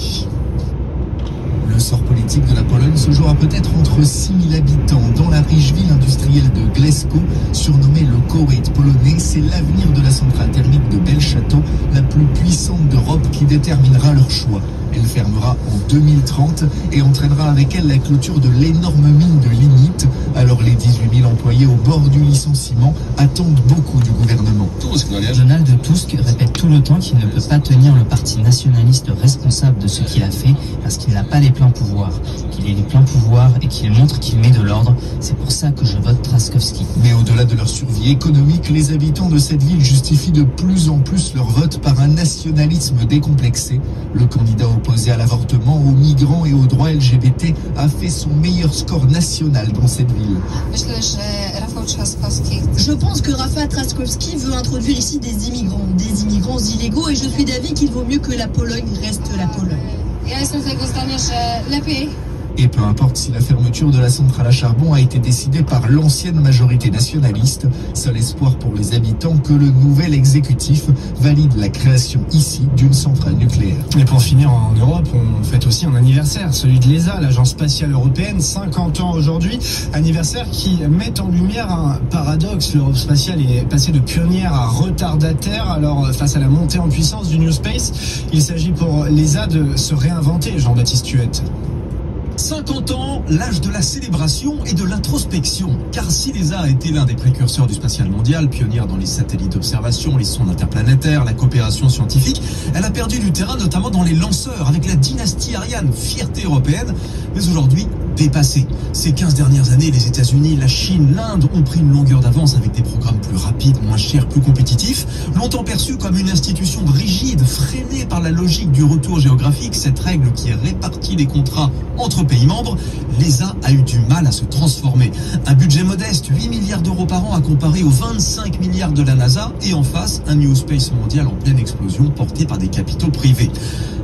Le sort politique de la Pologne se jouera peut-être entre 6 000 habitants dans la riche ville industrielle de Glesko, surnommée le Koweït polonais. C'est l'avenir de la centrale thermique de Belchâteau, la plus puissante d'Europe, qui déterminera leur choix. Elle fermera en 2030 et entraînera avec elle la clôture de l'énorme mine de lignite. Alors les 18 000 employés au bord du licenciement attendent beaucoup du gouvernement. Donald Tusk répète tout le temps qu'il ne peut pas tenir le parti nationaliste responsable de ce qu'il a fait parce qu'il n'a pas les pleins pouvoirs. Qu'il ait les pleins pouvoirs et qu'il montre qu'il met de l'ordre. C'est pour ça que je vote Trzaskowski. Mais au-delà de leur survie économique, les habitants de cette ville justifient de plus en plus leur vote par un nationalisme décomplexé. Le candidat opposé à l'avortement, aux migrants et aux droits LGBT a fait son meilleur score national dans cette ville. Je pense que Rafał Trzaskowski veut introduire ici des immigrants illégaux, et je suis d'avis qu'il vaut mieux que la Pologne reste la Pologne. Et peu importe si la fermeture de la centrale à charbon a été décidée par l'ancienne majorité nationaliste, seul espoir pour les habitants que le nouvel exécutif valide la création ici d'une centrale nucléaire. Et pour finir, en Europe, on fête aussi un anniversaire, celui de l'ESA, l'Agence spatiale européenne, 50 ans aujourd'hui. Anniversaire qui met en lumière un paradoxe. L'Europe spatiale est passée de pionnière à retardataire. Alors, face à la montée en puissance du New Space, il s'agit pour l'ESA de se réinventer, Jean-Baptiste Huette. 50 ans, l'âge de la célébration et de l'introspection. Car si l'ESA a été l'un des précurseurs du spatial mondial, pionnière dans les satellites d'observation, les sondes interplanétaires, la coopération scientifique, elle a perdu du terrain notamment dans les lanceurs avec la dynastie Ariane, fierté européenne. Mais aujourd'hui, dépassée. Ces 15 dernières années, les États-Unis, la Chine, l'Inde ont pris une longueur d'avance avec des programmes plus rapides, moins chers, plus compétitifs. Longtemps perçus comme une institution rigide, freinée par la logique du retour géographique, cette règle qui répartit les contrats entre pays membres, l'ESA a eu du mal à se transformer. Un budget modeste, 8 milliards d'euros par an à comparer aux 25 milliards de la NASA, et en face, un New Space mondial en pleine explosion porté par des capitaux privés.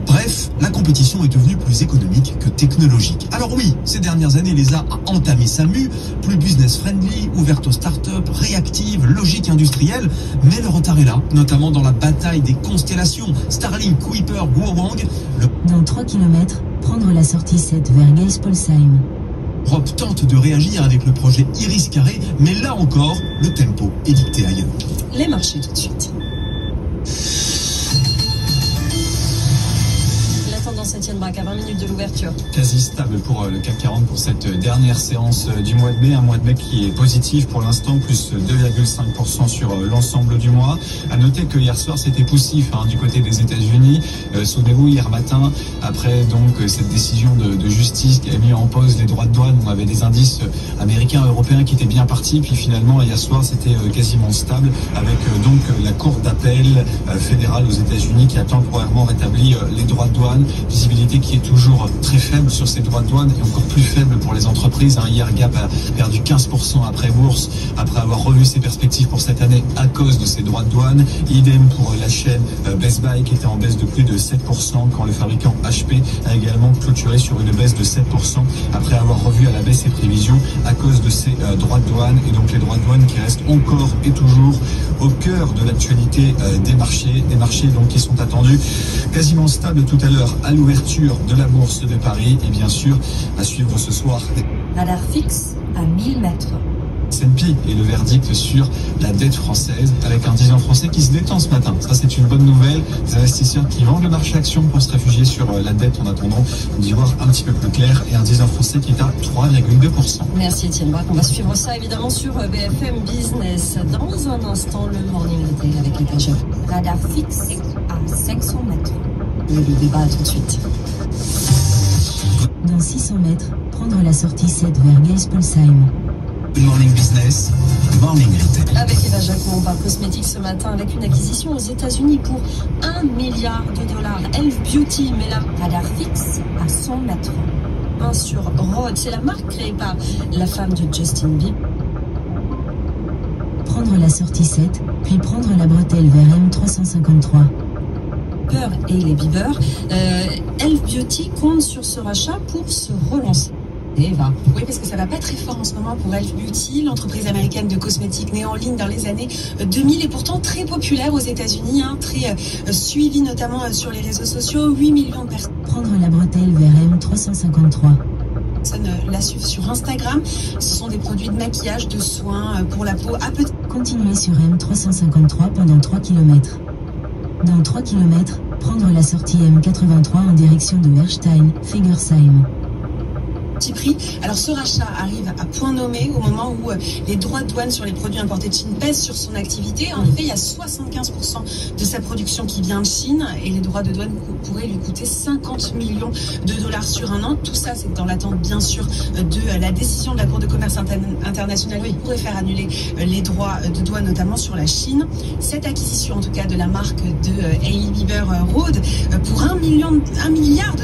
Bref, la compétition est devenue plus économique que technologique. Alors oui, ces dernières années, l'ESA a entamé sa mue, plus business-friendly, ouverte aux startups, réactive, logique industrielle, mais le retard est là, notamment dans la bataille des constellations. Starlink, Kuiper, Guowang. Dans 3 km, prendre la sortie 7 vers Geisполsheim. L'Europe tente de réagir avec le projet Iris Carré, mais là encore, le tempo est dicté ailleurs. Les marchés tout de suite. Étienne Braque à 20 minutes de l'ouverture. Quasi stable pour le CAC 40 pour cette dernière séance du mois de mai. Un mois de mai qui est positif pour l'instant, plus 2,5% sur l'ensemble du mois. À noter que hier soir c'était poussif du côté des États-Unis. Souvenez-vous, hier matin, après donc cette décision de justice qui a mis en pause les droits de douane, on avait des indices américains, européens qui étaient bien partis. Puis finalement, hier soir, c'était quasiment stable avec donc la Cour d'appel fédérale aux États-Unis qui a temporairement rétabli les droits de douane. Visibilité qui est toujours très faible sur ces droits de douane et encore plus faible pour les entreprises. Hier, Gap a perdu 15% après bourse, après avoir revu ses perspectives pour cette année à cause de ces droits de douane. Idem pour la chaîne Best Buy qui était en baisse de plus de 7% quand le fabricant HP a également clôturé sur une baisse de 7% après avoir revu à la baisse ses prévisions à cause de ces droits de douane. Et donc les droits de douane qui restent encore et toujours au cœur de l'actualité des marchés donc qui sont attendus quasiment stables tout à l'heure à l'ouverture de la bourse de Paris et bien sûr à suivre ce soir. Radar fixe à 1000 mètres. S&P et le verdict sur la dette française avec un 10 ans français qui se détend ce matin. Ça c'est une bonne nouvelle. Des investisseurs qui vendent le marché action pour se réfugier sur la dette en attendant d'y voir un petit peu plus clair et un 10 ans français qui est à 3,2%. Merci Étienne Braque. On va suivre ça évidemment sur BFM Business. Dans un instant, le Morning Retail avec les pages. Radar fixe à 500 mètres. Le débat tout de suite. Dans 600 mètres, prendre la sortie 7 vers Geisполsheim. Good Morning Business, Morning Retail. Avec Eva Jacquot, on parle cosmétique ce matin avec une acquisition aux États-Unis pour $1 milliard. Elf Beauty, mais là, radar fixe à 100 mètres. Sur Rhodes, c'est la marque créée par la femme de Justin Bieber. Prendre la sortie 7, puis prendre la bretelle vers M353. Et les Bieber. Elf Beauty compte sur ce rachat pour se relancer. Eva. Oui, parce que ça va pas très fort en ce moment pour Elf Beauty, l'entreprise américaine de cosmétiques née en ligne dans les années 2000 et pourtant très populaire aux États-Unis, très suivie notamment sur les réseaux sociaux, 8 millions de personnes. Prendre la bretelle vers M353. Personnes la suivent sur Instagram. Ce sont des produits de maquillage, de soins pour la peau. Continuez sur M353 pendant 3 km. Dans 3 km, prendre la sortie M83 en direction de Erstein, Fegersheim. Prix. Alors ce rachat arrive à point nommé au moment où les droits de douane sur les produits importés de Chine pèsent sur son activité. En effet, il y a 75% de sa production qui vient de Chine et les droits de douane pourraient lui coûter $50 millions sur un an. Tout ça, c'est dans l'attente bien sûr de la décision de la Cour de commerce internationale qui pourrait faire annuler les droits de douane notamment sur la Chine. Cette acquisition en tout cas de la marque de Hailey Bieber Rhodes pour $1 milliard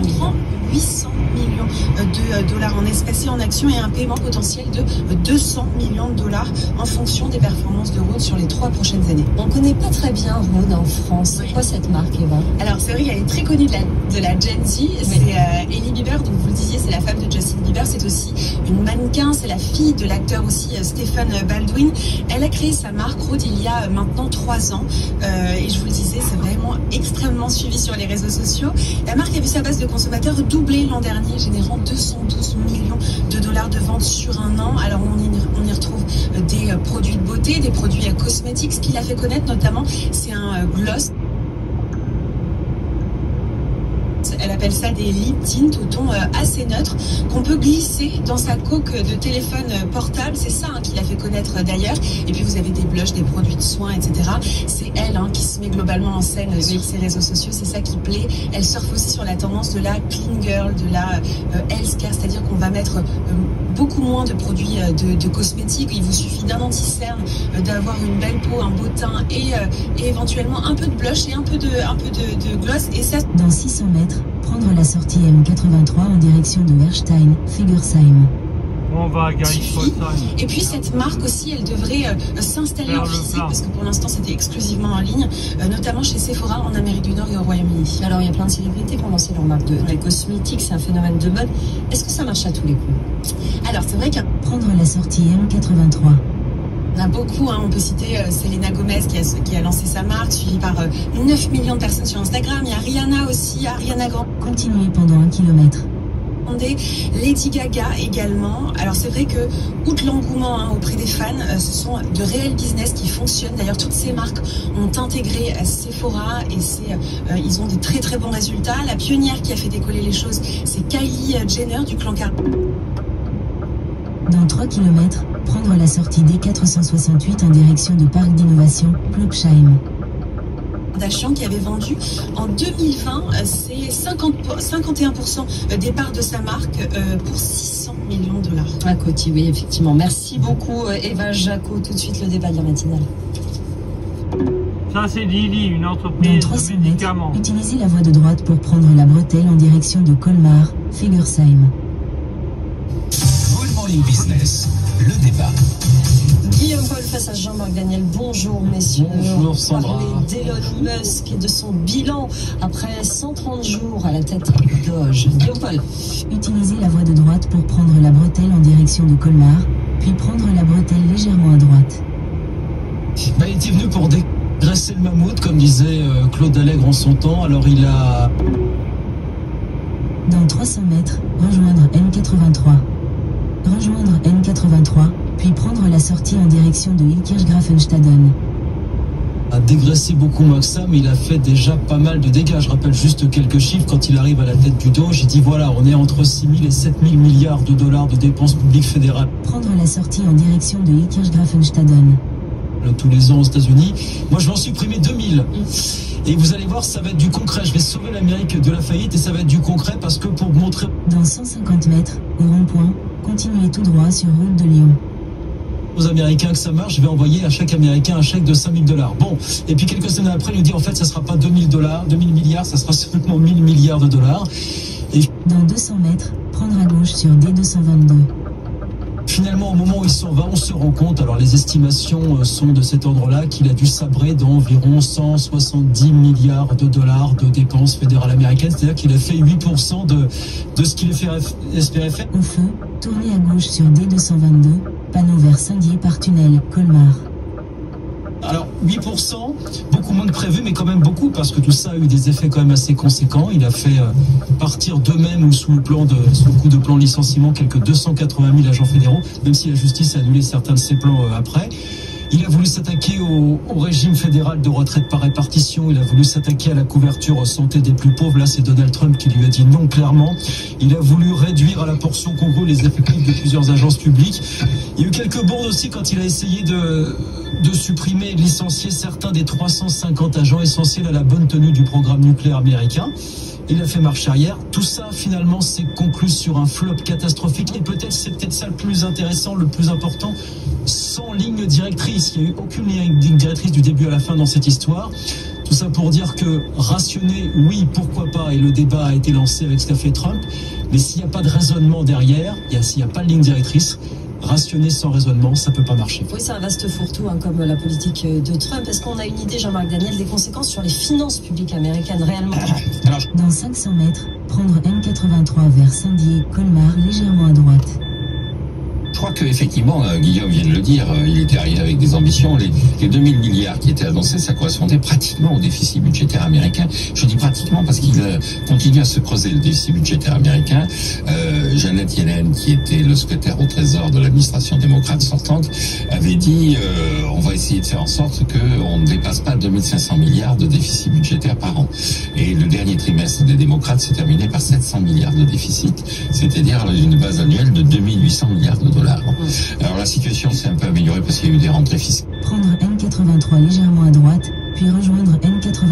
comprend 800 millions de dollars en espèces et en actions et un paiement potentiel de $200 millions en fonction des performances de Rhodes sur les 3 prochaines années. On connaît pas très bien Rhodes en France. C'est quoi cette marque, Eva? Alors c'est vrai qu'elle est très connue de la Gen Z. C'est Hailey Bieber, donc vous le disiez, c'est la femme de Justin Bieber. C'est aussi une mannequin, c'est la fille de l'acteur aussi Stephen Baldwin. Elle a créé sa marque Rhodes il y a maintenant 3 ans et je vous le disais, c'est vraiment extrêmement suivi sur les réseaux sociaux. La marque a vu sa base de consommateurs doubler l'an dernier, générant $212 millions de ventes sur un an. Alors on y retrouve des produits de beauté, des produits cosmétiques. Ce qui l'a fait connaître notamment, c'est un gloss. Elle appelle ça des lip tints au ton assez neutre qu'on peut glisser dans sa coque de téléphone portable. C'est ça qui l'a fait connaître d'ailleurs. Et puis vous avez des blushs, des produits de soins, etc. C'est elle qui se met globalement globalement en scène sur ses réseaux sociaux. C'est ça qui plaît. Elle surfe aussi sur la tendance de la clean girl, de la healthcare, c'est-à-dire qu'on va mettre beaucoup moins de produits de cosmétiques. Il vous suffit d'un anti-cerne, d'avoir une belle peau, un beau teint et éventuellement un peu de blush et un peu de gloss. Et ça... Dans 600 mètres, prendre la sortie M83 en direction de Erstein, Figersheim. On va à et puis cette marque aussi, elle devrait s'installer en physique parce que pour l'instant c'était exclusivement en ligne, notamment chez Sephora en Amérique du Nord et au Royaume-Uni. Alors il y a plein de célébrités qui ont lancé leur marque de cosmétiques, c'est un phénomène de mode. Est-ce que ça marche à tous les coups? Alors c'est vrai que prendre la sortie M83. On a beaucoup, on peut citer Selena Gomez qui a lancé sa marque, suivie par 9 millions de personnes sur Instagram. Il y a Rihanna aussi, Ariana Grande. Continuez pendant 1 kilomètre. Lady Gaga également. Alors c'est vrai que, outre l'engouement auprès des fans, ce sont de réels business qui fonctionnent. D'ailleurs, toutes ces marques ont intégré Sephora et ils ont des très très bons résultats. La pionnière qui a fait décoller les choses, c'est Kylie Jenner du clan Kardashian. Dans 3 km, prendre la sortie D468 en direction de Parc d'innovation, Kloppsheim. Qui avait vendu en 2020 c'est 51% des parts de sa marque pour 600 millions de dollars. À côté, oui, effectivement. Merci beaucoup Eva Jaco. Tout de suite le débat matinal. Ça c'est Lily, une entreprise dans 300 de médicaments. Mètres, utilisez la voie de droite pour prendre la bretelle en direction de Colmar, Figersheim. Good Morning Business, le débat. Guillaume Paul face à Jean-Marc Daniel. Bonjour messieurs. Bonjour Sandra. On va parler d'Elon Musk et de son bilan après 130 jours à la tête Doge. Guillaume Paul. Utilisez la voie de droite pour prendre la bretelle en direction de Colmar, puis prendre la bretelle légèrement à droite. Il était venu pour dégraisser le mammouth, comme disait Claude Allègre en son temps. Alors il a... Dans 300 mètres, rejoindre N83. Rejoindre N83, puis prendre la sortie en direction de Ilkirch-Grafenstaden. A dégraissé beaucoup moins que ça, mais il a fait déjà pas mal de dégâts. Je rappelle juste quelques chiffres. Quand il arrive à la tête du Doge, il dit voilà, on est entre 6 000 et 7 000 milliards de dollars de dépenses publiques fédérales. Prendre la sortie en direction de Ilkirch-Grafenstaden. Tous les ans aux États-Unis. Moi, je vais en supprimer 2000. Et vous allez voir, ça va être du concret. Je vais sauver l'Amérique de la faillite et ça va être du concret parce que pour montrer... Dans 150 mètres, au rond-point, continuez tout droit sur route de Lyon. Aux Américains que ça marche, je vais envoyer à chaque Américain un chèque de 5 000 $. Bon, et puis quelques semaines après, il nous dit en fait, ça sera pas 2 000 milliards, ça sera seulement 1 000 milliards de dollars. Et... Dans 200 mètres, prendre à gauche sur D222. Finalement, au moment où il s'en va, on se rend compte, alors les estimations sont de cet ordre-là, qu'il a dû sabrer d'environ 170 milliards de dollars de dépenses fédérales américaines, c'est-à-dire qu'il a fait 8% de ce qu'il espérait faire. Au feu, tournez à gauche sur D222, panneau vers Saint-Dié par tunnel, Colmar. Alors 8%, beaucoup moins que prévu, mais quand même beaucoup, parce que tout ça a eu des effets quand même assez conséquents. Il a fait partir d'eux-mêmes ou sous le coup de plan de licenciement quelques 280 000 agents fédéraux, même si la justice a annulé certains de ces plans après. Il a voulu s'attaquer au régime fédéral de retraite par répartition. Il a voulu s'attaquer à la couverture santé des plus pauvres. Là, c'est Donald Trump qui lui a dit non clairement. Il a voulu réduire à la portion congrue les effectifs de plusieurs agences publiques. Il y a eu quelques bourdes aussi quand il a essayé de supprimer et de licencier certains des 350 agents essentiels à la bonne tenue du programme nucléaire américain. Il a fait marche arrière. Tout ça, finalement, s'est conclu sur un flop catastrophique. Et c'est peut-être ça le plus intéressant, le plus important, sans ligne directrice. Il n'y a eu aucune ligne directrice du début à la fin dans cette histoire. Tout ça pour dire que rationner, oui, pourquoi pas, et le débat a été lancé avec ce qu'a fait Trump. Mais s'il n'y a pas de raisonnement derrière, s'il n'y a pas de ligne directrice, rationner sans raisonnement, ça peut pas marcher. Oui, c'est un vaste fourre-tout, comme la politique de Trump. Est-ce qu'on a une idée, Jean-Marc Daniel, des conséquences sur les finances publiques américaines réellement? Dans 500 mètres, prendre M83 vers Saint-Dié, Colmar, légèrement à droite. Je crois qu'effectivement, Guillaume vient de le dire, il était arrivé avec des ambitions. Les 2000 milliards qui étaient annoncés, ça correspondait pratiquement au déficit budgétaire américain. Je dis pratiquement parce qu'il continue à se creuser le déficit budgétaire américain. Janet Yellen, qui était le secrétaire au Trésor de l'administration démocrate sortante, avait dit on va essayer de faire en sorte qu'on ne dépasse pas 2500 milliards de déficit budgétaire par an. Et le dernier trimestre des démocrates s'est terminé par 700 milliards de déficit, c'est-à-dire une base annuelle de 2800 milliards de dollars. Alors la situation s'est un peu améliorée parce qu'il y a eu des rentrées fiscales. Prendre N83 légèrement à droite, puis rejoindre N83.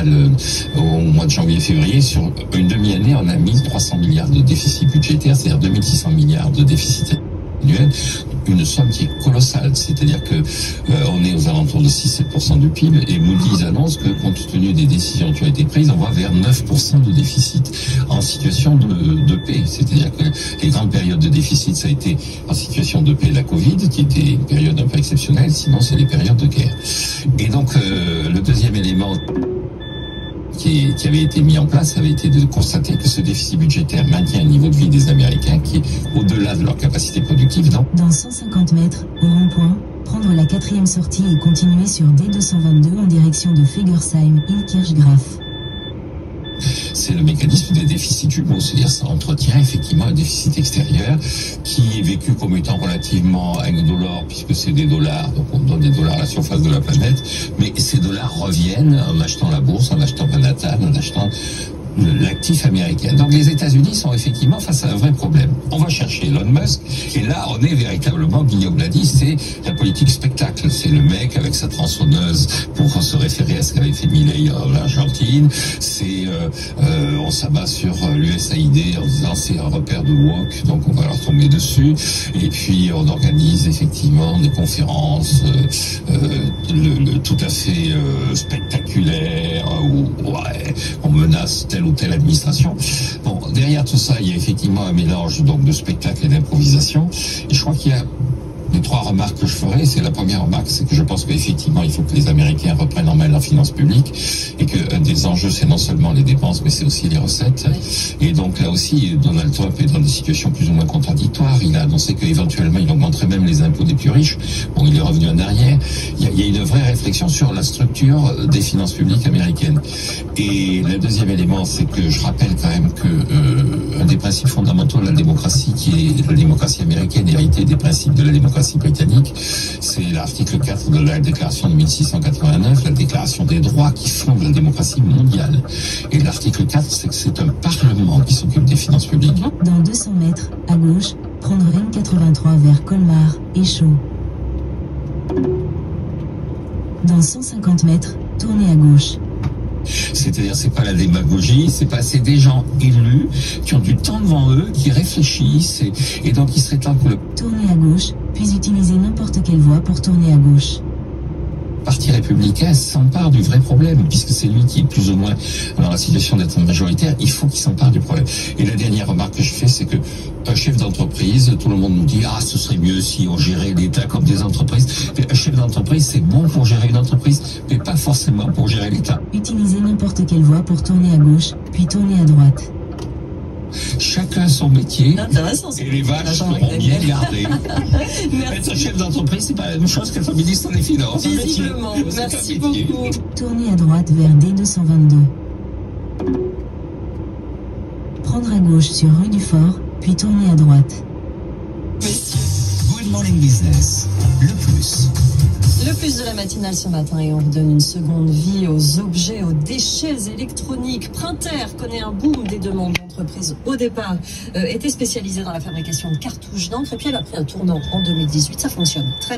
nationale au mois de janvier-février. Sur une demi-année, on a 1300 milliards de déficit budgétaire, c'est-à-dire 2600 milliards de déficit annuel, une somme qui est colossale, c'est-à-dire que on est aux alentours de 6-7% du PIB, et Moody's annonce que compte tenu des décisions qui ont été prises, on va vers 9% de déficit en situation de paix, c'est-à-dire que les grandes périodes de déficit, ça a été en situation de paix la Covid, qui était une période un peu exceptionnelle, sinon c'est les périodes de guerre. Et donc le deuxième élément qui avait été mis en place avait été de constater que ce déficit budgétaire maintient un niveau de vie des Américains qui est au-delà de leur capacité productive. Dans 150 mètres, au rond-point, prendre la 4e sortie et continuer sur D222 en direction de Fegersheim-Ilkirchgraf. C'est le mécanisme des déficits jumeaux, c'est-à-dire ça entretient effectivement un déficit extérieur qui est vécu comme étant relativement indolore puisque c'est des dollars, donc on donne des dollars à la surface de la planète, mais ces dollars reviennent en achetant la bourse, en achetant Manhattan, en achetant l'actif américain. Donc les États-Unis sont effectivement face à un vrai problème. On va chercher Elon Musk, et là on est véritablement, Guillaume l'a dit, c'est la politique spectacle. C'est le mec avec sa tronçonneuse pour se référer à ce qu'avait fait Milei en Argentine. C'est on s'abat sur l'USAID en disant c'est un repère de woke, donc on va leur tomber dessus. Et puis on organise effectivement des conférences tout à fait spectaculaires où on menace telle ou telle administration. Bon, derrière tout ça, il y a effectivement un mélange donc de spectacle et d'improvisation. Et je crois qu'il y a les 3 remarques que je ferai. C'est la première remarque, c'est que je pense qu'effectivement, il faut que les Américains reprennent en main leurs finances publiques et que un des enjeux, c'est non seulement les dépenses, mais c'est aussi les recettes. Et donc là aussi, Donald Trump est dans des situations plus ou moins contradictoires. Il a annoncé qu'éventuellement, il augmenterait même les impôts des plus riches. Bon, il est revenu en arrière. Il y a une vraie réflexion sur la structure des finances publiques américaines. Et le deuxième élément, c'est que je rappelle quand même que un des principes fondamentaux de la démocratie, qui est la démocratie américaine, hérité des principes de la démocratie britannique, c'est l'article 4 de la déclaration de 1689, la déclaration des droits qui fonde la démocratie mondiale. Et l'article 4, c'est que c'est un parlement qui s'occupe des finances publiques. Dans 200 mètres, à gauche, prendre N83 vers Colmar et Chaud. Dans 150 mètres, tourner à gauche. C'est-à-dire, c'est pas la démagogie, c'est des gens élus qui ont du temps devant eux, qui réfléchissent, et donc il serait temps que le tourner à gauche, puis utiliser n'importe quelle voie pour tourner à gauche. Parti républicain s'empare du vrai problème, puisque c'est lui qui est plus ou moins dans la situation d'être majoritaire, il faut qu'il s'empare du problème. Et la dernière remarque que je fais, c'est que un chef d'entreprise, tout le monde nous dit « Ah, ce serait mieux si on gérait l'État comme des entreprises ». Mais un chef d'entreprise, c'est bon pour gérer une entreprise, mais pas forcément pour gérer l'État. Utilisez n'importe quelle voie pour tourner à gauche, puis tourner à droite. Chacun son métier, et les vaches seront bien gardées. Être chef d'entreprise, c'est pas la même chose qu'être ministre des Finances. Visiblement, merci beaucoup. Tournez à droite vers D222. Prendre à gauche sur rue du Fort, puis tourner à droite. Good Morning Business, le plus. Le plus de la matinale ce matin, et on redonne une seconde vie aux objets, aux déchets électroniques. Printer connaît un boom des demandes d'entreprises. Au départ, était spécialisée dans la fabrication de cartouches d'encre, et puis elle a pris un tournant en 2018. Ça fonctionne très bien.